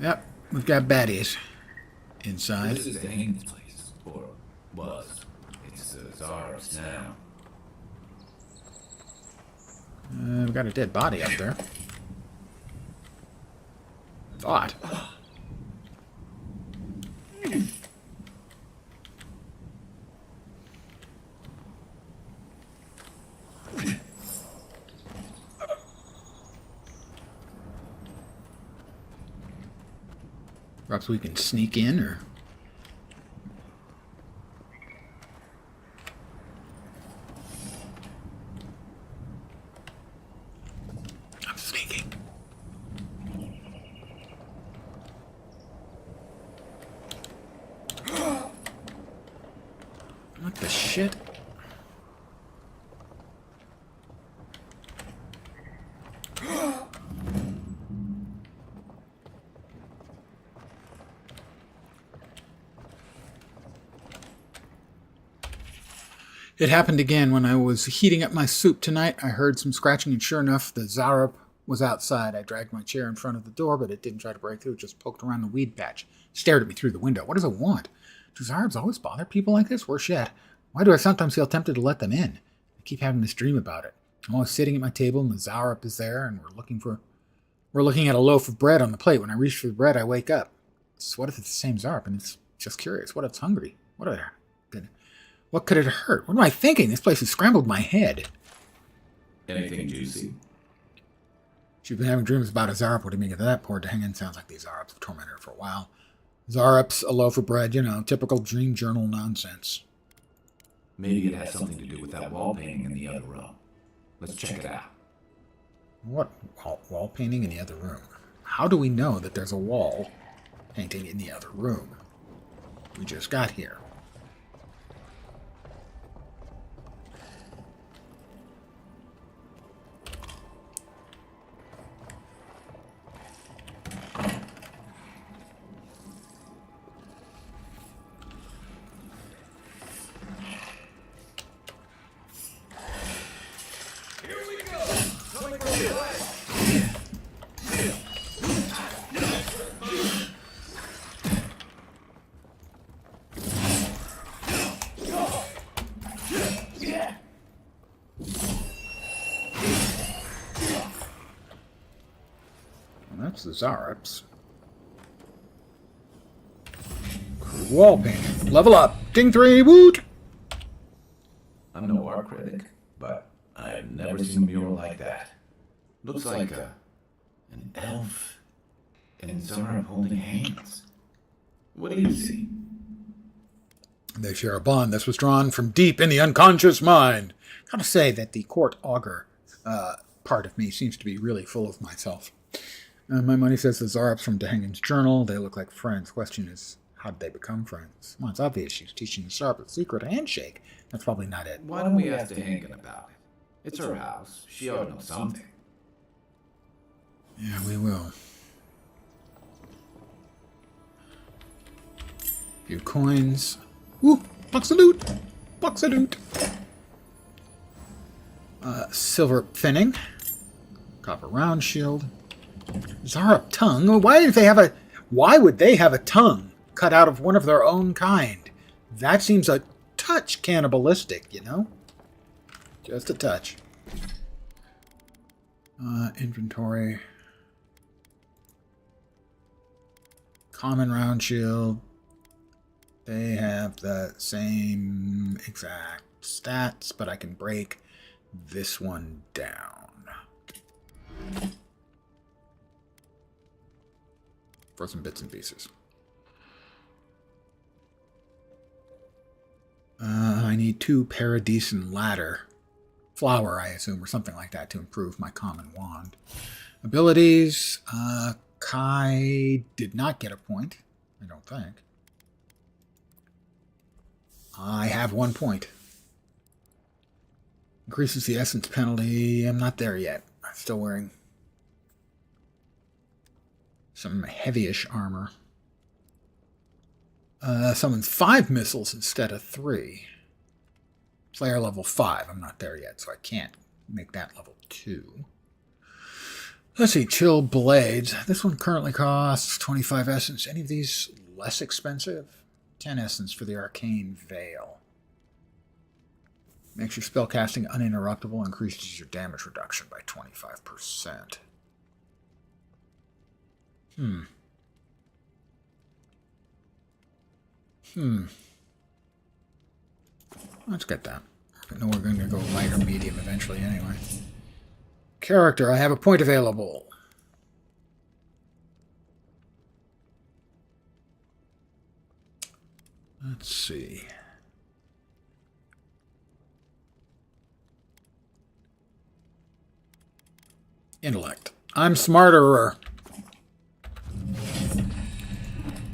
Yep, we've got baddies inside. This is the hanging place, or was. It's Zara's now. We've got a dead body up there. Thought. Perhaps we can sneak in, or... I'm sneaking. What the shit? It happened again when I was heating up my soup tonight. I heard some scratching, and sure enough, the Zarup was outside. I dragged my chair in front of the door, but it didn't try to break through. It just poked around the weed patch. Stared at me through the window. What does it want? Do Zarups always bother people like this? Worse yet, why do I sometimes feel tempted to let them in? I keep having this dream about it. I'm always sitting at my table, and the Zarup is there, and we're looking at a loaf of bread on the plate. When I reach for the bread, I wake up. So what if it's the same Zarup, and it's just curious? What if it's hungry? What could it hurt? What am I thinking? This place has scrambled my head. Anything juicy? She's been having dreams about a Zarup. What do you make of that? Poor Dangan. Sounds like these Zarups have tormented her for a while. Zarups, a loaf of bread, typical dream journal nonsense. Maybe it has something to do with that wall painting in the other room. Let's check it out. What wall painting in the other room? How do we know that there's a wall painting in the other room? We just got here. That's the Zarups. Wall painting. Level up. Ding 3, woot! I'm no art critic, but I've never seen a mural like that. Looks like an elf and Zara holding hands. What do you see? They share a bond. This was drawn from deep in the unconscious mind. Gotta say that the court augur part of me seems to be really full of myself. My money says the Zarups from Dahangan's journal. They look like friends. Question is, how did they become friends? Well, it's obvious she's teaching the Zarup a secret handshake. That's probably not it. Why don't we ask Dahangan about it? It's her house. She ought to know something. Yeah, we will. Few coins. Ooh, box of loot! Box of loot! Silver finning. Copper round shield. Zara tongue. Why would they have a tongue cut out of one of their own kind? That seems a touch cannibalistic, you know? Just a touch. Inventory. Common round shield. They have the same exact stats, but I can break this one down. For some bits and pieces. I need 2 paradisen ladder. Flower, I assume, or something like that to improve my common wand. Abilities. Kai did not get a point, I don't think. I have 1 point. Increases the essence penalty. I'm not there yet. I'm still wearing some heavyish armor. Summons 5 missiles instead of 3. Slayer level 5. I'm not there yet, so I can't make that level 2. Let's see, Chill Blades. This one currently costs 25 essence. Any of these less expensive? 10 essence for the Arcane Veil. Makes your spellcasting uninterruptible, increases your damage reduction by 25%. Let's get that. I know we're going to go light or medium eventually anyway. Character, I have a point available. Let's see. Intellect. I'm smarterer.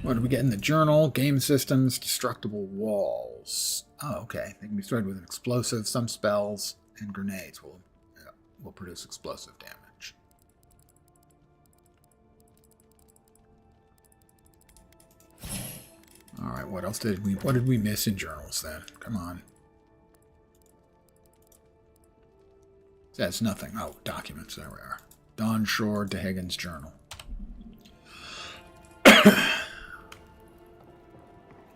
What did we get in the journal? Game systems, destructible walls. Oh, okay. They can be destroyed with an explosive. Some spells and grenades will produce explosive damage. All right. What else did we miss in journals then? Come on. That's nothing. Oh, documents. There we are. Don Shore, DeHagen's journal.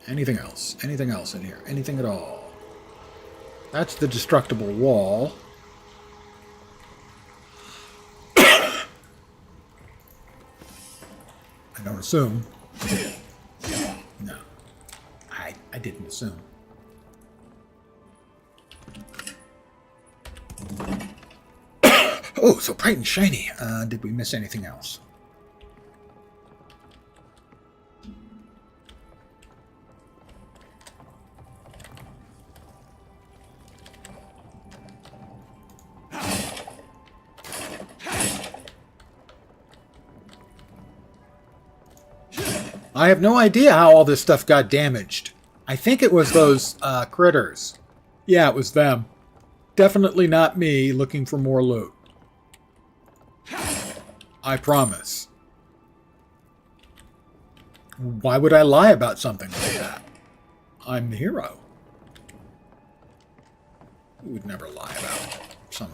Anything else? Anything else in here? Anything at all? That's the destructible wall. I don't assume. No. I didn't assume. Oh, so bright and shiny. Did we miss anything else? I have no idea how all this stuff got damaged. I think it was those critters. Yeah, it was them. Definitely not me looking for more loot. I promise. Why would I lie about something like that? I'm the hero. We would never lie about some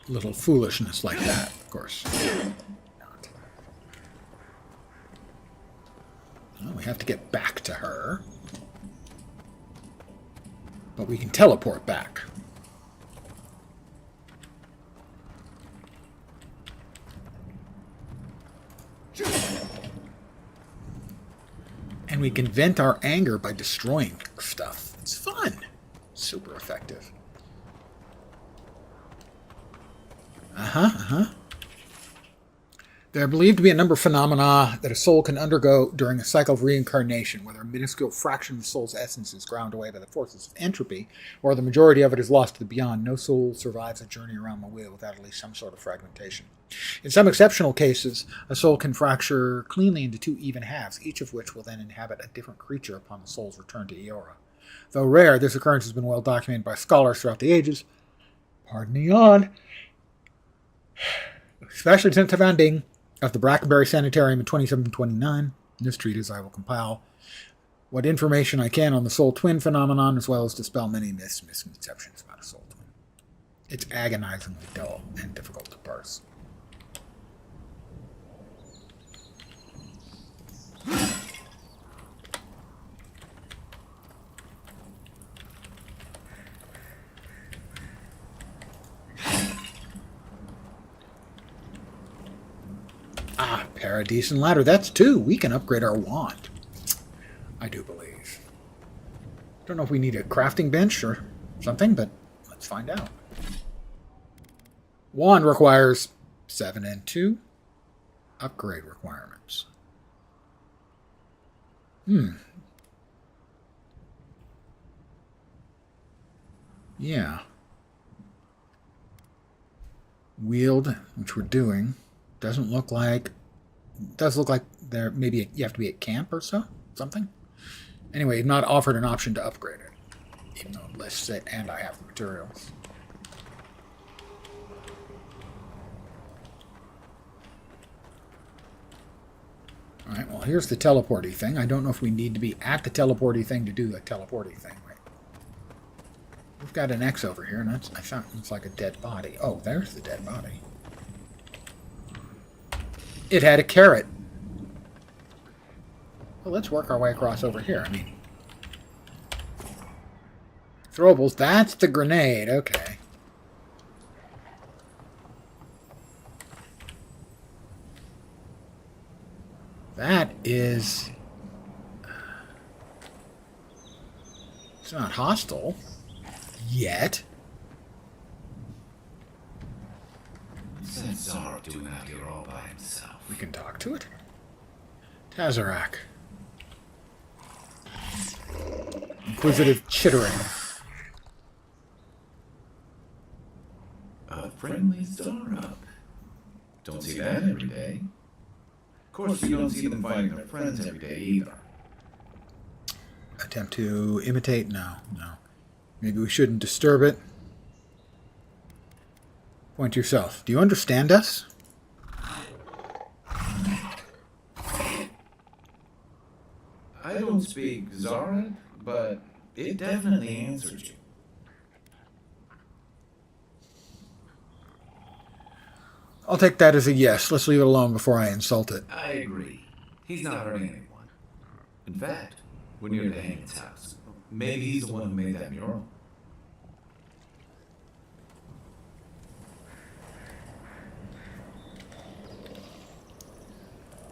little foolishness like that, of course. Not. Well, we have to get back to her. But we can teleport back. And we can vent our anger by destroying stuff. It's fun. Super effective. There are believed to be a number of phenomena that a soul can undergo during a cycle of reincarnation, whether a minuscule fraction of the soul's essence is ground away by the forces of entropy, or the majority of it is lost to the beyond. No soul survives a journey around the wheel without at least some sort of fragmentation. In some exceptional cases, a soul can fracture cleanly into 2 even halves, each of which will then inhabit a different creature upon the soul's return to Eora. Though rare, this occurrence has been well documented by scholars throughout the ages. Pardon the yawn. Especially since the founding of the Brackenbury Sanitarium in 2729. In this treatise, I will compile what information I can on the soul twin phenomenon, as well as dispel many myths and misconceptions about a soul twin. It's agonizingly dull and difficult to parse. Ah, Paradise and Ladder. That's 2. We can upgrade our wand. I do believe. Don't know if we need a crafting bench or something, but let's find out. Wand requires 7 and 2. Upgrade requirements. Yeah. Wield, which we're doing, does look like there maybe you have to be at camp or something. Anyway, you've not offered an option to upgrade it, even though it lists it and I have the materials. Alright, well here's the teleporty thing. I don't know if we need to be at the teleporty thing to do the teleporty thing. Right? We've got an X over here, and I thought it's like a dead body. Oh, there's the dead body. It had a carrot. Well, let's work our way across over here. I mean, throwables. That's the grenade. Okay. That is... It's not hostile. Yet. What's that Zara doing out here all by himself? We can talk to it. Tazarak. Inquisitive chittering. A friendly Zara. Don't see that every day. Of course, you don't see them fighting their friends every day either. Attempt to imitate? No. Maybe we shouldn't disturb it. Point to yourself. Do you understand us? I don't speak Zara, but it definitely answered you. I'll take that as a yes. Let's leave it alone before I insult it. I agree. He's not hurting anyone. In fact, we're near the Hangman's house. Maybe he's the one who made that mural.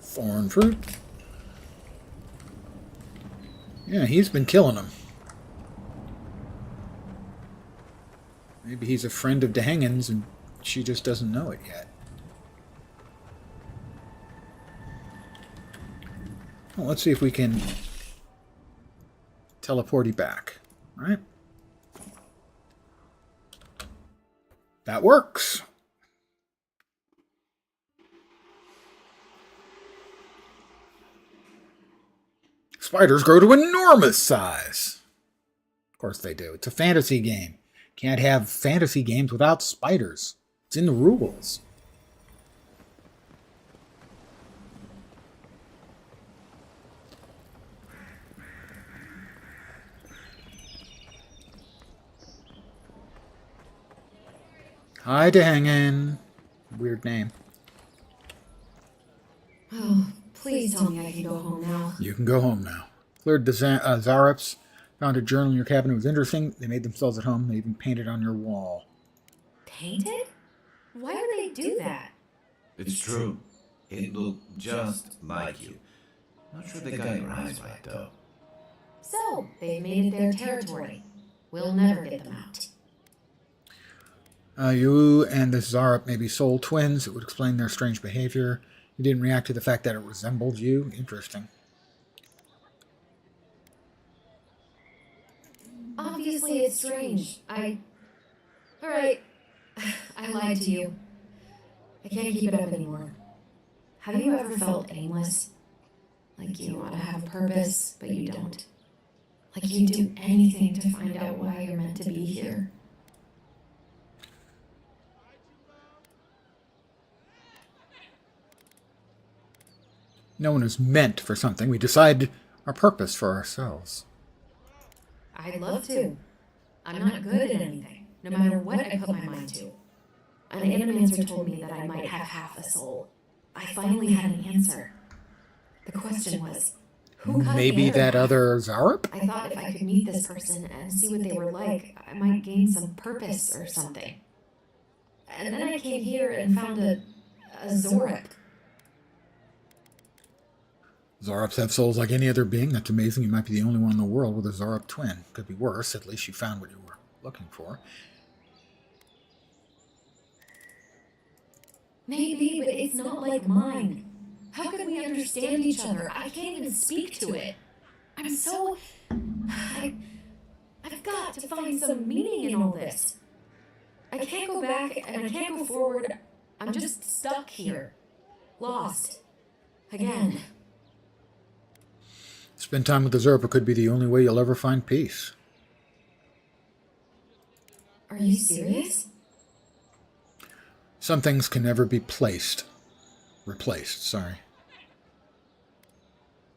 Thorn fruit. Yeah, he's been killing them. Maybe he's a friend of Dehangen's and she just doesn't know it yet. Well, let's see if we can teleport you back. Right? That works. Spiders grow to enormous size. Of course they do. It's a fantasy game. Can't have fantasy games without spiders. It's in the rules. Hi, Dehangen. Weird name. Oh, please tell me I can go home now. You can go home now. Cleared the Zaraps. Found a journal in your cabin. It was interesting. They made themselves at home. They even painted on your wall. Painted? Why would they do that? It's true. It looked just like you. Not sure they got your eyes right, though. So, they've made it their territory. We'll never get them out. You and the Zarup may be soul twins. It would explain their strange behavior. You didn't react to the fact that it resembled you. Interesting. Obviously, it's strange. Alright. I lied to you. I can't keep it up anymore. Have you ever felt aimless? Like you ought to have a purpose, but you don't. Like you'd do anything to find out why you're meant to be here. No one is meant for something. We decide our purpose for ourselves. I'd love to. I'm not good at anything. no matter what I put my mind to. An animancer told me that I might have half a soul. I finally had an answer. The question was, who got Maybe the that half? other Zarup? I thought if I could meet this person and see what they were like, I might gain some purpose or something. And then I came here and found a Zorup. Zarups have souls like any other being. That's amazing. You might be the only one in the world with a Zarup twin. Could be worse. At least you found what you were looking for. Maybe, but it's not like mine. How could we understand each other? I can't even speak to it. I'm so... I've got to find some meaning in all this. I can't go back and I can't go forward. I'm just stuck here. Lost. Again. Spend time with the Zarup could be the only way you'll ever find peace. Are you serious? Some things can never be replaced, sorry.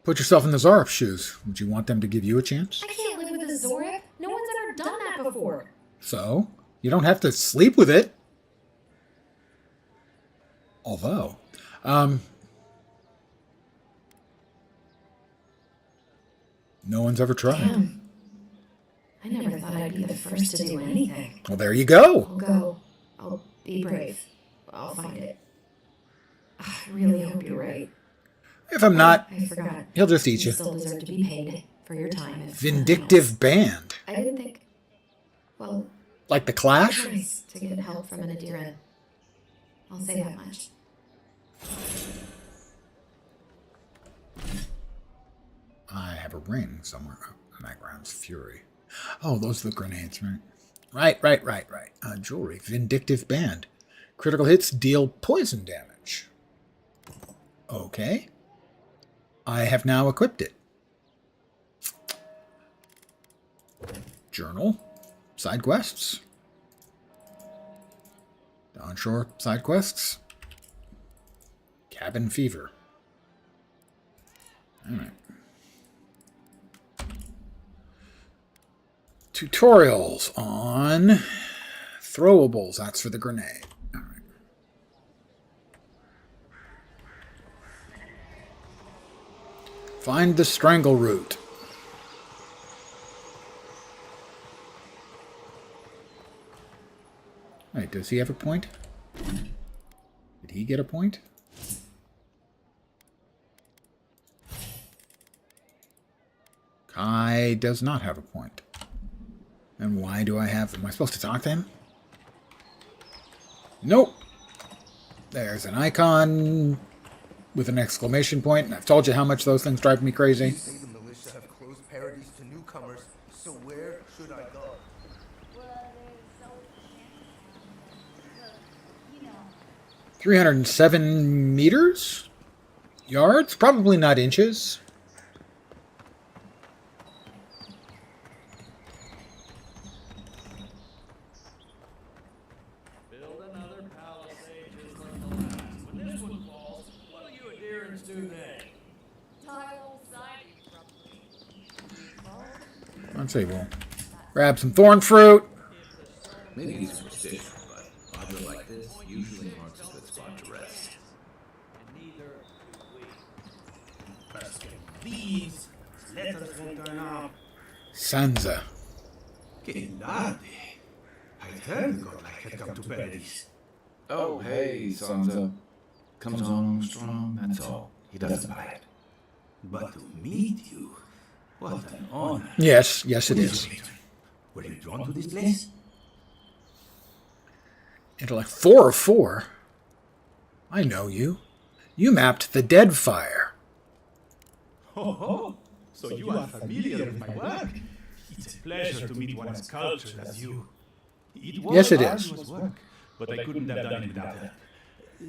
Put yourself in the Zarup's shoes. Would you want them to give you a chance? I can't live with a Zorup. No one's ever done that before. So, you don't have to sleep with it. Although, no one's ever tried. Damn. I never thought I'd be the first to do anything. Well, there you go. I'll go. I'll be brave. I'll find it. I really hope you're right. If I'm not, I forgot. he'll just eat you. You still deserve to be paid for your time. Vindictive band. I didn't think... Well... Like the Clash? It's nice to get help from an Adiran. I'll say that much. I have a ring somewhere. Oh, Magram's Fury. Oh, those are the grenades, right? Right. Jewelry. Vindictive band. Critical hits deal poison damage. Okay. I have now equipped it. Journal. Side quests. Onshore side quests. Cabin fever. Alright. Tutorials on throwables. That's for the grenade. All right. Find the strangle root. Wait, does he have a point? Did he get a point? Kai does not have a point. And why do I have... Am I supposed to talk to him? Nope. There's an icon with an exclamation point, and I've told you how much those things drive me crazy. You say the militia have closed parodies to newcomers, so where should I go? Well, there's always the 307 meters? Yards? Probably not inches. Build another palisade just like the last. When this one falls, what do you adherents do then? tile siding, probably. Let's see, we'll grab some thorn fruit. Maybe he's superstitious, but audio like this usually marks a good spot to rest. And neither do we. First get these, letters won't turn up. Sansa. Que tarde. I heard God like had come to Paradise. Oh, hey, Sansa. Comes on strong, that's all. He doesn't bite. But to meet you, what an honor. Yes, it is. Were you drawn to this place? Intellect 4 of 4. I know you. You mapped the Dead Fire. Oh, so you are familiar with my work? It's a pleasure to meet one as cultured as you. It was Yes, it is. arduous work, but I couldn't have done it without help.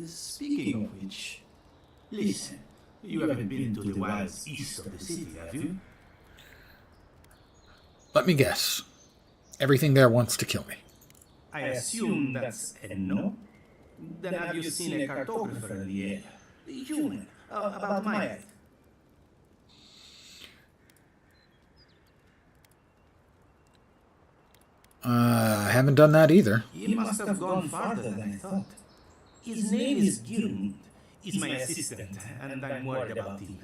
Speaking of which, listen, you haven't been to the wilds east of the city, have you? Let me guess. Everything there wants to kill me. I assume that's a no? Then have you seen a cartographer in the area? A human, about my height. I haven't done that either. He must have gone farther than I thought. His name is Gilmund. He's my assistant, and I'm worried about him.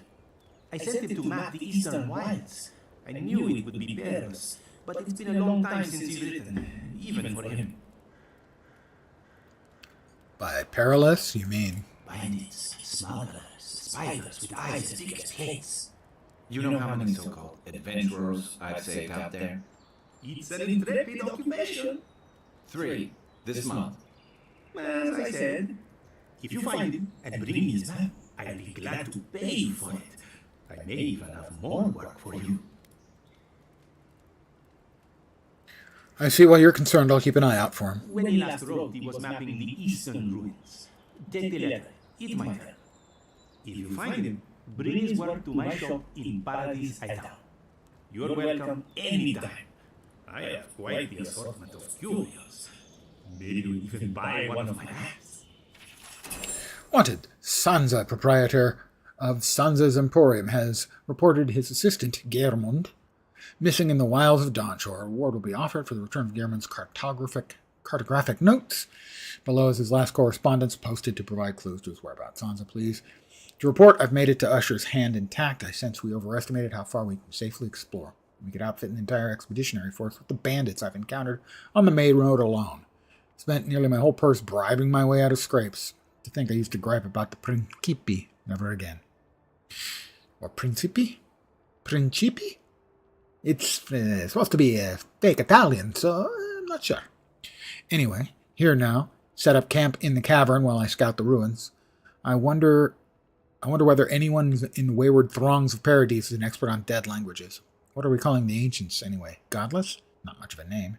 I sent him to map the eastern wilds. I knew it would be perilous, but it's been a long time since he's written, even for him. By perilous, you mean? Bandits, smugglers, spiders with eyes as big as plates. You know how many so-called adventurers I've saved out there? It's an intrepid occupation. 3 this month. As I said, if you find him and bring me his map, I'll be glad to pay you for it. I may even have more work for you. I see why you're concerned. I'll keep an eye out for him. When he last wrote, he was mapping the eastern ruins. Take the letter. It might help. If you find him, bring his work to my shop in Paradise Town. You're welcome anytime. I have quite the assortment of curios. Maybe you'll even buy one of my maps. Wanted. Sansa, proprietor of Sansa's Emporium, has reported his assistant, Geirmund, missing in the wilds of Dawnshore. A reward will be offered for the return of Geirmund's cartographic notes. Below is his last correspondence posted to provide clues to his whereabouts. Sansa, please. To report, I've made it to Usher's hand intact. I sense we overestimated how far we can safely explore. We could outfit an entire expeditionary force with the bandits I've encountered on the main road alone. Spent nearly my whole purse bribing my way out of scrapes. To think I used to gripe about the Principi. Never again. Or Principi? Principi? It's supposed to be a fake Italian, so I'm not sure. Anyway, here now. Set up camp in the cavern while I scout the ruins. I wonder whether anyone in the wayward throngs of Paradise is an expert on dead languages. What are we calling the ancients, anyway? Godless? Not much of a name.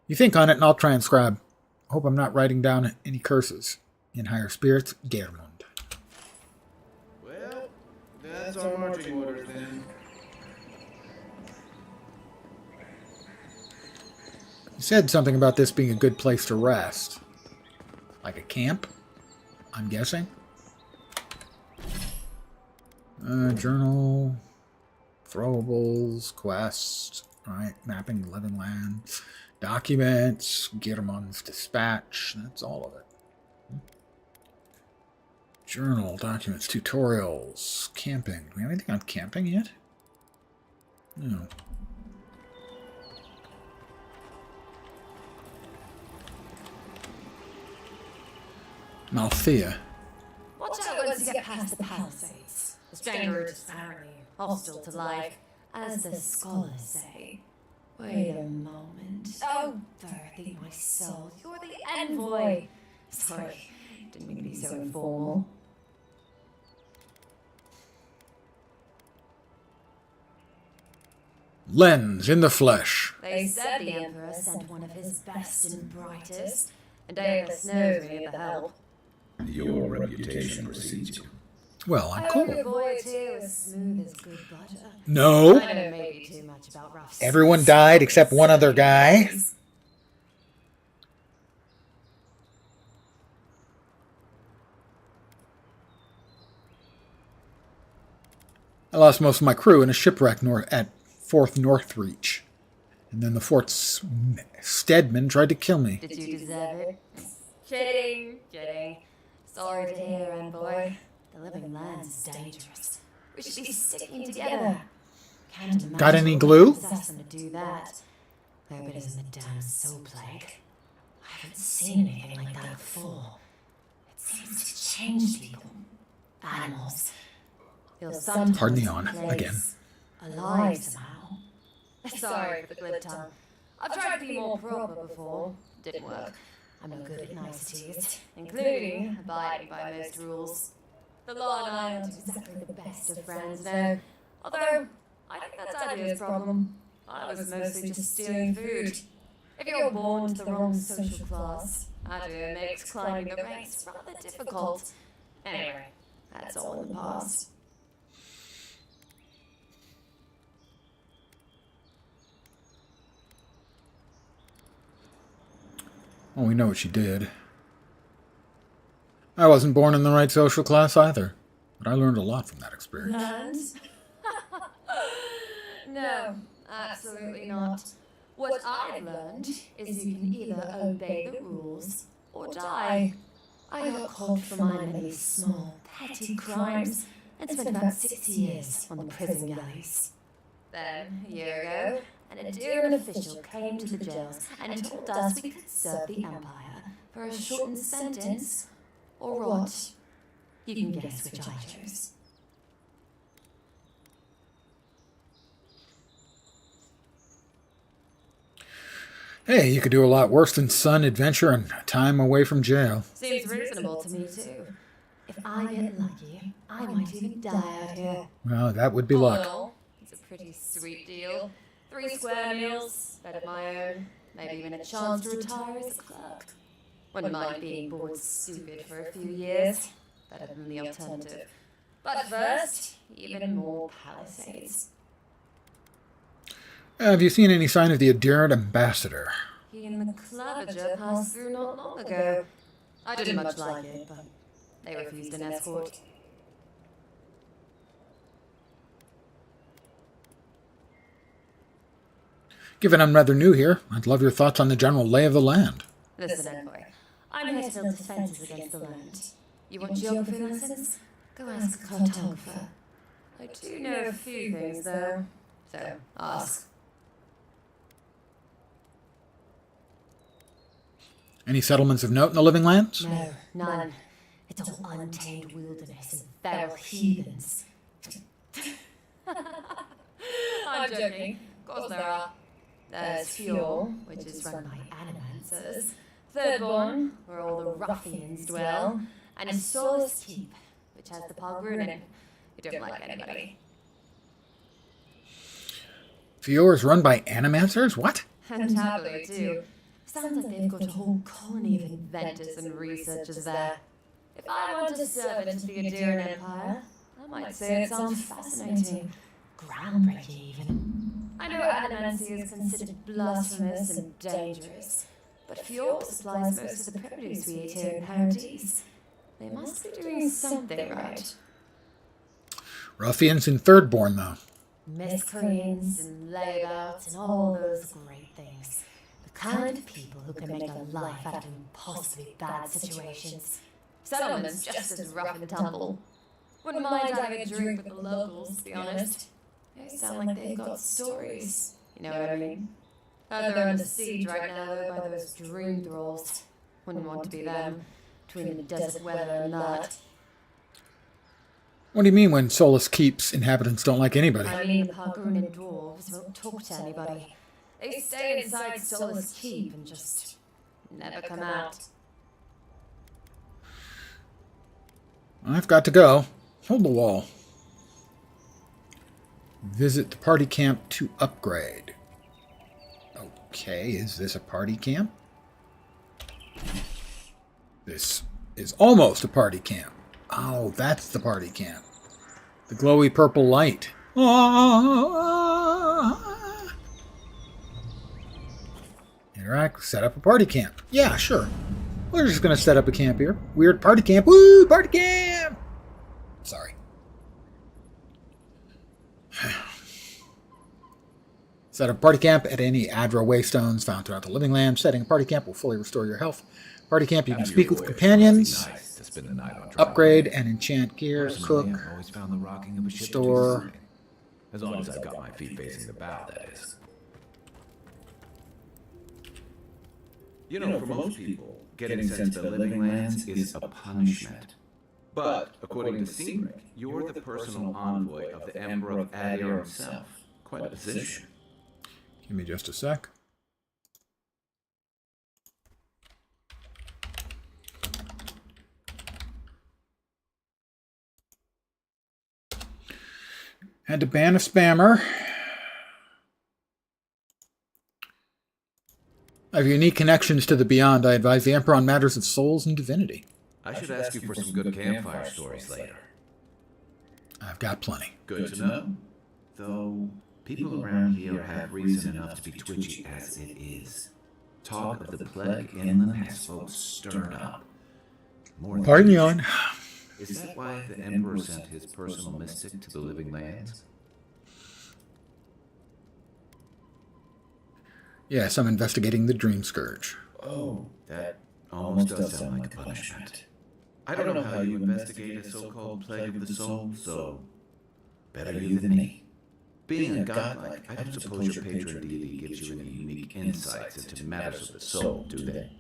You think on it, and I'll transcribe. Hope I'm not writing down any curses. In higher spirits, Geirmund. Well, that's our marching orders then. You said something about this being a good place to rest. Like a camp? I'm guessing. Journal, throwables, quest, right? Mapping the living land, documents, Geirmund's dispatch. That's all of it. Journal, documents, tutorials, camping. Do we have anything on camping yet? No. Malthea. Watch out once you get past the palisades. The stranger is apparently hostile to life, as the scholars say. Wait a moment. Oh, birthing my soul, you're the envoy. Sorry, didn't mean to be so informal. Lens in the flesh. They said the Emperor sent one of his best and brightest, and Davis knows we need the help. Your reputation precedes you. Well, I'm I cool. hope your voyage here was smooth as good butter. No. I know maybe too much about rough. Everyone died except one other guy. I lost most of my crew in a shipwreck at Fourth Northreach. And then the Fort's Steadman tried to kill me. Did you deserve it? Kidding. Sorry to hear, envoy. The living lands is dangerous. We should be sticking together. Can't imagine Got any glue? possess them to do that. Hope it isn't the damn soul plague. I haven't seen anything like that before. It seems to change people. Animals. Feel sometimes Pardon the yawn, again. alive somehow. Sorry for the glib tongue. I've tried to be more proper before. Didn't work. I'm no good at niceties, including abiding by most rules. The law and I aren't exactly the best of friends, no. Although, I think that's Adria's problem. I was mostly just stealing food. If you're born to the wrong social class, Adria makes climbing the ranks rather difficult. Anyway, that's all in the past. Well, we know what she did. I wasn't born in the right social class either, but I learned a lot from that experience. Learned? No, absolutely not. What I've learned is you can either obey the rules or die. I got caught for my many small, petty crimes and spent about 6 years on the prison galleys. Then, a year ago, an Adirian official came to the jails and told us we could serve the Empire for a shortened sentence, or what? You can guess which I chose. Hey, you could do a lot worse than sun, adventure, and time away from jail. Seems reasonable to me, too. If I get lucky, I might even die out here. Well, that would be luck. Well, it's a pretty sweet deal. 3 square meals, bed of my own, maybe even a chance to retire as a clerk. Wouldn't mind being bored stupid for a few years. Better than the alternative. But first, even more Palisades. Have you seen any sign of the Adherent ambassador? He and the Clavager passed through not long ago. I didn't much like it, but they refused an escort. Given I'm rather new here, I'd love your thoughts on the general lay of the land. Listen, Envoy. I'm here to build defenses against the land. You want geography lessons? Go ask a cartographer. I do know a few things, though. So, ask. Any settlements of note in the living lands? No, none. It's all untamed wilderness and feral heathens. I'm joking. Of course there are. There's Fjord, which is run by animancers. Thirdborn, where all the ruffians dwell. And Solace Keep, which has the Palgrunin, who don't like anybody. Fjord is run by animancers? What? And happily, too. Sounds like they've got a whole colony of inventors and researchers there. If I want to serve into the Adirian Empire, I might say it sounds fascinating. Groundbreaking, even. I know adamancy is considered blasphemous and dangerous, but Fjord supplies most of the produce we eat here in Paradise. They must be doing something right. Ruffians in Thirdborn, though. Miscreants and layabouts and all those great things. The kind of people who can make a life out of impossibly bad situations. Settlements just as rough and tumble. Wouldn't mind having a drink with the locals, to be honest. They sound like they've got stories. You know what I mean? Heard they're under siege right now, though, by those dream thralls. Wouldn't want to be them, between the desert weather and that. What do you mean when Solace Keep's inhabitants don't like anybody? I mean the Palgrunin dwarves won't talk to anybody. They stay inside Solace Keep and just never come out. I've got to go. Hold the wall. Visit the party camp to upgrade. Okay, is this a party camp? This is almost a party camp. Oh, that's the party camp. The glowy purple light. Ah. Interact, set up a party camp. Yeah, sure. We're just going to set up a camp here. Weird party camp. Woo, party camp! Sorry. Set up a party camp at any Adra waystones found throughout the living land. Setting a party camp will fully restore your health. Party camp, you can speak with companions, upgrade and enchant gear, cook, always found the rocking of a ship store. too. As long as I've got my feet facing the bow, that is. You know, for most people, getting sent to the living lands is a punishment. But, according to Cemric, you're the personal envoy of the Emperor of Adir himself. Quite a position. Give me just a sec. Had to ban a spammer. I have unique connections to the Beyond. I advise the Emperor on matters of souls and divinity. I should ask you for some good campfire stories later. I've got plenty. Good to know. Though, people around here have reason enough to be twitchy as it is. Talk of the plague inland has folks stirred up. Pardon yawn. Is that why the Emperor sent his personal mystic to the living lands? Yes, I'm investigating the Dream Scourge. Oh, that almost does sound like a punishment. I don't know how you investigate a so-called plague of the soul, so better you than me. Being a godlike, I don't suppose your patron deity gives you any unique insights into matters of the soul, do they?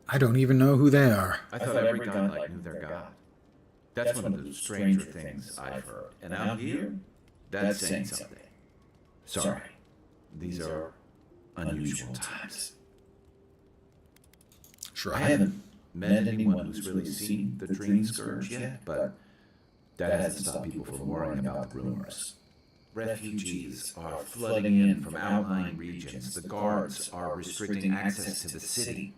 I don't even know who they are. I thought every godlike knew their god. That's one of the stranger things I've heard. And out here, that's saying something. Sorry, these are unusual times. Sure, I haven't met anyone who's really seen the Dream Scourge yet, but that hasn't stopped people from worrying about the rumors. Refugees are flooding in from outlying regions. The guards are restricting access to the city.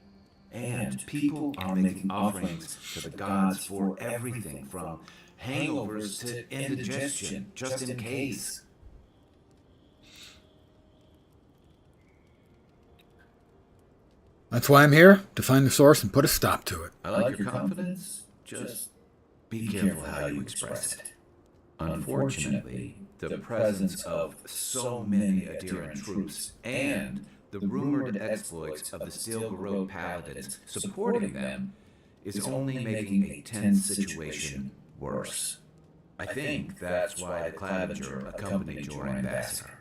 And people are making offerings to the gods for everything from hangovers to indigestion, just in case. That's why I'm here, to find the source and put a stop to it. I like your confidence. Just be careful how you express it. Unfortunately, the presence of so many adherent troops and the rumored exploits of the Steel Garrote paladins supporting them is only making a tense situation worse. I think that's why the Clavinger accompanied your ambassador.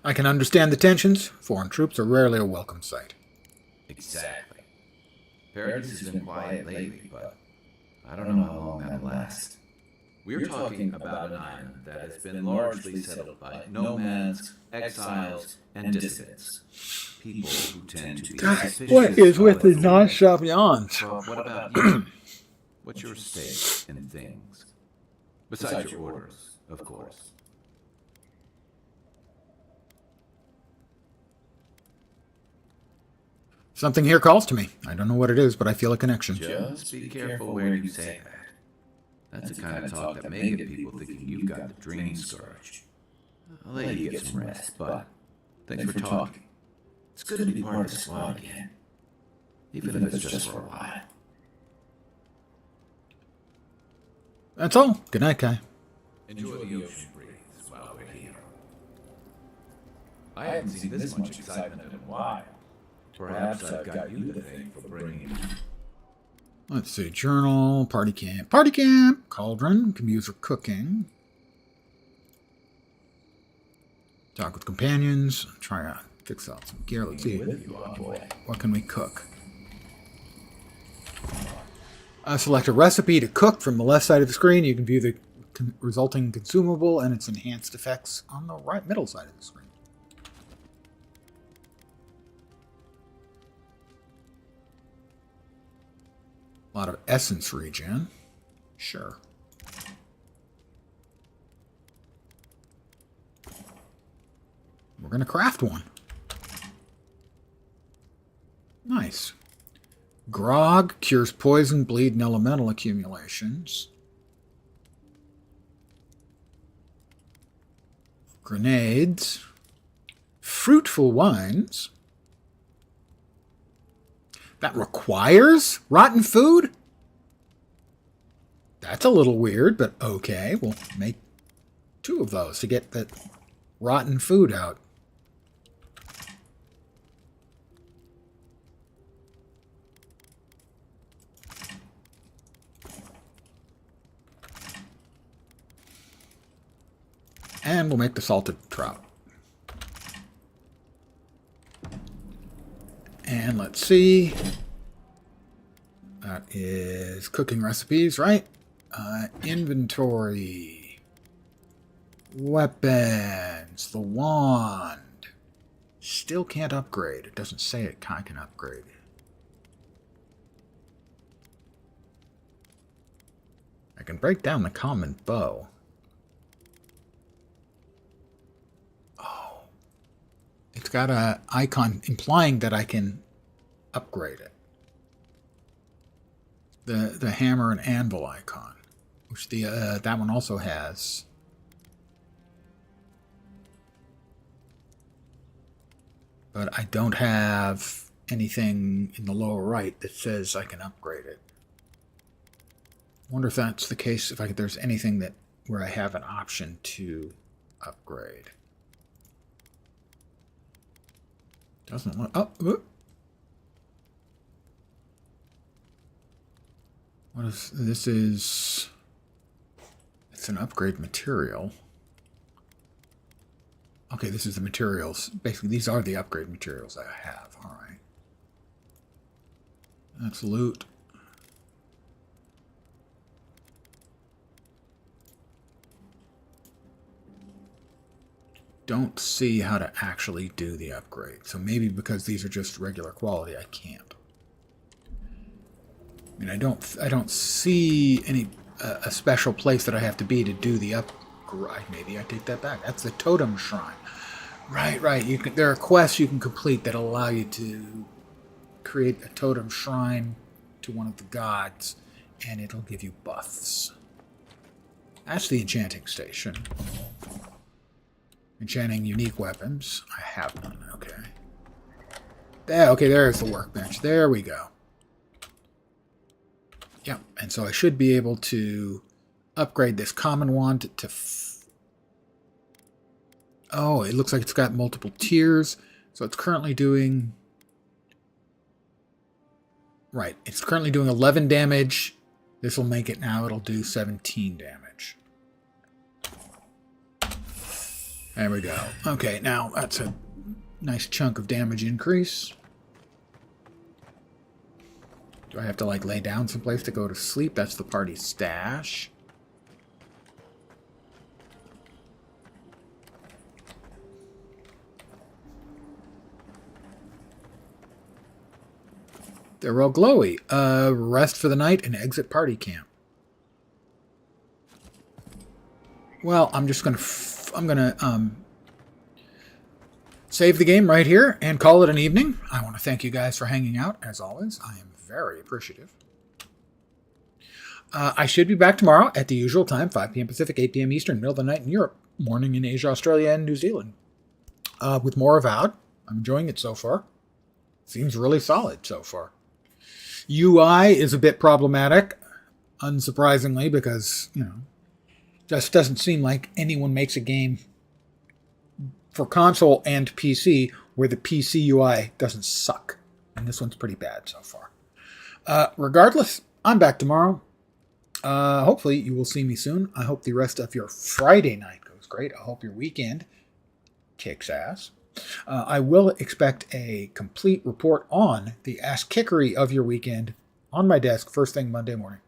I can understand the tensions. Foreign troops are rarely a welcome sight. Exactly. Paradis has been quiet lately, but I don't know how long that'll last. We're talking about an island that has been largely settled by nomads, exiles, and dissidents. People who tend to be suspicious. What is with the of non-stop yawns? So what about you? What's your stake in things? Besides your orders, of course. Something here calls to me. I don't know what it is, but I feel a connection. Just be careful where you say that. That's the kind of talk that may get people thinking you've got the Dream Scourge. I'll let you get some rest, but thanks for talking. It's good to be part of the squad again, even if it's just for a while. That's all. Good night, Kai. Enjoy the ocean breeze while we're here. I haven't seen this much excitement in a while. Perhaps I've got you to thank for bringing. Let's see. Journal, party camp, cauldron, computer cooking. Talk with companions. Try to fix out some gear. Let's see. What can we cook? Select a recipe to cook from the left side of the screen. You can view the resulting consumable and its enhanced effects on the right middle side of the screen. A lot of essence regen. Sure. We're going to craft one. Nice. Grog cures poison, bleed, and elemental accumulations. Grenades. Fruitful wines. That requires rotten food? That's a little weird, but okay. We'll make 2 of those to get that rotten food out. And we'll make the salted trout. And let's see. That is cooking recipes, right? Inventory. Weapons. The wand. Still can't upgrade. It doesn't say it I can upgrade. I can break down the common bow. It's got an icon implying that I can upgrade it. The hammer and anvil icon, which that one also has. But I don't have anything in the lower right that says I can upgrade it. Wonder if that's the case, if there's anything that where I have an option to upgrade. Doesn't want... Oh, whoop. What is... This is... It's an upgrade material. Okay, this is the materials. Basically, these are the upgrade materials I have. All right. That's loot. Don't see how to actually do the upgrade. So maybe because these are just regular quality, I can't. I mean, I don't see any a special place that I have to be to do the upgrade. Maybe I take that back. That's the totem shrine. Right. You can. There are quests you can complete that allow you to create a totem shrine to one of the gods, and it'll give you buffs. That's the enchanting station. Enchanting unique weapons. I have none. Okay. Okay, there's the workbench. There we go. Yep, and so I should be able to upgrade this common wand to... Oh, it looks like it's got multiple tiers. So it's currently doing... Right, it's currently doing 11 damage. This will make it now. It'll do 17 damage. There we go. Okay, now that's a nice chunk of damage increase. Do I have to, like, lay down someplace to go to sleep? That's the party stash. They're all glowy. Rest for the night and exit party camp. Well, I'm just gonna... I'm gonna save the game right here and call it an evening. I want to thank you guys for hanging out, as always. I am very appreciative. I should be back tomorrow at the usual time, 5 p.m. Pacific, 8 p.m. Eastern, middle of the night in Europe, morning in Asia, Australia, and New Zealand, with more Avowed. I'm enjoying it so far. Seems really solid so far. UI is a bit problematic, unsurprisingly, because, you know, just doesn't seem like anyone makes a game for console and PC where the PC UI doesn't suck. And this one's pretty bad so far. Regardless, I'm back tomorrow. Hopefully you will see me soon. I hope the rest of your Friday night goes great. I hope your weekend kicks ass. I will expect a complete report on the ass kickery of your weekend on my desk first thing Monday morning.